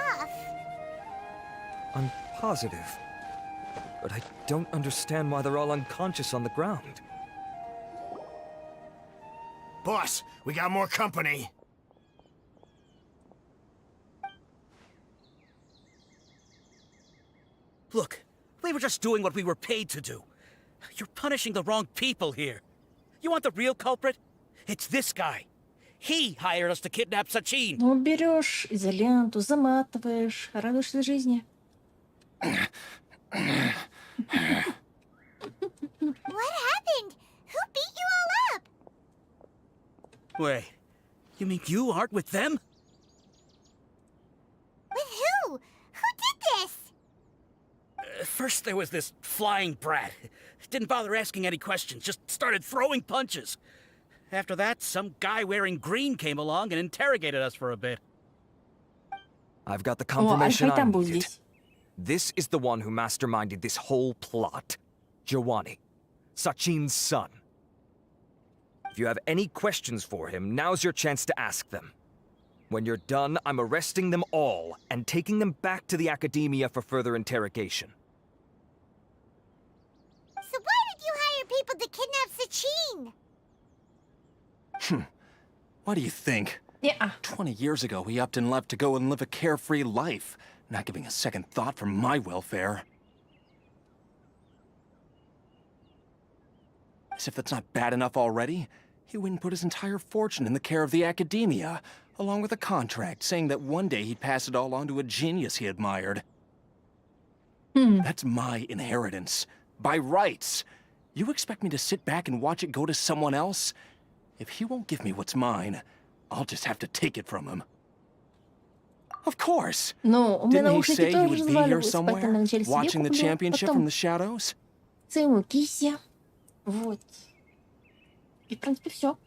N: I'm positive. But I don't understand why they're all unconscious on the ground.
F: Boss, we got more company.
O: Look, we were just doing what we were paid to do. You're punishing the wrong people here. You want the real culprit? It's this guy. He hired us to kidnap Sachin.
D: Ну, берешь изоленту, заматываешь, радуешься жизни.
E: What happened? Who beat you all up?
O: Wait, you mean you aren't with them?
E: With who? Who did this?
O: First there was this flying brat. Didn't bother asking any questions, just started throwing punches. After that, some guy wearing green came along and interrogated us for a bit.
N: I've got the confirmation I needed.
D: Здесь.
N: This is the one who masterminded this whole plot. Giovanni, Sachin's son. If you have any questions for him, now's your chance to ask them. When you're done, I'm arresting them all and taking them back to the Academia for further interrogation.
E: So why did you hire people to kidnap Sachin?
J: What do you think?
D: Yeah.
J: 20 years ago, he upped and left to go and live a carefree life, not giving a second thought for my welfare. As if that's not bad enough already, he went and put his entire fortune in the care of the Academia, along with a contract saying that one day he'd pass it all on to a genius he admired. That's my inheritance. By rights. You expect me to sit back and watch it go to someone else? If he won't give me what's mine, I'll just have to take it from him. Of course!
D: Но у меня
J: Didn't he say
D: наушники
J: he
D: тоже
J: would be here
D: разваливаются, поэтому
J: somewhere,
D: вначале себе
J: watching the
D: куплю,
J: championship from
D: потом
J: the shadows?
D: своему кисе. Вот. И, в принципе, все.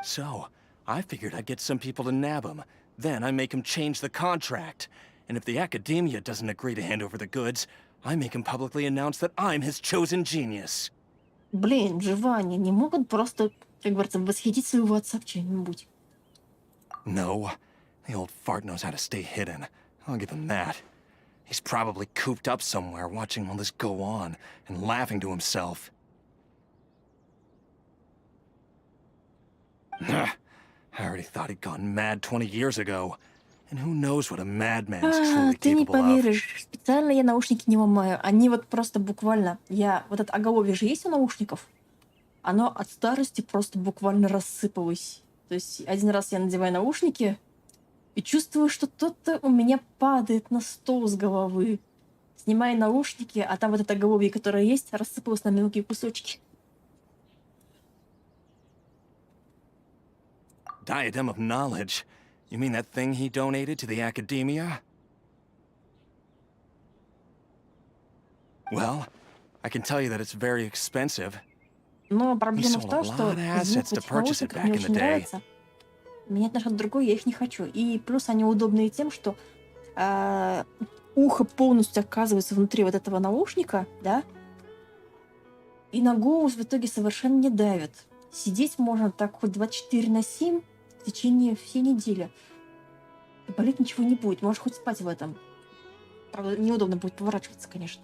J: So, I figured I'd get some people to nab him. Then I make him change the contract. And if the Academia doesn't agree to hand over the goods, I make him publicly announce that I'm his chosen genius.
D: Блин, Джованни, не могут просто, как говорится, восхитить своего отца в чем-нибудь.
J: No, the old fart knows how to stay hidden. I'll give him that. He's probably cooped up somewhere watching all this go on and laughing to himself. I already thought he'd gone mad 20 years ago. And who knows what a madman's truly
D: Ты не
J: capable of.
D: поверишь, специально я наушники не ломаю. Они вот просто буквально... Вот это оголовье же есть у наушников? Оно от старости просто буквально рассыпалось. То есть один раз я надеваю наушники и чувствую, что что-то у меня падает на стол с головы. Снимаю наушники, а там вот это оголовье, которое есть, рассыпалось на мелкие кусочки.
J: Diadem of knowledge? You mean that thing he donated to the Academia? Well, I can tell you that it's very expensive.
D: Но
J: He
D: проблема в
J: sold a
D: том, что
J: lot of
D: звук
J: assets
D: в
J: to
D: этих
J: purchase it
D: наушниках мне
J: back in the
D: очень
J: day.
D: нравится. Менять на что-то другое я их не хочу. И плюс они удобные тем, что ухо полностью оказывается внутри вот этого наушника, да, и на голос в итоге совершенно не давит. Сидеть можно так хоть 24/7 в течение всей недели. И болеть ничего не будет. Можешь хоть спать в этом. Правда, неудобно будет поворачиваться, конечно.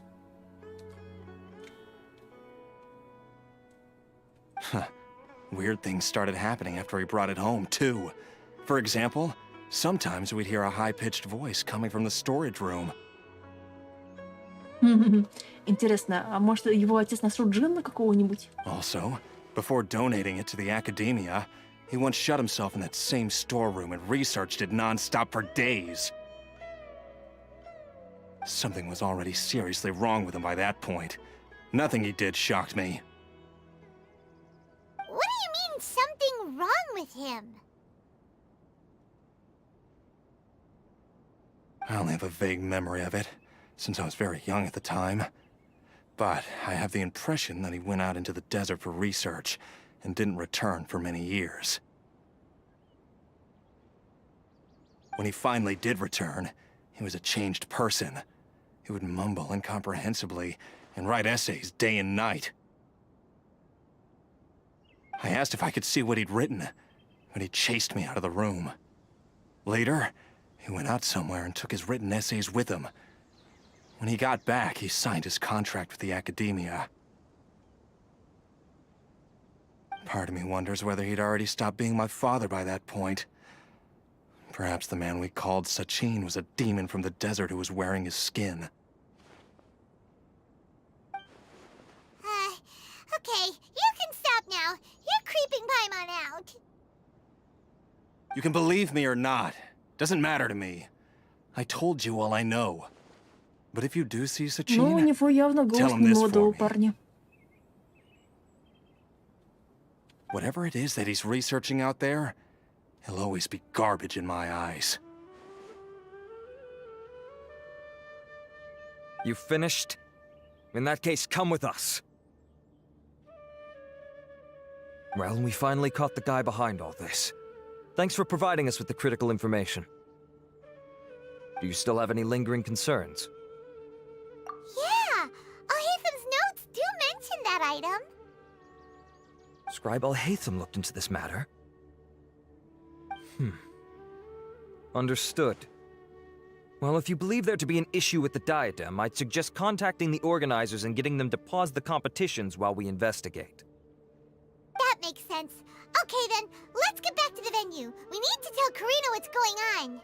F: Weird things started happening after he brought it home, too. For example, sometimes we'd hear a high-pitched voice coming from the storage room.
D: Интересно, а может его отец нашел джинна какого-нибудь?
F: Also, before donating it to the academia, he once shut himself in that same storeroom and researched it non-stop for days. Something was already seriously wrong with him by that point. Nothing he did shocked me.
E: What do you mean, something wrong with him?
F: I only have a vague memory of it, since I was very young at the time. But I have the impression that he went out into the desert for research and didn't return for many years. When he finally did return, he was a changed person. He would mumble incomprehensibly and write essays day and night. I asked if I could see what he'd written, but he chased me out of the room. Later, he went out somewhere and took his written essays with him. When he got back, he signed his contract with the academia. Part of me wonders whether he'd already stopped being my father by that point. Perhaps the man we called Sachin was a demon from the desert who was wearing his skin.
E: Okay, you can stop now. You're creeping Paimon out.
F: You can believe me or not. Doesn't matter to me. I told you all I know. But if you do see Sachin,
D: Ну, у него явно голос молодого парня.
F: Whatever it is that he's researching out there, he'll always be garbage in my eyes.
N: You finished? In that case, come with us. Well, we finally caught the guy behind all this. Thanks for providing us with the critical information. Do you still have any lingering concerns?
E: Yeah, Al-Haytham's notes do mention that item.
N: Scribe Al-Haytham looked into this matter. Understood. Well, if you believe there to be an issue with the diadem, I'd suggest contacting the organizers and getting them to pause the competitions while we investigate.
E: That makes sense. Okay then, let's get back to the venue. We need to tell Karina what's going on.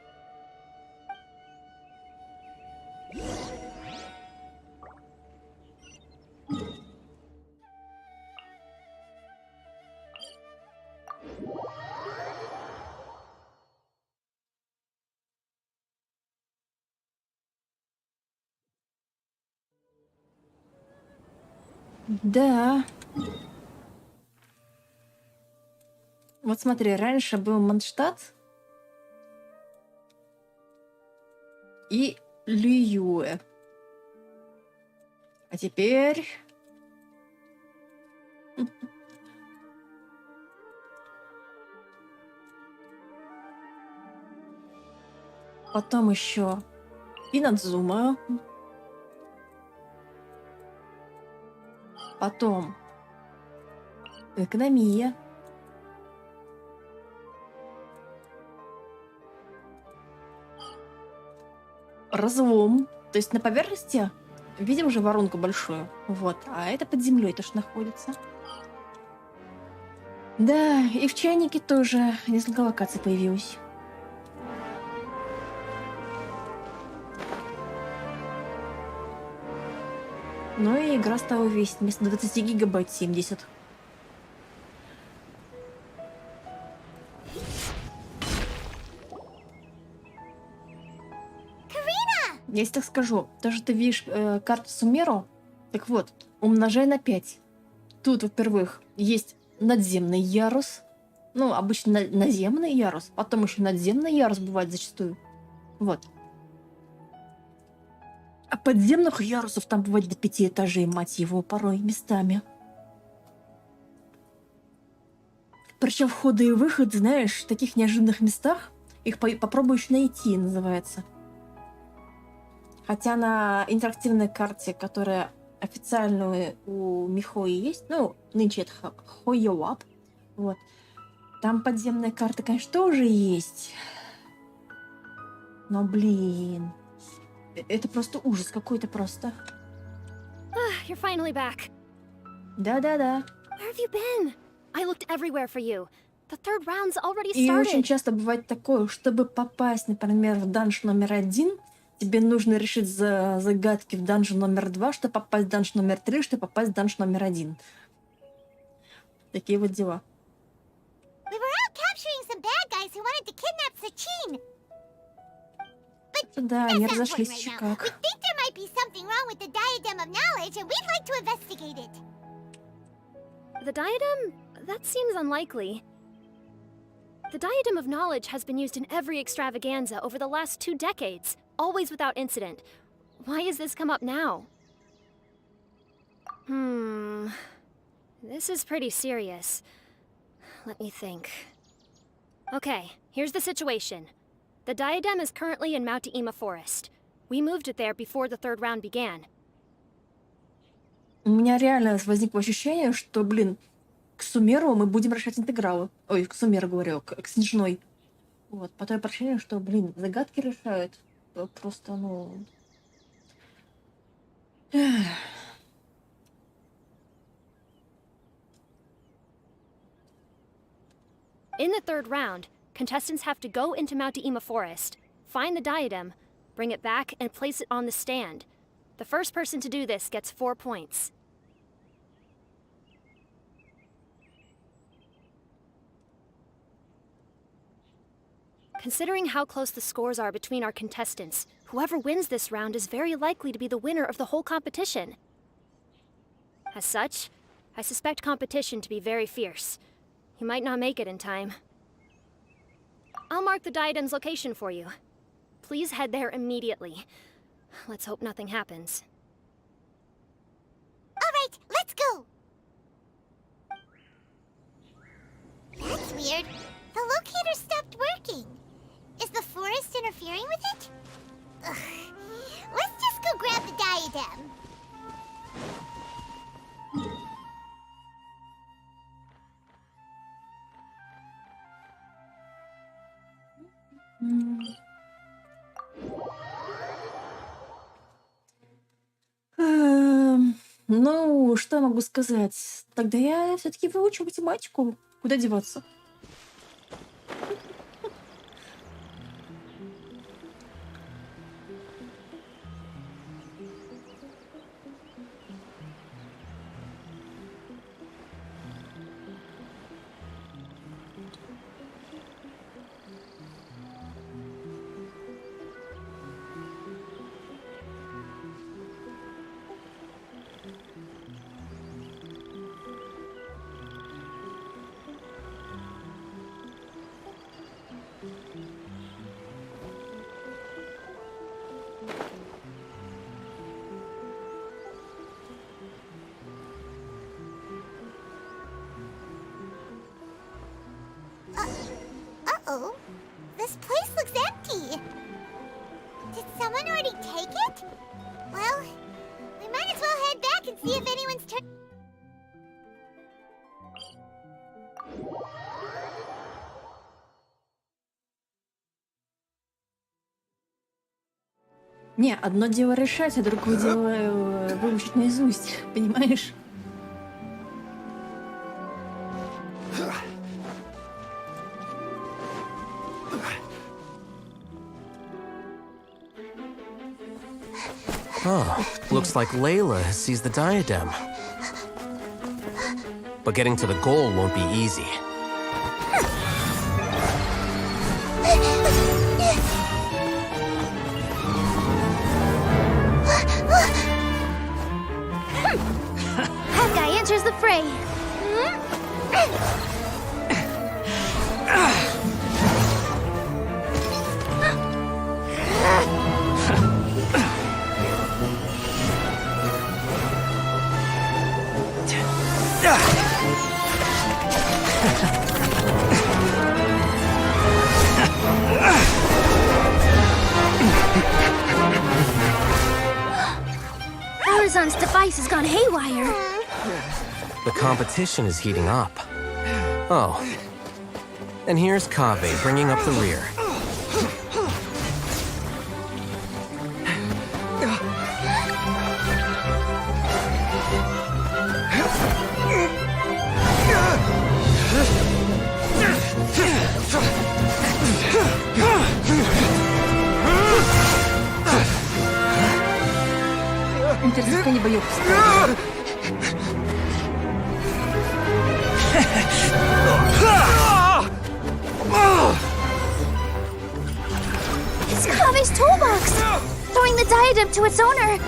D: Да. Вот смотри, раньше был Манштадт и Лиюэ. А теперь... Потом еще Инадзума. Потом экономия. Разлом. То есть на поверхности видим уже воронку большую. Вот. А это под землей тоже находится. Да, и в чайнике тоже несколько локаций появилось. Ну и игра стала весить вместо 20 гигабайт 70. Если так скажу, даже ты видишь карту Сумеру, так вот, умножай на 5. Тут, во-первых, есть надземный ярус. Ну, обычно наземный ярус. Потом еще надземный ярус бывает зачастую. Вот. А подземных ярусов там бывает до 5 этажей, мать его, порой местами. Причем входы и выходы, знаешь, в таких неожиданных местах их попробуешь найти, называется. Хотя на интерактивной карте, которая официально у Михои есть, ну, нынче это Хойоап, вот, там подземная карта, конечно, тоже есть. Но, блин. Это просто ужас какой-то просто.
E: You're finally back.
D: Да-да-да.
E: Where have you been? I looked everywhere for you. The third round's already
D: И очень
E: started.
D: часто бывает такое, чтобы попасть, например, в данж номер 1, тебе нужно решить загадки в данж номер 2, чтобы попасть в данж номер 3, чтобы попасть в данж номер 1. Такие вот дела.
B: We were out capturing some bad guys who wanted to kidnap Sachin.
D: Да,
B: That's
D: они
B: not important
D: разошлись
B: right
D: еще
B: now.
D: как.
B: We think there might be something wrong with the diadem of knowledge, and we'd like to investigate it.
E: The diadem? That seems unlikely. The diadem of knowledge has been used in every extravaganza over the last 2 decades, always without incident. Why has this come up now? This is pretty serious. Let me think. Okay, here's the situation. The diadem is currently in Mount Ima Forest. We moved it there before the third round began.
D: У меня реально возникло ощущение, что, блин, к Сумеру мы будем решать интегралы. Ой, к Сумеру говорю, к Снежной. Вот, по той причине, что, блин, загадки решают. Просто, ну...
E: In the third round, contestants have to go into Mount Ima Forest, find the diadem, bring it back, and place it on the stand. The first person to do this gets 4 points. Considering how close the scores are between our contestants, whoever wins this round is very likely to be the winner of the whole competition. As such, I suspect competition to be very fierce. You might not make it in time. I'll mark the diadem's location for you. Please head there immediately. Let's hope nothing happens.
B: All right, let's go. That's weird. The locator stopped working. Is the forest interfering with it? Ugh. Let's just go grab the diadem.
D: Ну, что я могу сказать? Тогда я все-таки выучу математику. Куда деваться?
B: Uh-oh. This place looks empty. Did someone already take it? Well, we might as well head back and see if anyone's turned.
D: Не, одно дело решать, а другое дело выучить наизусть, понимаешь?
I: Oh, looks like Layla has seized the diadem. But getting to the goal won't be easy.
C: That guy enters the fray. Horizon's device has gone haywire.
I: The competition is heating up. Oh. And here's Kaveh bringing up the rear.
D: Интересно, как они боёк.
C: It's Kave's toolbox! Throwing the diadem to its owner!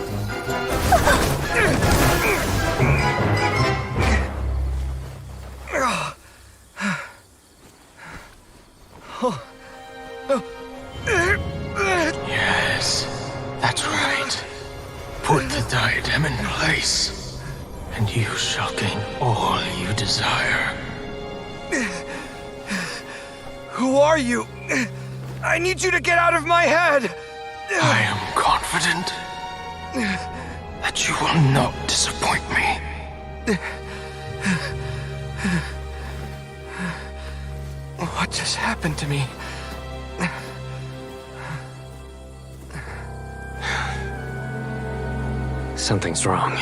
P: Yes, that's right. Put the diadem in place, and you shall gain all you desire.
N: Who are you? I need you to get out of my head!
P: I am confident that you will not disappoint me.
N: What just happened to me?
K: Something's wrong.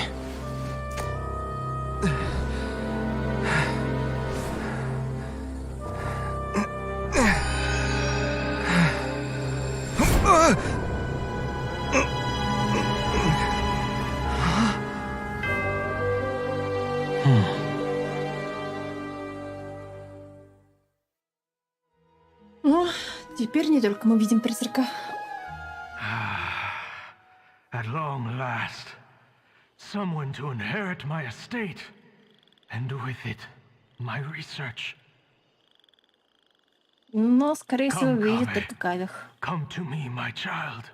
D: Ну, теперь не только мы видим призрака.
P: At long last, someone to inherit my estate, and with it, my research.
D: Но, скорее всего, видит только Кавих.
P: Come to me, my child.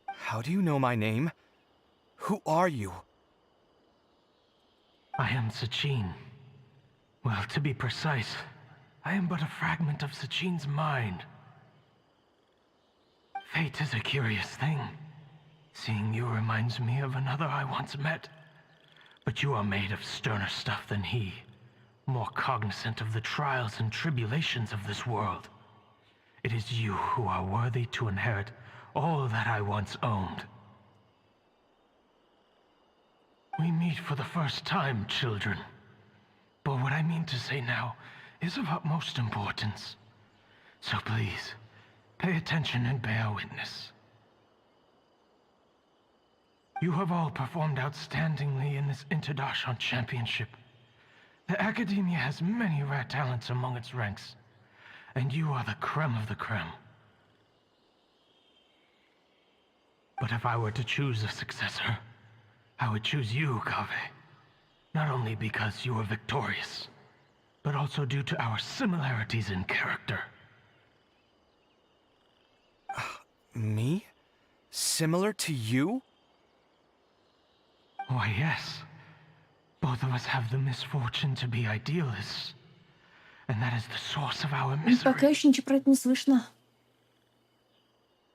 H: How do you know my name? Who are you?
P: I am Sachin. Well, to be precise, I am but a fragment of Sachin's mind. Fate is a curious thing. Seeing you reminds me of another I once met. But you are made of sterner stuff than he, more cognizant of the trials and tribulations of this world. It is you who are worthy to inherit all that I once owned. We meet for the first time, children. But what I mean to say now is of utmost importance. So please, pay attention and bear witness. You have all performed outstandingly in this Interdarshan Championship. The Academia has many rare talents among its ranks, and you are the creme of the creme. But if I were to choose a successor, I would choose you, Kaveh. Not only because you were victorious, but also due to our similarities in character.
H: Me? Similar to you?
P: Why, yes. Both of us have the misfortune to be idealists. And that is the source of our misery.
D: Пока еще ничего про это не слышно.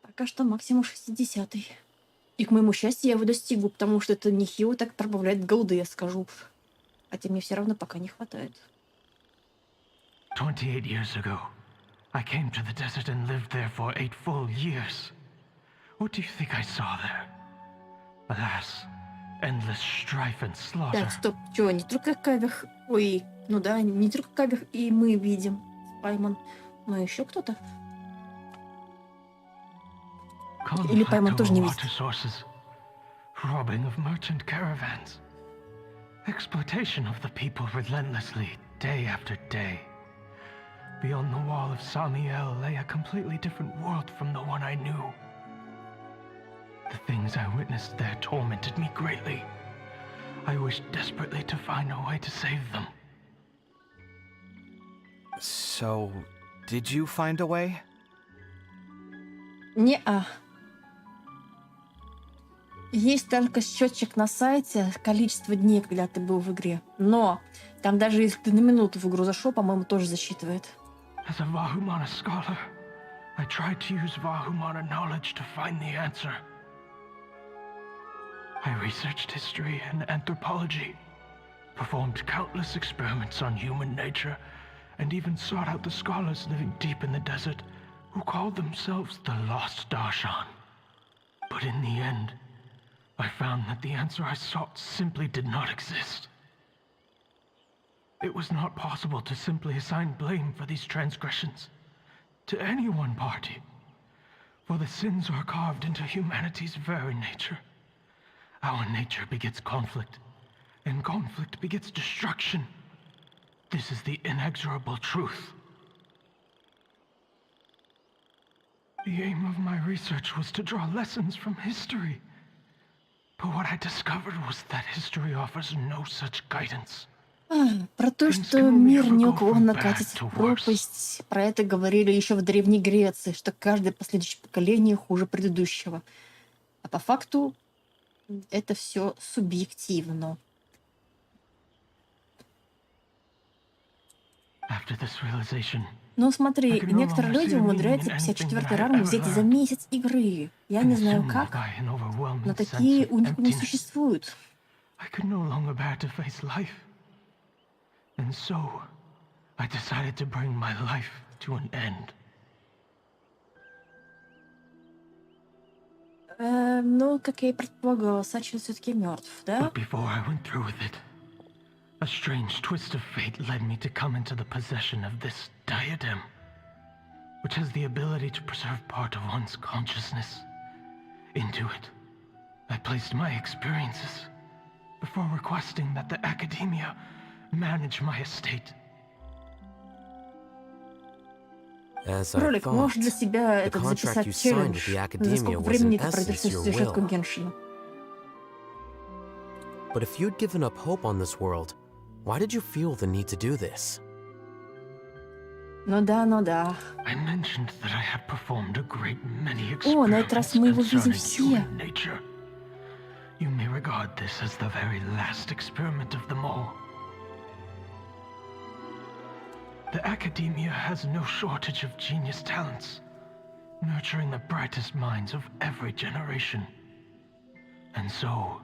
D: Пока что максимум 60-й. И к моему счастью, я его достигу, потому что это нехило так пробавляет голды, я скажу. Хотя мне все равно пока не хватает.
P: 28 years ago, I came to the desert and lived there for 8 full years. What do you think I saw there? Alas, endless strife and slaughter.
D: Так, стоп, чё, не только Кавих... Ой, ну да, не только Кавих и мы видим, Пайман, но еще кто-то. Или Пайман тоже не видит.
P: Robbing of merchant caravans. Exploitation of the people relentlessly, day after day. Beyond the wall of Samiel lay a completely different world from the one I knew. The things I witnessed there tormented me greatly. I wished desperately to find a way to save them.
H: So, did you find a way?
D: Не-а. Есть только счетчик на сайте, количество дней, когда ты был в игре. Но там даже если ты на минуту в игру зашел, по-моему, тоже засчитывает.
P: As a Vahumana scholar, I tried to use Vahumana knowledge to find the answer. I researched history and anthropology, performed countless experiments on human nature, and even sought out the scholars living deep in the desert who called themselves the Lost Darshan. But in the end, I found that the answer I sought simply did not exist. It was not possible to simply assign blame for these transgressions to any one party, for the sins are carved into humanity's very nature. Our nature begets conflict, and conflict begets destruction. This is the inexorable truth. The aim of my research was to draw lessons from history. But what I discovered was that history offers no such guidance.
D: Про то, что мир неуклонно катится в пропасть, про это говорили еще в Древней Греции, что каждое последующее поколение хуже предыдущего. А по факту это все субъективно. Ну смотри, некоторые люди умудряются 54-й ранг взять за месяц игры. Я не знаю как, но такие уникумы существуют.
P: And so, I decided to bring my life to an end.
D: Ну, как я и предполагала, Сачин все-таки мертв, да?
P: But before I went through with it, a strange twist of fate led me to come into the possession of this diadem, which has the ability to preserve part of one's consciousness. Into it, I placed my experiences before requesting that the academia manage my estate.
D: Ролик, можешь для себя это записать челлендж? За сколько времени ты пройдешь всю сюжетку Геншина?
I: But if you'd given up hope on this world, why did you feel the need to do this?
D: Ну да, ну да.
P: I mentioned that I had performed a great many
D: О, на этот раз мы его видим
P: experiments
D: все.
P: concerning human nature. You may regard this as the very last experiment of them all. The academia has no shortage of genius talents, nurturing the brightest minds of every generation. And so,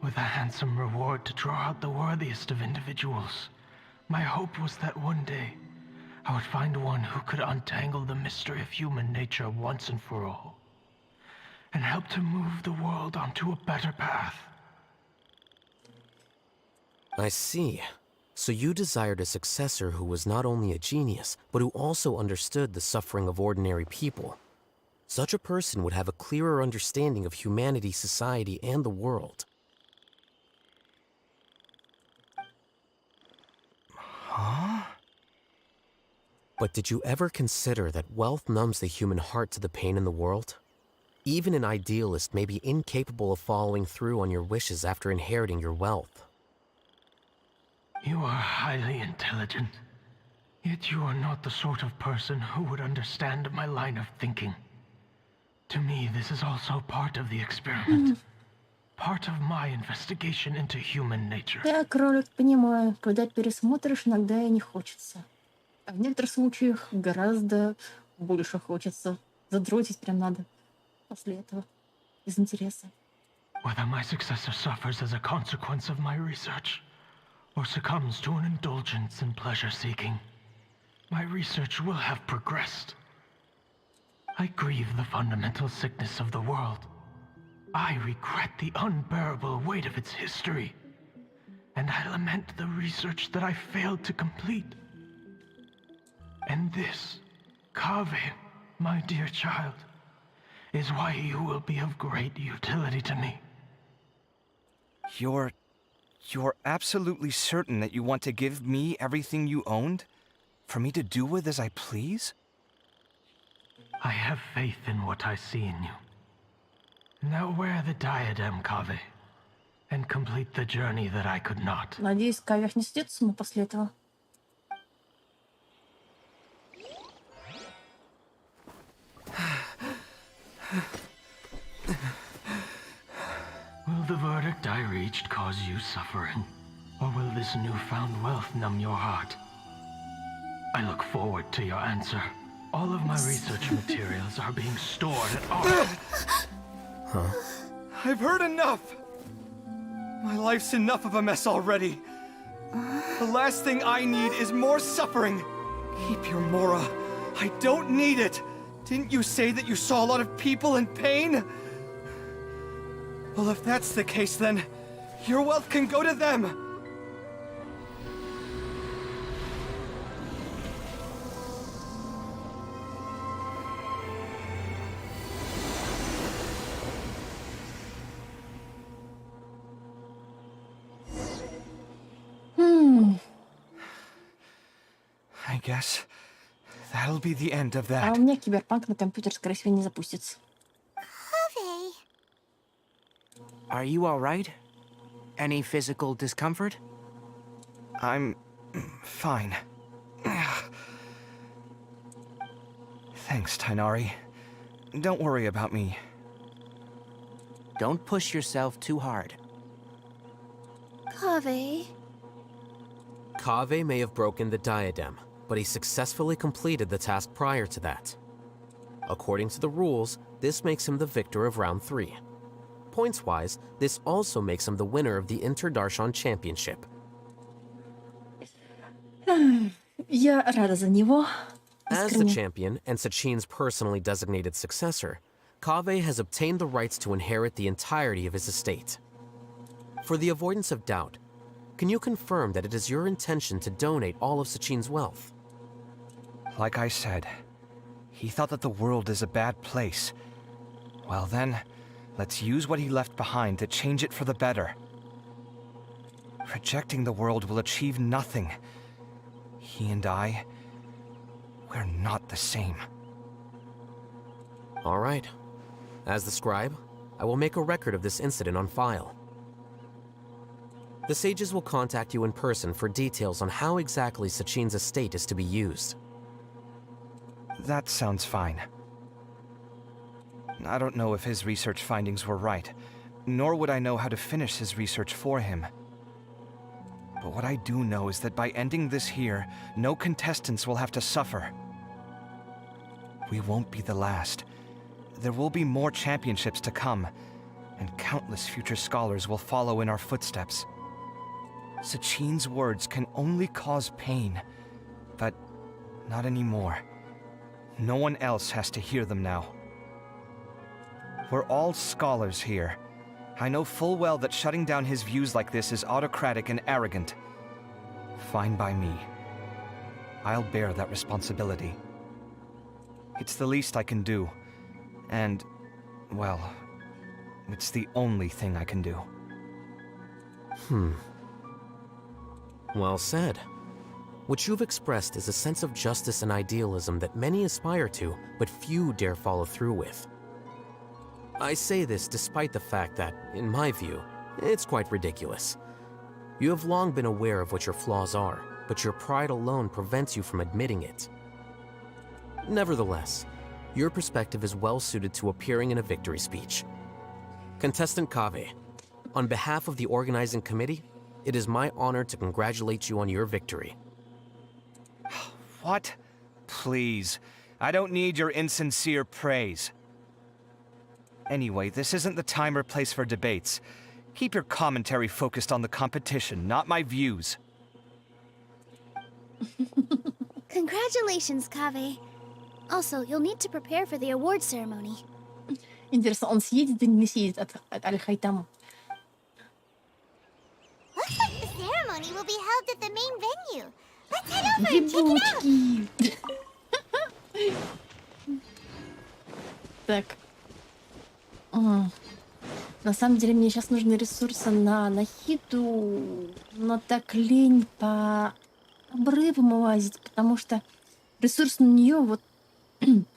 P: with a handsome reward to draw out the worthiest of individuals, my hope was that one day I would find one who could untangle the mystery of human nature once and for all, and help to move the world onto a better path.
I: I see. So you desired a successor who was not only a genius, but who also understood the suffering of ordinary people. Such a person would have a clearer understanding of humanity, society, and the world.
H: Huh?
I: But did you ever consider that wealth numbs the human heart to the pain in the world? Even an idealist may be incapable of following through on your wishes after inheriting your wealth.
P: You are highly intelligent, yet you are not the sort of person who would understand my line of thinking. To me, this is also part of the experiment. Part of my investigation into human nature.
D: Да, кролик, понимаю. Когда пересмотришь, иногда и не хочется. А в некоторых случаях гораздо больше хочется. Задротить прям надо после этого. Из интереса.
P: Whether my successor suffers as a consequence of my research, or succumbs to an indulgence in pleasure-seeking, my research will have progressed. I grieve the fundamental sickness of the world. I regret the unbearable weight of its history. And I lament the research that I failed to complete. And this, Kaveh, my dear child, is why you will be of great utility to me.
H: You're absolutely certain that you want to give me everything you owned? For me to do with as I please?
P: I have faith in what I see in you. Now wear the diadem, Kaveh, and complete the journey that I could not.
D: Надеюсь, Кавех не сидит с ума после этого.
P: Will the verdict I reached cause you suffering? Or will this newfound wealth numb your heart? I look forward to your answer. All of my research materials are being stored at all.
I: Huh?
F: I've heard enough! My life's enough of a mess already. The last thing I need is more suffering. Keep your Mora. I don't need it. Didn't you say that you saw a lot of people in pain?
H: Well, if that's the case, then your wealth can go to them! I guess that'll be the end of that.
D: А у меня киберпанк на компьютер, скорее всего, не запустится.
J: Are you all right? Any physical discomfort?
H: I'm fine. Thanks, Tainari. Don't worry about me.
J: Don't push yourself too hard.
C: Kaveh.
I: Kaveh may have broken the diadem, but he successfully completed the task prior to that. According to the rules, this makes him the victor of round 3. Points-wise, this also makes him the winner of the Interdarshan Championship.
D: Я рада за него.
I: As the champion and Sachin's personally designated successor, Kaveh has obtained the rights to inherit the entirety of his estate. For the avoidance of doubt, can you confirm that it is your intention to donate all of Sachin's wealth?
H: Like I said, he thought that the world is a bad place. Well then, let's use what he left behind to change it for the better. Rejecting the world will achieve nothing. He and I, we're not the same.
I: All right. As the scribe, I will make a record of this incident on file. The sages will contact you in person for details on how exactly Sachin's estate is to be used.
H: That sounds fine. I don't know if his research findings were right, nor would I know how to finish his research for him. But what I do know is that by ending this here, no contestants will have to suffer. We won't be the last. There will be more championships to come, and countless future scholars will follow in our footsteps. Sachin's words can only cause pain, but not anymore. No one else has to hear them now. We're all scholars here. I know full well that shutting down his views like this is autocratic and arrogant. Fine by me. I'll bear that responsibility. It's the least I can do. And, well, it's the only thing I can do.
I: Well said. What you've expressed is a sense of justice and idealism that many aspire to, but few dare follow through with. I say this despite the fact that, in my view, it's quite ridiculous. You have long been aware of what your flaws are, but your pride alone prevents you from admitting it. Nevertheless, your perspective is well suited to appearing in a victory speech. Contestant Kaveh, on behalf of the organizing committee, it is my honor to congratulate you on your victory.
H: What? Please. I don't need your insincere praise. Anyway, this isn't the time or place for debates. Keep your commentary focused on the competition, not my views.
C: Congratulations, Kaveh. Also, you'll need to prepare for the award ceremony.
D: Интересно, он съедет или не съедет от Аль-Хайтама?
E: Looks like the ceremony will be held at the main venue. Let's head over and check it out.
D: Так. На самом деле мне сейчас нужны ресурсы на Нахиду, но так лень по обрывам лазить, потому что ресурсы на нее вот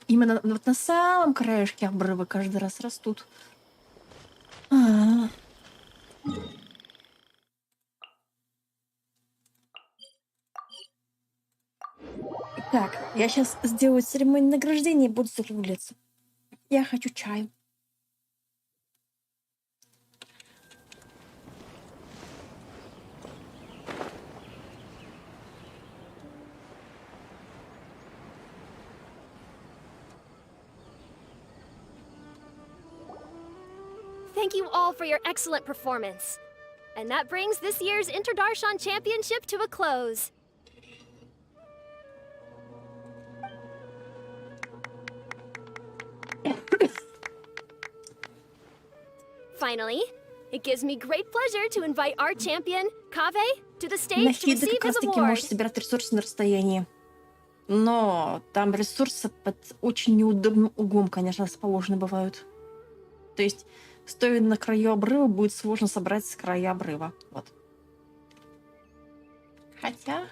D: именно вот на самом краешке обрыва каждый раз растут. Так, я сейчас сделаю церемонию награждения и буду закругляться. Я хочу чаю.
Q: Thank you all for your excellent performance. And that brings this year's Interdarshan Championship to a close. Finally, it gives me great pleasure to invite our champion, Kaveh, to the stage
D: На
Q: to
D: фиде
Q: receive
D: как
Q: his
D: раз-таки
Q: award.
D: можешь собирать ресурсы на расстоянии. Но там ресурсы под очень неудобным углом, конечно, расположены бывают. То есть, стоя на краю обрыва, будет сложно собрать с края обрыва. Вот. Хотя...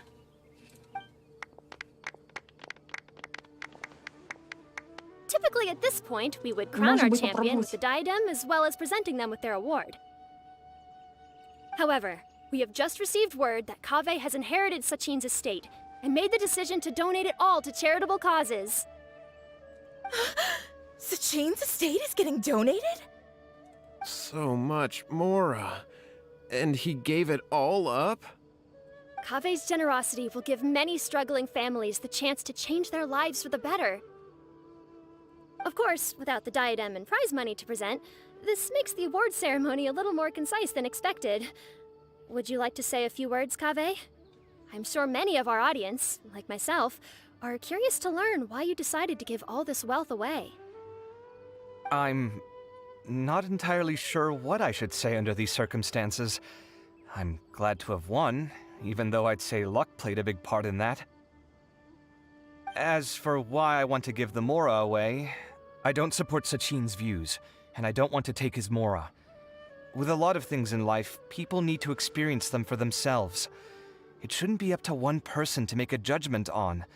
Q: Typically at this point, we would crown our champion with the diadem as well as presenting them with their award. However, we have just received word that Kaveh has inherited Sachin's estate and made the decision to donate it all to charitable causes.
R: Sachin's estate is getting donated?
S: So much, Mora. And he gave it all up?
Q: Kaveh's generosity will give many struggling families the chance to change their lives for the better. Of course, without the diadem and prize money to present, this makes the award ceremony a little more concise than expected. Would you like to say a few words, Kaveh? I'm sure many of our audience, like myself, are curious to learn why you decided to give all this wealth away.
H: I'm not entirely sure what I should say under these circumstances. I'm glad to have won, even though I'd say luck played a big part in that. As for why I want to give the Mora away, I don't support Sachin's views, and I don't want to take his Mora. With a lot of things in life, people need to experience them for themselves. It shouldn't be up to one person to make a judgment on.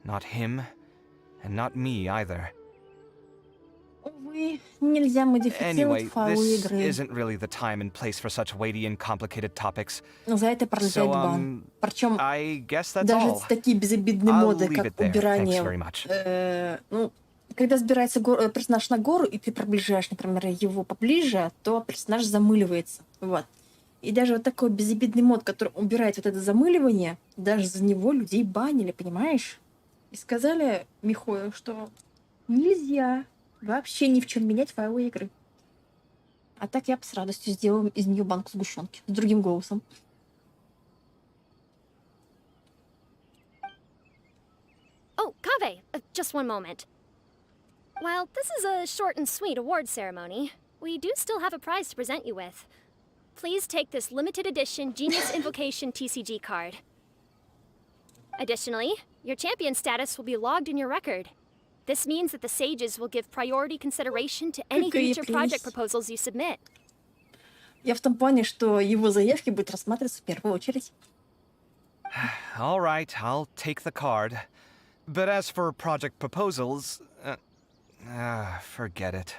H: Not him, and not me either.
D: Увы, нельзя модифицировать
H: Anyway,
D: файлы
H: this
D: игры.
H: isn't really the time and place for such weighty and complicated topics.
D: За это пролетает бан. Причем
H: I guess that's
D: даже
H: all.
D: такие безобидные
H: I'll
D: моды,
H: leave
D: как
H: it there.
D: убирание.
H: Thanks very much.
D: Ну, когда сбирается персонаж на гору, и ты приближаешь, например, его поближе, то персонаж замыливается. Вот. И даже вот такой безобидный мод, который убирает вот это замыливание, даже за него людей банили, понимаешь? И сказали Михою, что нельзя вообще ни в чем менять файлы игры. А так я бы с радостью сделала из нее банку сгущенки с другим голосом.
Q: Oh, Kaveh, just one moment. While this is a short and sweet award ceremony, we do still have a prize to present you with. Please take this limited edition Genius Invocation TCG card. Additionally, your champion status will be logged in your record. This means that the sages will give priority consideration to any future project proposals you submit.
D: Я в том плане, что его заявки будут рассматриваться в первую очередь.
H: All right, I'll take the card. But as for project proposals, forget it.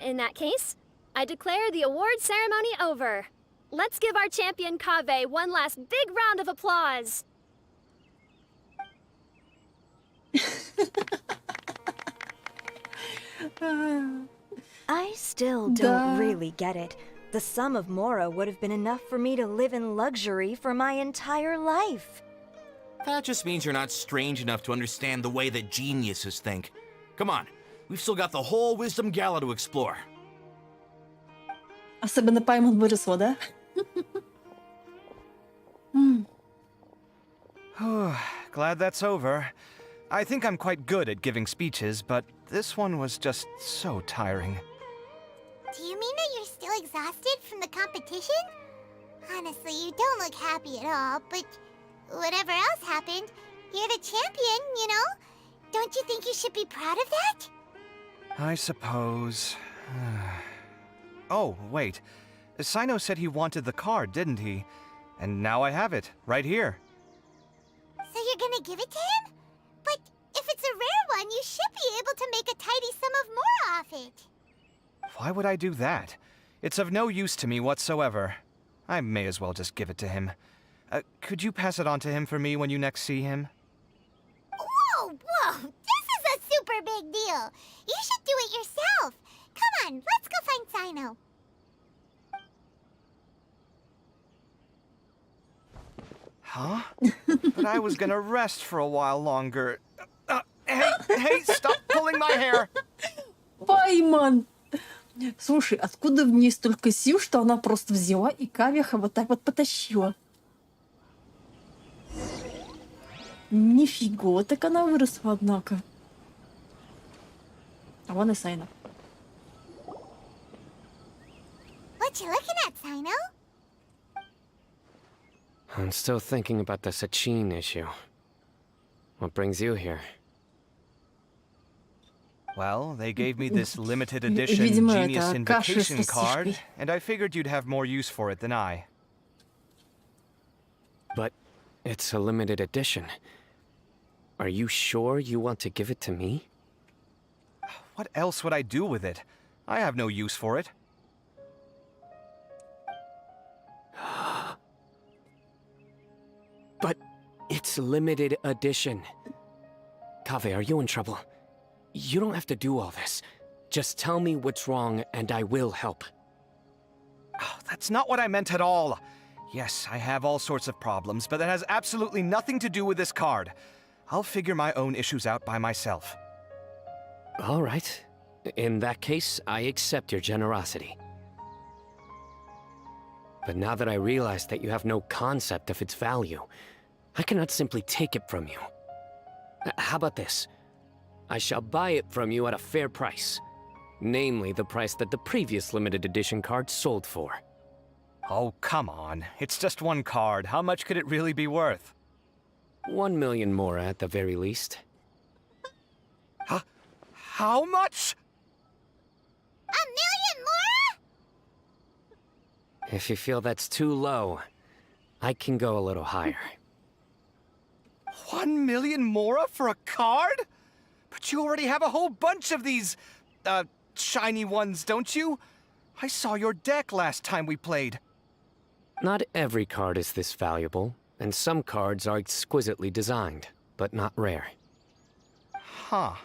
Q: In that case, I declare the award ceremony over. Let's give our champion Kaveh one last big round of applause.
R: I still don't really get it. The sum of Mora would have been enough for me to live in luxury for my entire life.
O: That just means you're not strange enough to understand the way that geniuses think. Come on, we've still got the whole Wisdom Gala to explore.
D: Особенно Паймон выросла, да?
H: Glad that's over. I think I'm quite good at giving speeches, but this one was just so tiring.
E: Do you mean that you're still exhausted from the competition? Honestly, you don't look happy at all, but whatever else happened, you're the champion, you know? Don't you think you should be proud of that?
H: I suppose. Oh, wait. Sino said he wanted the card, didn't he? And now I have it, right here.
E: So you're gonna give it to him? But if it's a rare one, you should be able to make a tidy sum of more off it.
H: Why would I do that? It's of no use to me whatsoever. I may as well just give it to him. Could you pass it on to him for me when you next see him?
E: Whoa, whoa! This is a super big deal! You should do it yourself! Come on, let's go find Sino.
H: Huh? But I was gonna rest for a while longer. Hey, stop pulling my hair!
D: Паймон! Слушай, откуда в ней столько сил, что она просто взяла и Кавиха вот так вот потащила? Нифига, так она выросла, однако. А вон и Сайна.
E: What you looking at, Sino?
K: I'm still thinking about the Sachin issue. What brings you here?
H: Well, they gave me this limited edition
D: Видимо,
H: Genius
D: это каша с
H: invitation card,
D: костишкой.
H: and I figured you'd have more use for it than I.
K: But it's a limited edition. Are you sure you want to give it to me?
H: What else would I do with it? I have no use for it.
K: But it's limited edition. Kaveh, are you in trouble? You don't have to do all this. Just tell me what's wrong and I will help.
H: Oh, that's not what I meant at all. Yes, I have all sorts of problems, but that has absolutely nothing to do with this card. I'll figure my own issues out by myself.
K: All right. In that case, I accept your generosity. But now that I realize that you have no concept of its value, I cannot simply take it from you. How about this? I shall buy it from you at a fair price. Namely, the price that the previous limited edition card sold for.
H: Oh, come on. It's just one card. How much could it really be worth?
K: 1 million more at the very least.
H: How much?
E: 1 million more?
K: If you feel that's too low, I can go a little higher.
H: 1 million mora for a card? But you already have a whole bunch of these, shiny ones, don't you? I saw your deck last time we played.
K: Not every card is this valuable, and some cards are exquisitely designed, but not rare.
H: Huh.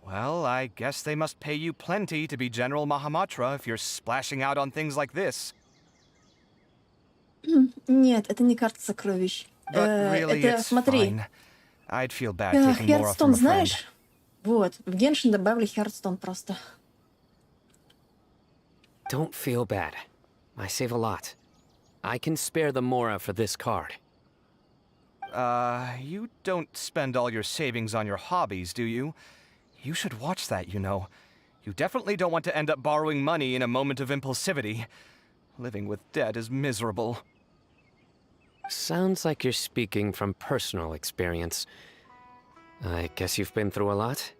H: Well, I guess they must pay you plenty to be General Mahamatra if you're splashing out on things like this.
D: Нет, это не карта сокровищ.
H: But really,
D: Это,
H: it's
D: смотри.
H: fine. I'd feel bad taking more off from
D: Хердстон
H: a friend.
D: знаешь? Вот, в Genshin добавили Хердстон просто.
K: Don't feel bad. I save a lot. I can spare the mora for this card.
H: You don't spend all your savings on your hobbies, do you? You should watch that, you know. You definitely don't want to end up borrowing money in a moment of impulsivity. Living with debt is miserable.
K: Sounds like you're speaking from personal experience. I guess you've been through a lot?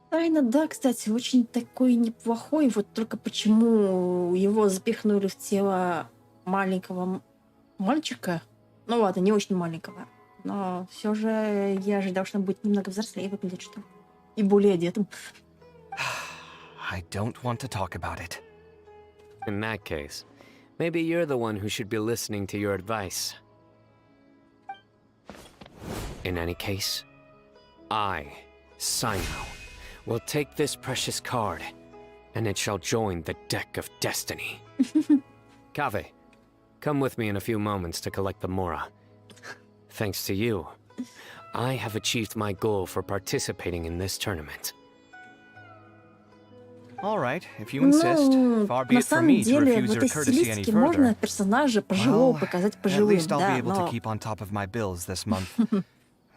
D: Тайна, да, кстати, очень такой неплохой. Вот только почему его запихнули в тело маленького мальчика. Ну ладно, не очень маленького. Но все же я ожидал, что он будет немного взрослее выглядеть, что и более одетым.
H: I don't want to talk about it.
K: In that case, maybe you're the one who should be listening to your advice. In any case, I, Sino, will take this precious card, and it shall join the deck of destiny. Kaveh, come with me in a few moments to collect the mora. Thanks to you, I have achieved my goal for participating in this tournament.
H: All right, if you insist. Far be
D: На
H: it from
D: самом
H: me to
D: деле,
H: refuse
D: в
H: your
D: этой
H: courtesy any
D: стилистике можно
H: further.
D: персонажа пожилого показать
H: At
D: пожилым,
H: least I'll be
D: да,
H: able to
D: но
H: keep on top of my bills this month.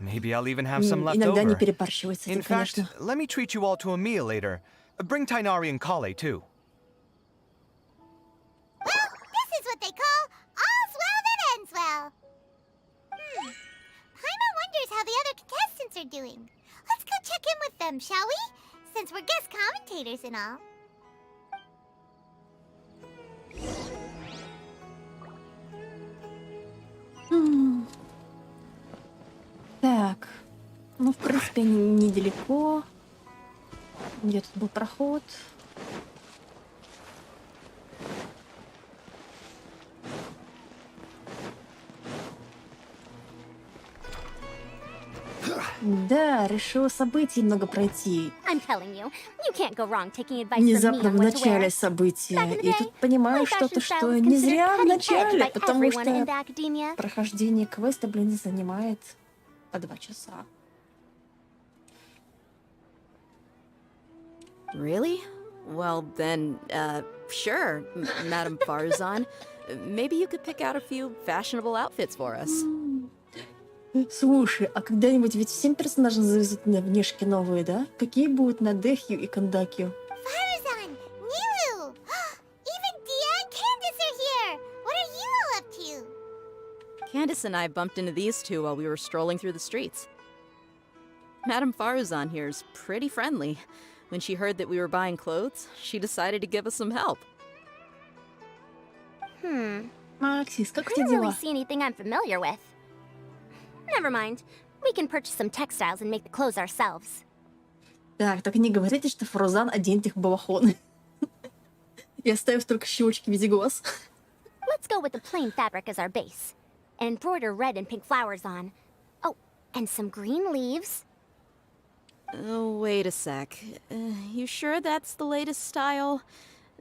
H: Maybe I'll even have some left
D: иногда не
H: over.
D: перебарщивать с
H: In
D: этим,
H: fact,
D: конечно.
H: let me treat you all to a meal later. Bring Tainari and Kale, too.
E: Well, this is what they call all's well that ends well. Paimon wonders how the other contestants are doing. Let's go check in with them, shall we? Since we're guest commentators and all.
D: Так, ну, в принципе, недалеко. Где тут был проход? Да, решила событий много пройти.
B: I'm telling you, you can't go wrong taking advice from me
D: Внезапно
B: on
D: в
B: what to
D: начале
B: wear.
D: события.
B: Back in the
D: И
B: day,
D: тут понимаю
B: my
D: что-то,
B: fashion style
D: что
B: was
D: не
B: considered
D: зря в
B: cutting edge
D: начале,
B: by
D: потому
B: everyone in
D: что
B: academia.
D: прохождение квеста, блин, занимает по 2 часа.
M: Really? Well, then, sure, Madame Farzan. Maybe you could pick out a few fashionable outfits for us.
D: Слушай, а когда-нибудь ведь всем персонажам завезут на внешки новые, да? Какие будут на Дэхью и Кандакью?
E: Farazan, Nilu!
M: Candace and I bumped into these two while we were strolling through the streets. Madame Faruzan here is pretty friendly. When she heard that we were buying clothes, she decided to give us some help.
B: I
D: Максис, как у тебя
B: don't really
D: дела?
B: see anything I'm familiar with. Never mind. We can purchase some textiles and make the clothes ourselves.
D: Так, только не говорите, что Фрузан оденет их в балахоны. И оставив только щелочки в виде глаз.
B: Let's go with the plain fabric as our base. And embroider red and pink flowers on. Oh, and some green leaves.
M: Oh, wait a sec. You sure that's the latest style?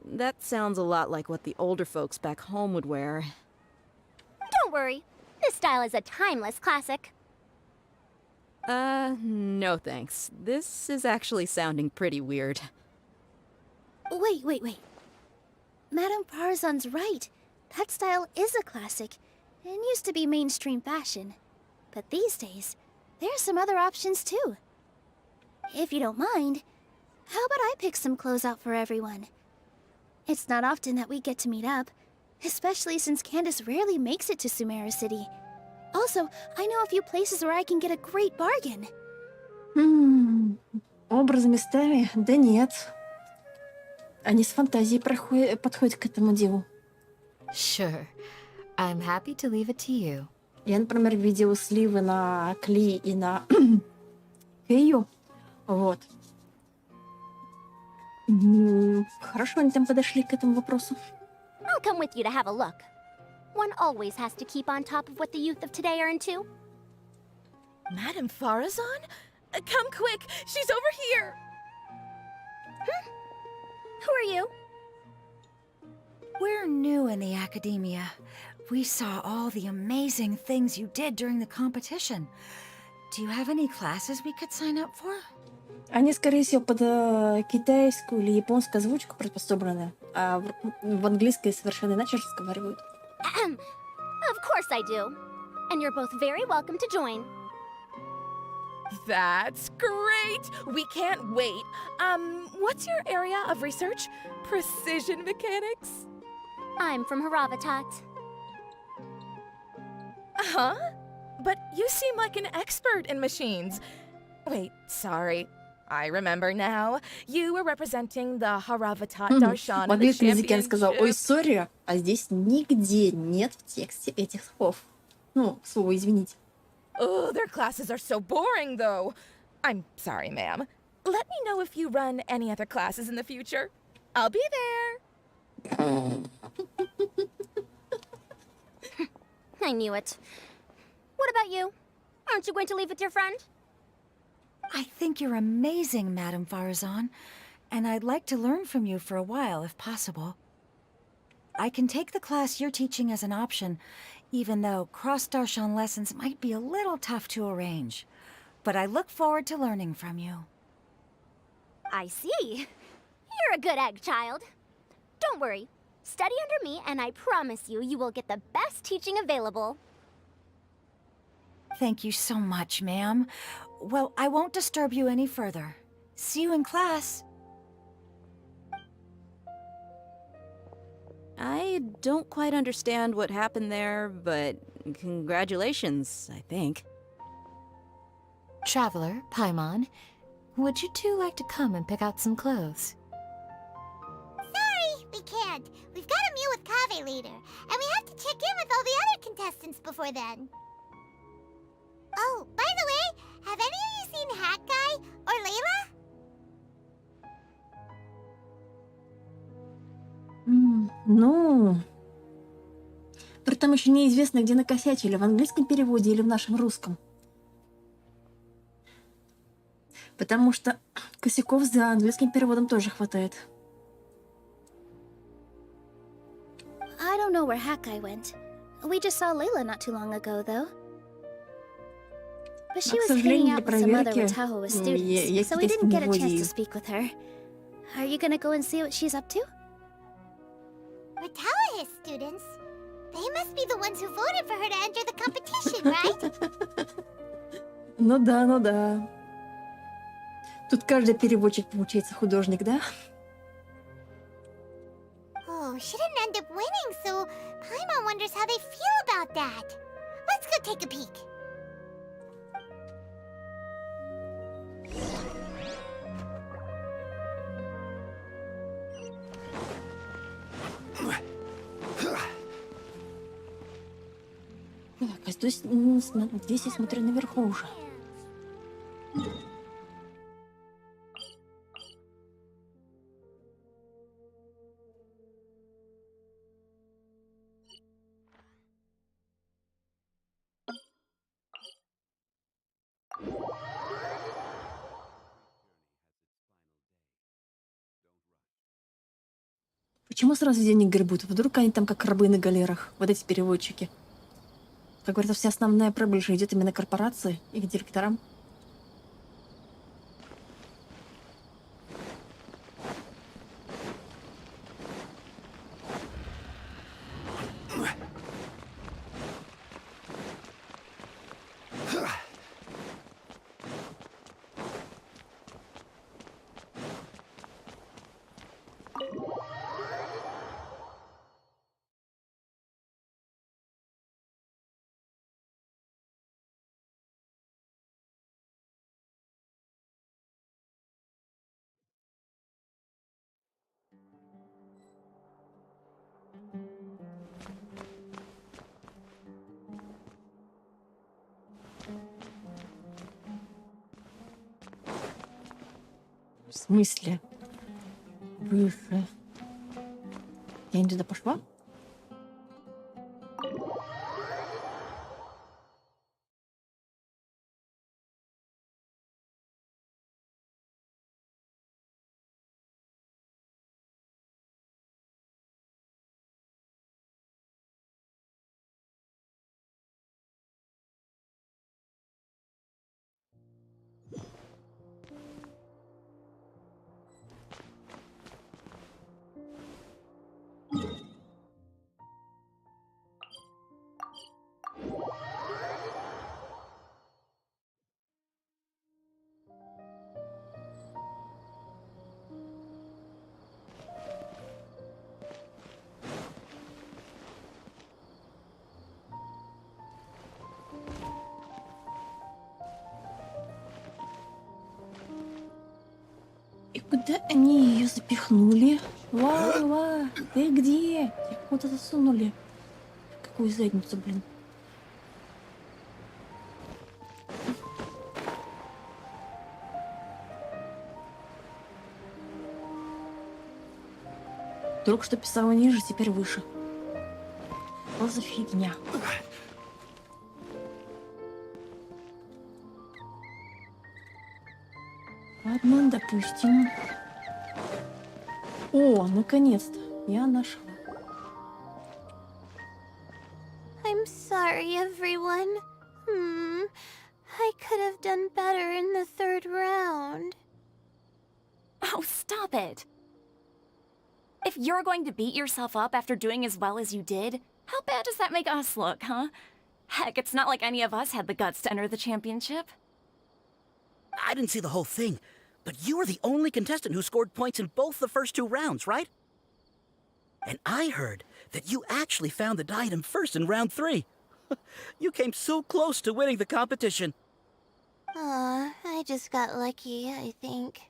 M: That sounds a lot like what the older folks back home would wear.
B: Don't worry. This style is a timeless classic.
M: No thanks. This is actually sounding pretty weird.
C: Wait. Madame Farzan's right. That style is a classic and used to be mainstream fashion. But these days, there's some other options too. If you don't mind, how about I pick some clothes out for everyone? It's not often that we get to meet up, especially since Candace rarely makes it to Sumeru City. Also, I know a few places where I can get a great bargain.
D: Образ местами? Да нет. Они с фантазией подходят к этому делу.
L: Sure. I'm happy to leave it to you.
D: Я, например, видела сливы на Кли и на Кэю. Вот. Хорошо они там подошли к этому вопросу.
B: I'll come with you to have a look. One always has to keep on top of what the youth of today are into.
T: Madame Farazan? Come quick! She's over here!
B: Who are you?
U: We're new in the academia. We saw all the amazing things you did during the competition. Do you have any classes we could sign up for?
D: Они, скорее всего, под китайскую или японскую озвучку приспособлены, а в английской совершенно иначе разговаривают.
B: Of course I do. And you're both very welcome to join.
T: That's great! We can't wait. What's your area of research? Precision mechanics?
B: I'm from Haravatat.
T: Huh? But you seem like an expert in machines. Wait, sorry. I remember now. You were representing the Haravatat Darshan
D: В английском языке он сказал: ой, сори, а здесь нигде нет в тексте этих слов. Ну, слово извините.
T: Oh, their classes are so boring, though. I'm sorry, ma'am. Let me know if you run any other classes in the future. I'll be there.
B: I knew it. What about you? Aren't you going to leave with your friend?
U: I think you're amazing, Madame Farazan, and I'd like to learn from you for a while, if possible. I can take the class you're teaching as an option, even though cross-Darshan lessons might be a little tough to arrange. But I look forward to learning from you.
B: I see. You're a good egg, child. Don't worry. Study under me, and I promise you, you will get the best teaching available.
U: Thank you so much, ma'am. Well, I won't disturb you any further. See you in class.
M: I don't quite understand what happened there, but congratulations, I think.
L: Traveler, Paimon, would you two like to come and pick out some clothes?
E: Sorry, we can't. We've got a meal with Kave later, and we have to check in with all the other contestants before then. Oh, by the way, have any of you seen Hat Guy or Layla?
D: Ну, притом еще неизвестно, где накосячили, в английском переводе или в нашем русском. Потому что косяков за английским переводом тоже хватает.
C: I don't know where Hakai went. We just saw Layla not too long ago, though. But she was hanging out with some other Watahoa students, so we didn't get a chance to speak with her. Are you gonna go and see what she's up to?
E: Watahoa students? They must be the ones who voted for her to enter the competition, right?
D: Ну да, ну да. Тут каждый переводчик получается художник, да?
E: Oh, she didn't end up winning, so Paimon wonders how they feel about that. Let's go take a peek.
D: Так, а здесь, здесь я смотрю наверху уже. Почему сразу денег гребут? Вдруг они там как рабы на галерах, вот эти переводчики. Как говорится, вся основная прибыль же идет именно корпорации, их директорам. В смысле? Выше. Я не туда пошла? И куда они ее запихнули? Лава, ты где? Тебя куда засунули? Какую задницу, блин? Только что писала ниже, теперь выше. Что за фигня? Ладно, допустим. О, наконец-то. Я нашла.
C: I'm sorry, everyone. I could have done better in the third round.
A: Oh, stop it. If you're going to beat yourself up after doing as well as you did, how bad does that make us look, huh? Heck, it's not like any of us had the guts to enter the championship.
O: I didn't see the whole thing, but you were the only contestant who scored points in both the first 2 rounds, right? And I heard that you actually found the diadem first in round 3. You came so close to winning the competition.
C: I just got lucky, I think.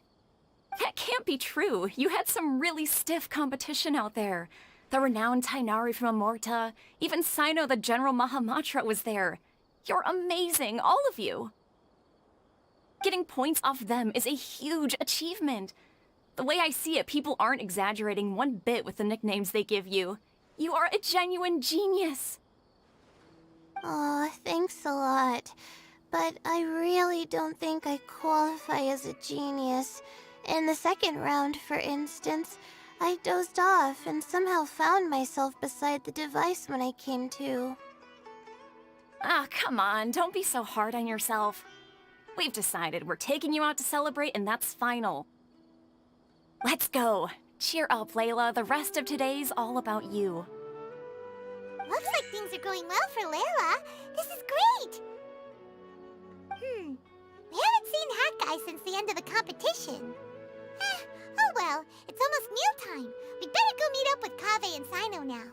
A: That can't be true. You had some really stiff competition out there. The renowned Tainari from mmorpg, even Sino the General Mahamatra was there. You're amazing, all of you. Getting points off them is a huge achievement. The way I see it, people aren't exaggerating one bit with the nicknames they give you. You are a genuine genius.
C: Aw, thanks a lot. But I really don't think I qualify as a genius. In the second round, for instance, I dozed off and somehow found myself beside the device when I came to.
A: Ah, come on, don't be so hard on yourself. We've decided we're taking you out to celebrate, and that's final. Let's go. Cheer up, Layla. The rest of today's all about you.
E: Looks like things are going well for Layla. This is great! We haven't seen Hat Guy since the end of the competition. Oh well, it's almost mealtime. We'd better go meet up with Kaveh and Sino now.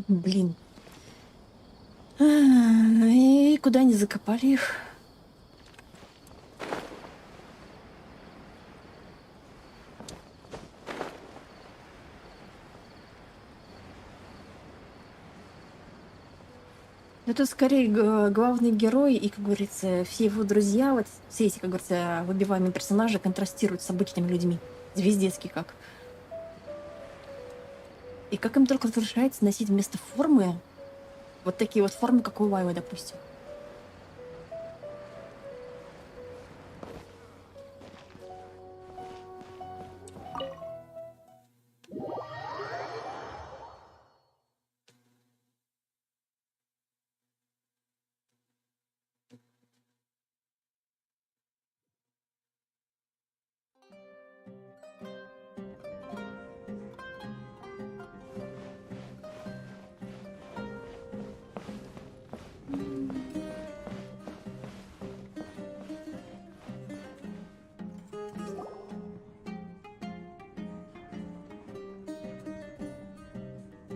D: Блин. И куда они закопали их? Это скорее главный герой и, как говорится, все его друзья, вот все эти, как говорится, выбиваемые персонажи контрастируют с обычными людьми. Звездецкий как. И как им только разрешается носить вместо формы вот такие вот формы, как у Вайвы, допустим.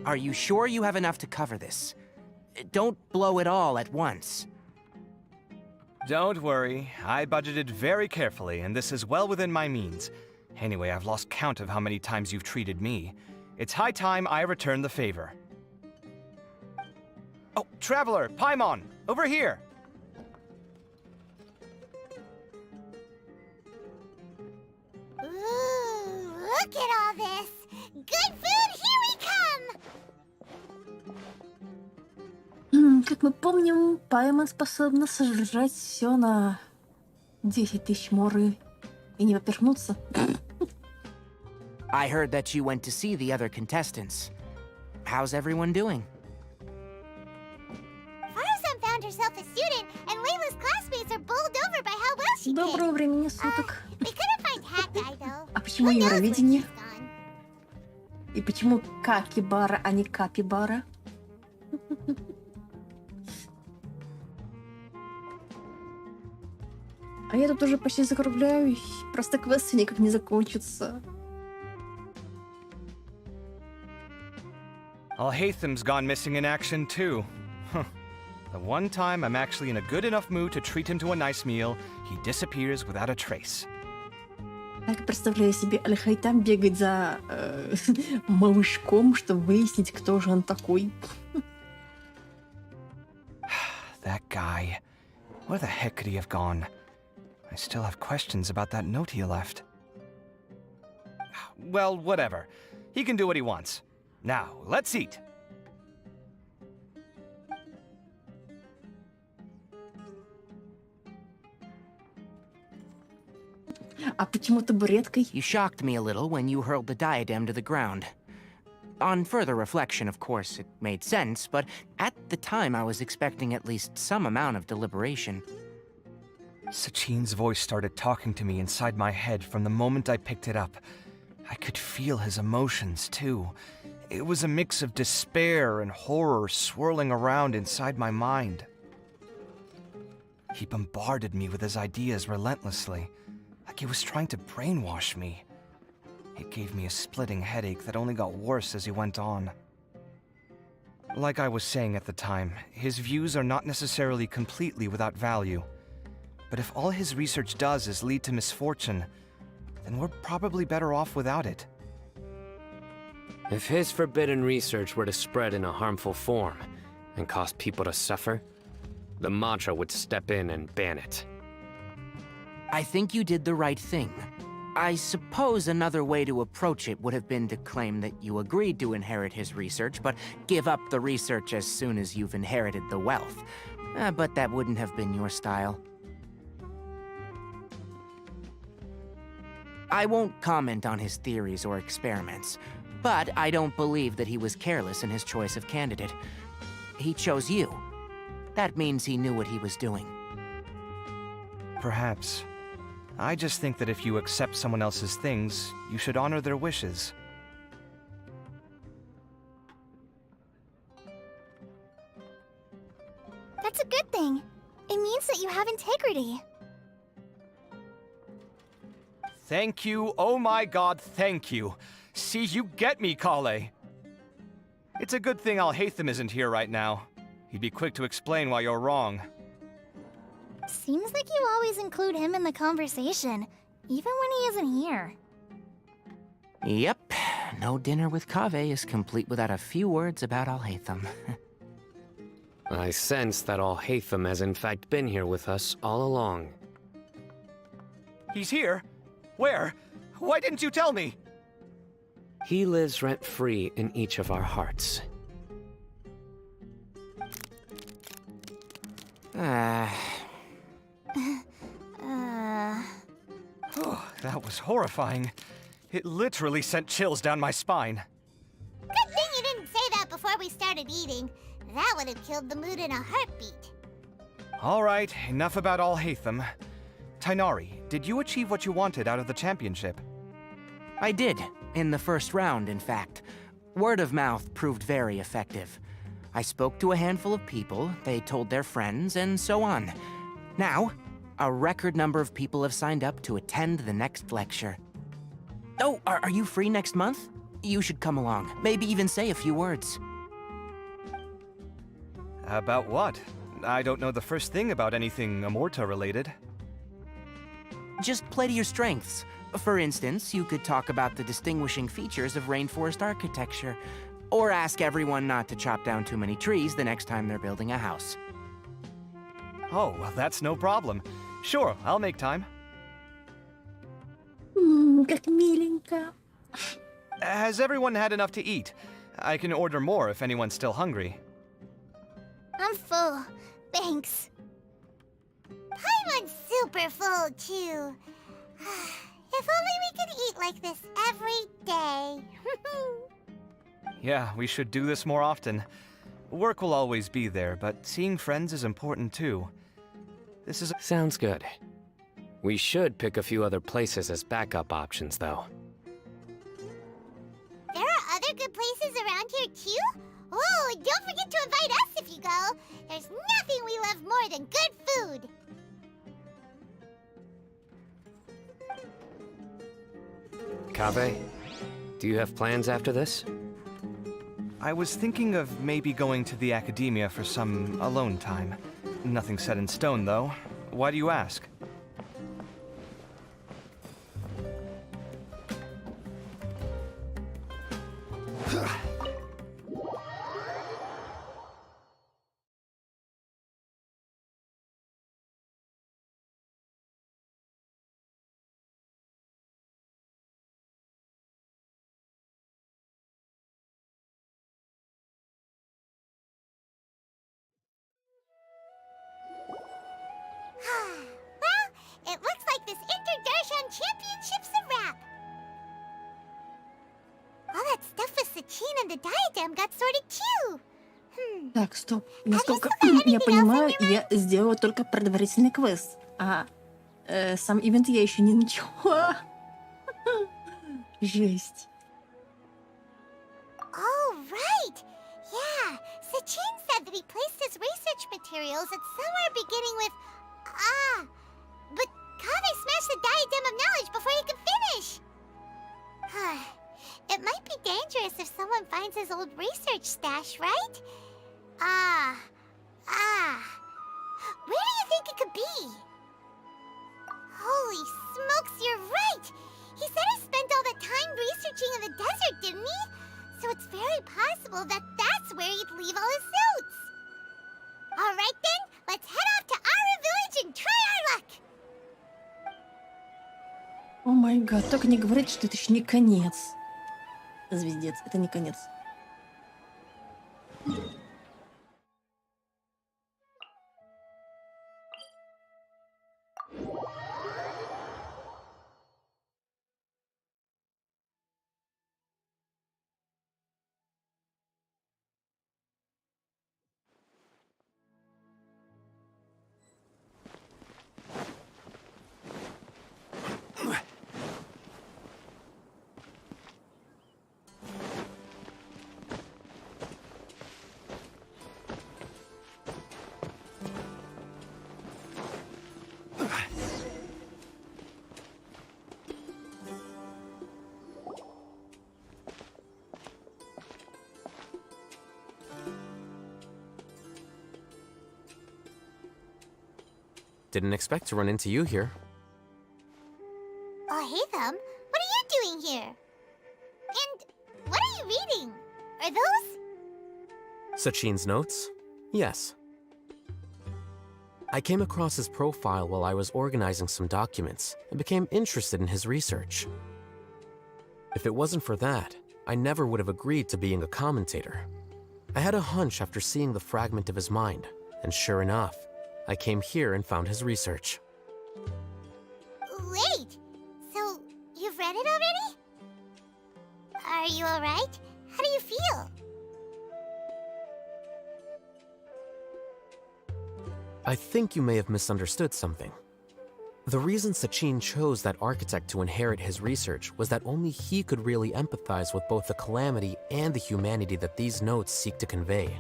J: Are you sure you have enough to cover this? Don't blow it all at once.
H: Don't worry, I budgeted very carefully, and this is well within my means. Anyway, I've lost count of how many times you've treated me. It's high time I return the favor. Oh, Traveler, Paimon, over here!
E: Ooh, look at all this! Good food, here we come!
D: Как мы помним, Паймон способна сожрать все на 10 тысяч моры и не поперхнуться.
J: I heard that you went to see the other contestants. How's everyone doing?
E: Faruzan found herself a student, and Layla's classmates are bowled over by how well she did.
D: Доброго времени суток.
E: We couldn't find Hat Guy, though.
D: А почему Евровидение? И почему Какибара, а не Капибара? А я тут уже почти закругляюсь. Просто квесты никак не закончатся.
H: Alhaitham's gone missing in action too. Huh. The one time I'm actually in a good enough mood to treat him to a nice meal, he disappears without a trace.
D: Я представляю себе, Аль-Хайтам бегает за малышком, чтобы выяснить, кто же он такой.
H: That guy. Where the heck could he have gone? I still have questions about that note he left. Well, whatever. He can do what he wants. Now, let's eat.
D: А почему табуреткой?
J: You shocked me a little when you hurled the diadem to the ground. On further reflection, of course, it made sense, but at the time I was expecting at least some amount of deliberation.
H: Sachin's voice started talking to me inside my head from the moment I picked it up. I could feel his emotions, too. It was a mix of despair and horror swirling around inside my mind. He bombarded me with his ideas relentlessly, like he was trying to brainwash me. It gave me a splitting headache that only got worse as he went on. Like I was saying at the time, his views are not necessarily completely without value. But if all his research does is lead to misfortune, then we're probably better off without it.
K: If his forbidden research were to spread in a harmful form and cause people to suffer, the mantra would step in and ban it.
J: I think you did the right thing. I suppose another way to approach it would have been to claim that you agreed to inherit his research, but give up the research as soon as you've inherited the wealth. But that wouldn't have been your style. I won't comment on his theories or experiments, but I don't believe that he was careless in his choice of candidate. He chose you. That means he knew what he was doing.
H: Perhaps. I just think that if you accept someone else's things, you should honor their wishes.
E: That's a good thing. It means that you have integrity.
H: Thank you, oh my god, thank you. See, you get me, Kale. It's a good thing Alhaitham isn't here right now. He'd be quick to explain why you're wrong.
C: Seems like you always include him in the conversation, even when he isn't here.
J: Yep, no dinner with Kaveh is complete without a few words about Alhaitham.
K: I sense that Alhaitham has in fact been here with us all along.
H: He's here? Where? Why didn't you tell me?
K: He lives rent-free in each of our hearts.
H: Oh, that was horrifying. It literally sent chills down my spine.
E: Good thing you didn't say that before we started eating. That would have killed the mood in a heartbeat.
H: All right, enough about Alhaitham. Tighnari, did you achieve what you wanted out of the championship?
J: I did, in the first round, in fact. Word of mouth proved very effective. I spoke to a handful of people, they told their friends, and so on. Now, a record number of people have signed up to attend the next lecture. Oh, are you free next month? You should come along, maybe even say a few words.
H: About what? I don't know the first thing about anything Amorta related.
J: Just play to your strengths. For instance, you could talk about the distinguishing features of rainforest architecture, or ask everyone not to chop down too many trees the next time they're building a house.
H: Oh, well, that's no problem. Sure, I'll make time.
D: Как миленько.
H: Has everyone had enough to eat? I can order more if anyone's still hungry.
E: I'm full. Thanks. Paimon's super full, too. If only we could eat like this every day.
H: Yeah, we should do this more often. Work will always be there, but seeing friends is important too. This is...
K: Sounds good. We should pick a few other places as backup options, though.
E: There are other good places around here, too? Oh, and don't forget to invite us if you go. There's nothing we love more than good food.
K: Kaveh, do you have plans after this?
H: I was thinking of maybe going to the academia for some alone time. Nothing set in stone, though. Why do you ask?
E: Well, it looks like this Inter-Darshan Championship's a wrap. All that stuff with Sachin and the diadem got sorted too.
D: Так, стоп. Насколько я понимаю, я сделала только предварительный квест, а сам ивент я еще не начала. Жесть.
E: Oh, right. Yeah, Sachin said that he placed his research materials at somewhere beginning with but Kaveh smashed the diadem of knowledge before he could finish. It might be dangerous if someone finds his old research stash, right? Where do you think it could be? Holy smokes, you're right! He said he spent all that time researching in the desert, didn't he? So it's very possible that that's where he'd leave all his notes. All right then, let's head off to our village and try our luck.
D: О май гад, только не говорите, что это еще не конец. Звездец, это не конец.
I: Didn't expect to run into you here.
E: Oh, hey, Thumb. What are you doing here? And what are you reading? Are those?
I: Sachin's notes? Yes. I came across his profile while I was organizing some documents and became interested in his research. If it wasn't for that, I never would have agreed to being a commentator. I had a hunch after seeing the fragment of his mind, and sure enough, I came here and found his research.
E: Wait! So, you've read it already? Are you alright? How do you feel?
I: I think you may have misunderstood something. The reason Sachin chose that architect to inherit his research was that only he could really empathize with both the calamity and the humanity that these notes seek to convey.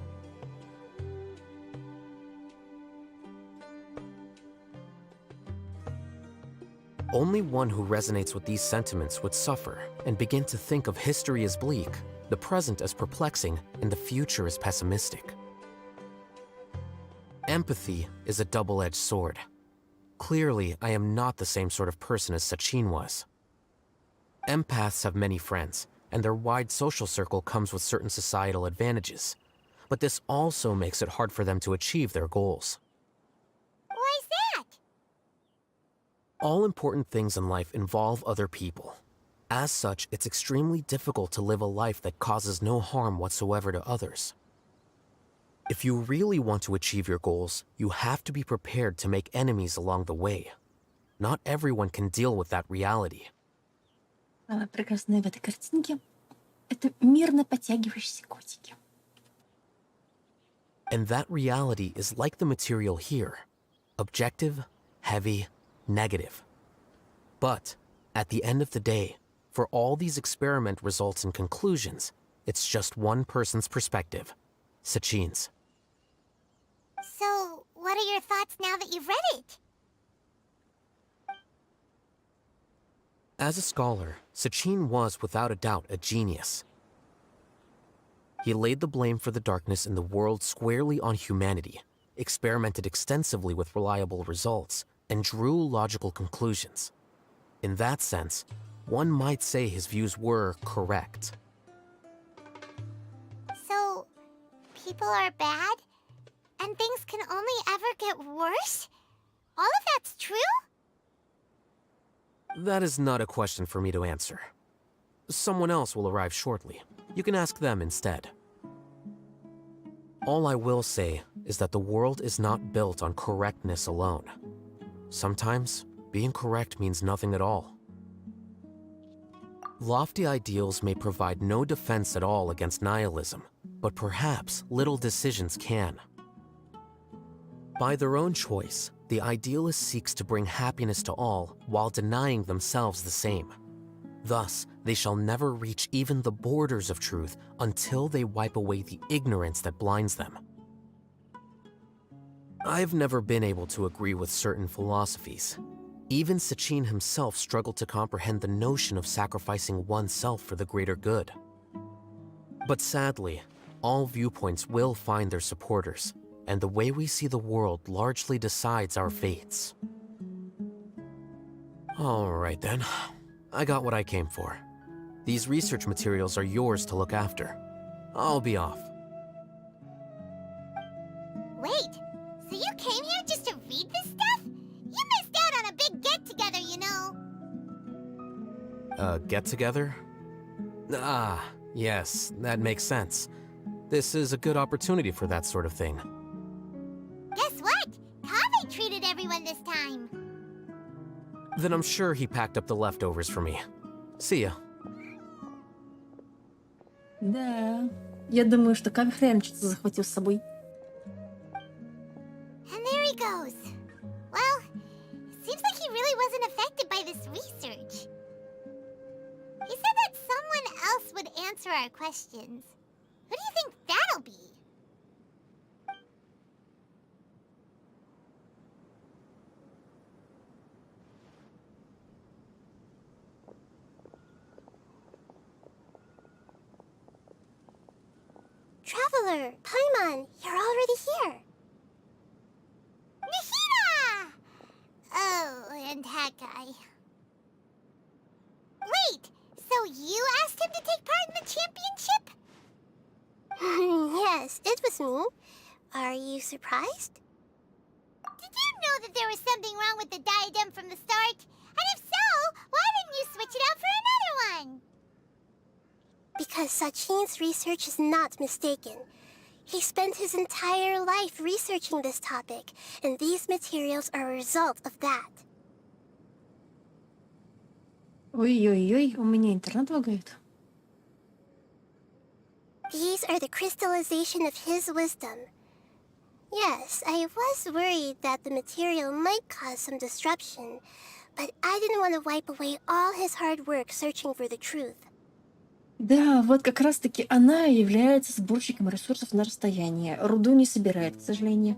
I: Only one who resonates with these sentiments would suffer and begin to think of history as bleak, the present as perplexing, and the future as pessimistic. Empathy is a double-edged sword. Clearly, I am not the same sort of person as Sachin was. Empaths have many friends, and their wide social circle comes with certain societal advantages. But this also makes it hard for them to achieve their goals.
E: Why's that?
I: All important things in life involve other people. As such, it's extremely difficult to live a life that causes no harm whatsoever to others. If you really want to achieve your goals, you have to be prepared to make enemies along the way. Not everyone can deal with that reality.
D: Прекрасное в этой картинке — это мирно подтягивающиеся котики.
I: And that reality is like the material here. Objective, heavy, negative. But, at the end of the day, for all these experiment results and conclusions, it's just one person's perspective. Sachin's.
E: So, what are your thoughts now that you've read it?
I: As a scholar, Sachin was without a doubt a genius. He laid the blame for the darkness in the world squarely on humanity, experimented extensively with reliable results, and drew logical conclusions. In that sense, one might say his views were correct.
E: So, people are bad? And things can only ever get worse? All of that's true?
I: That is not a question for me to answer. Someone else will arrive shortly. You can ask them instead. All I will say is that the world is not built on correctness alone. Sometimes, being correct means nothing at all. Lofty ideals may provide no defense at all against nihilism, but perhaps little decisions can. By their own choice, the idealist seeks to bring happiness to all while denying themselves the same. Thus, they shall never reach even the borders of truth until they wipe away the ignorance that blinds them. I've never been able to agree with certain philosophies. Even Sachin himself struggled to comprehend the notion of sacrificing oneself for the greater good. But sadly, all viewpoints will find their supporters, and the way we see the world largely decides our fates. All right then, I got what I came for. These research materials are yours to look after. I'll be off.
E: Wait, so you came here just to read this stuff? You missed out on a big get-together, you know.
I: Get-together? Ah, yes, that makes sense. This is a good opportunity for that sort of thing.
E: Guess what? Kaveh treated everyone this time.
I: Then I'm sure he packed up the leftovers for me. See ya.
D: Да, я думаю, что Кавeh реально что-то захватил с собой.
E: And there he goes. Well, seems like he really wasn't affected by this research. He said that someone else would answer our questions. Who do you think that'll be? Traveler, Paimon, you're already here. Nahida! you surprised? Did you know that there was something wrong with the diadem from the start? And if so, why didn't you switch it out for another one? Because Sachin's research is not mistaken. He spent his entire life researching this topic, and these materials are a result of that.
D: Ой-ой-ой, у меня интернет лагает.
E: These are the crystallization of his wisdom. Yes, I was worried that the material might cause some disruption, but I didn't want to wipe away all his hard work searching for the truth.
D: Да, вот как раз-таки она является сборщиком ресурсов на расстояние. Руду не собирает, к сожалению.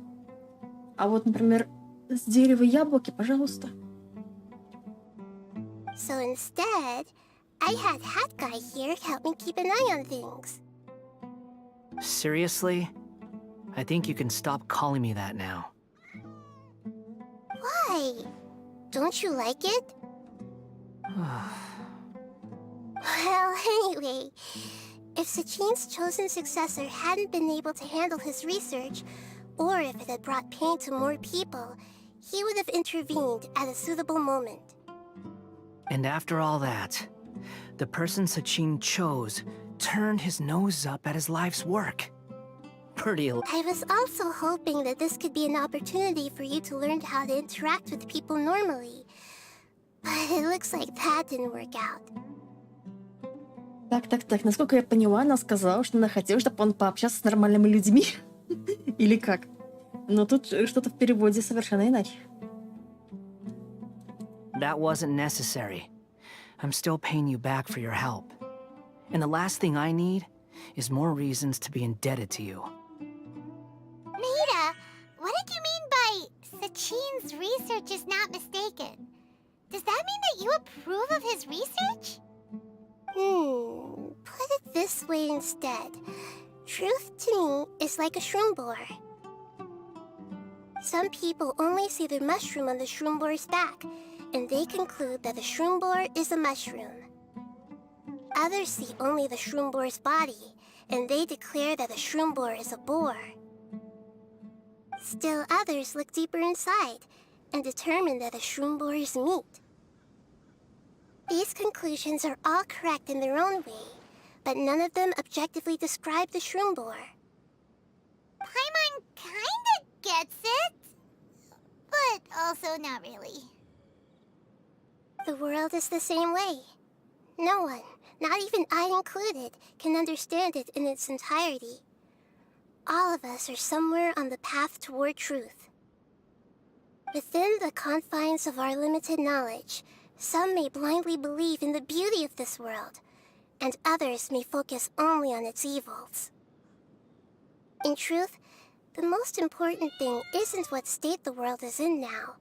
D: А вот, например, с дерева яблоки, пожалуйста.
E: So instead, I had Hat Guy here help me keep an eye on things.
J: Seriously? I think you can stop calling me that now.
E: Why? Don't you like it? Well, anyway, if Sachin's chosen successor hadn't been able to handle his research, or if it had brought pain to more people, he would have intervened at a suitable moment.
J: And after all that, the person Sachin chose turned his nose up at his life's work.
E: I was also hoping that this could be an opportunity for you to learn how to interact with people normally. But it looks like that didn't work out.
D: Так. Насколько я поняла, она сказала, что она хотела, чтобы он пообщался с нормальными людьми. Или как? Но тут что-то в переводе совершенно иначе.
J: That wasn't necessary. I'm still paying you back for your help. And the last thing I need is more reasons to be indebted to you.
E: Maida, what did you mean by Sachin's research is not mistaken? Does that mean that you approve of his research? Put it this way instead. Truth to me is like a shroom borer. Some people only see the mushroom on the shroom borer's back, and they conclude that the shroom borer is a mushroom. Others see only the shroom borer's body, and they declare that the shroom borer is a boar. Still others look deeper inside, and determine that the shroom borer is meat. These conclusions are all correct in their own way, but none of them objectively describe the shroom borer. Paimon kinda gets it, but also not really. The world is the same way. No one, not even I included, can understand it in its entirety. All of us are somewhere on the path toward truth. Within the confines of our limited knowledge, some may blindly believe in the beauty of this world, and others may focus only on its evils. In truth, the most important thing isn't what state the world is in now,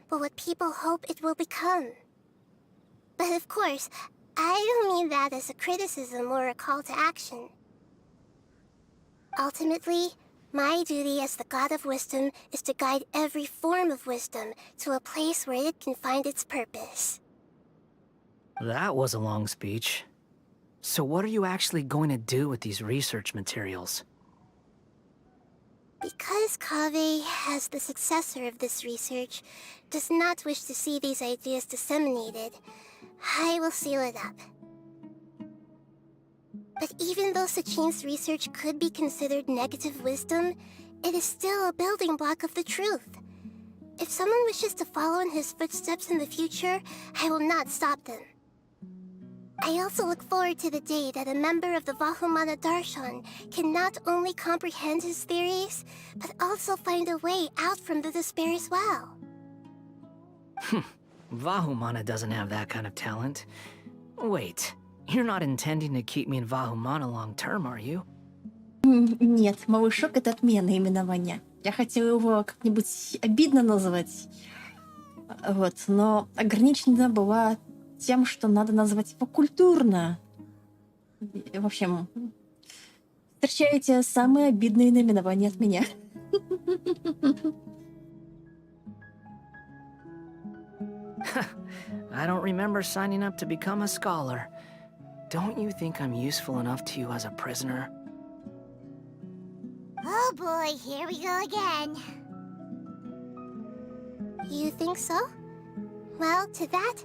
E: but what people hope it will become. But of course, I don't mean that as a criticism or a call to action. Ultimately, my duty as the God of Wisdom is to guide every form of wisdom to a place where it can find its purpose.
J: That was a long speech. So what are you actually going to do with these research materials?
E: Because Kaveh, as the successor of this research, does not wish to see these ideas disseminated, I will seal it up. But even though Sachin's research could be considered negative wisdom, it is still a building block of the truth. If someone wishes to follow in his footsteps in the future, I will not stop them. I also look forward to the day that a member of the Vahumana Darshan can not only comprehend his theories, but also find a way out from the despair as well.
J: Vahumana doesn't have that kind of talent. Wait, you're not intending to keep me in Vahumana long term, are you?
D: Нет, малышок — это отмена именования. Я хотела его как-нибудь обидно назвать. Вот, но ограничена была тем, что надо назвать его культурно. В общем, встречайте самые обидные наименования от меня.
J: I don't remember signing up to become a scholar. Don't you think I'm useful enough to you as a prisoner?
E: Oh boy, here we go again. You think so? Well, to that,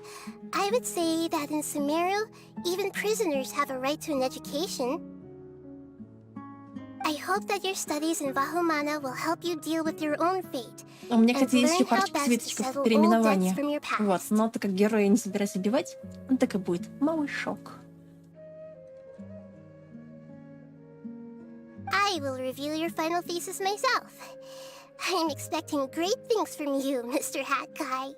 E: I would say that in Sumeru, even prisoners have a right to an education. I hope that your studies in Vahumana will help you deal with your own fate.
D: У меня,
E: and
D: кстати, есть еще
E: learn how
D: парочка
E: best to
D: свиточков
E: settle old
D: переименования.
E: debts from your past.
D: Вот, но так как героя не собираюсь убивать, он так и будет. Малышок.
E: I will review your final thesis myself. I'm expecting great things from you, Mr. Hat Guy.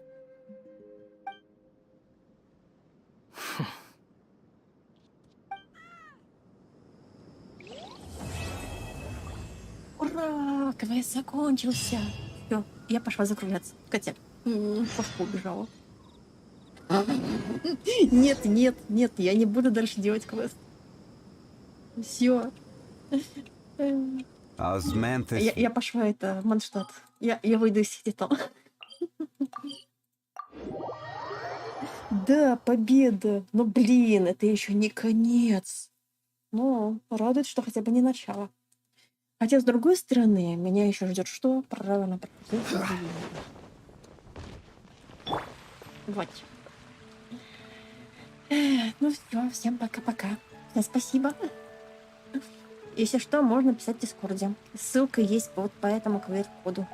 D: Ура! Квест закончился. Все, я пошла закругляться. Хотя, Пашка убежала. Нет, нет, нет, я не буду дальше делать квест. Все. Я пошла в Манштадт. Я выйду из сети там. Да, победа. Но, блин, это еще не конец. Но радует, что хотя бы не начало. Хотя, с другой стороны, меня еще ждет что? Правильно, вот. Ну все, всем пока-пока. Всем спасибо. Если что, можно писать в Дискорде. Ссылка есть вот по этому QR-коду.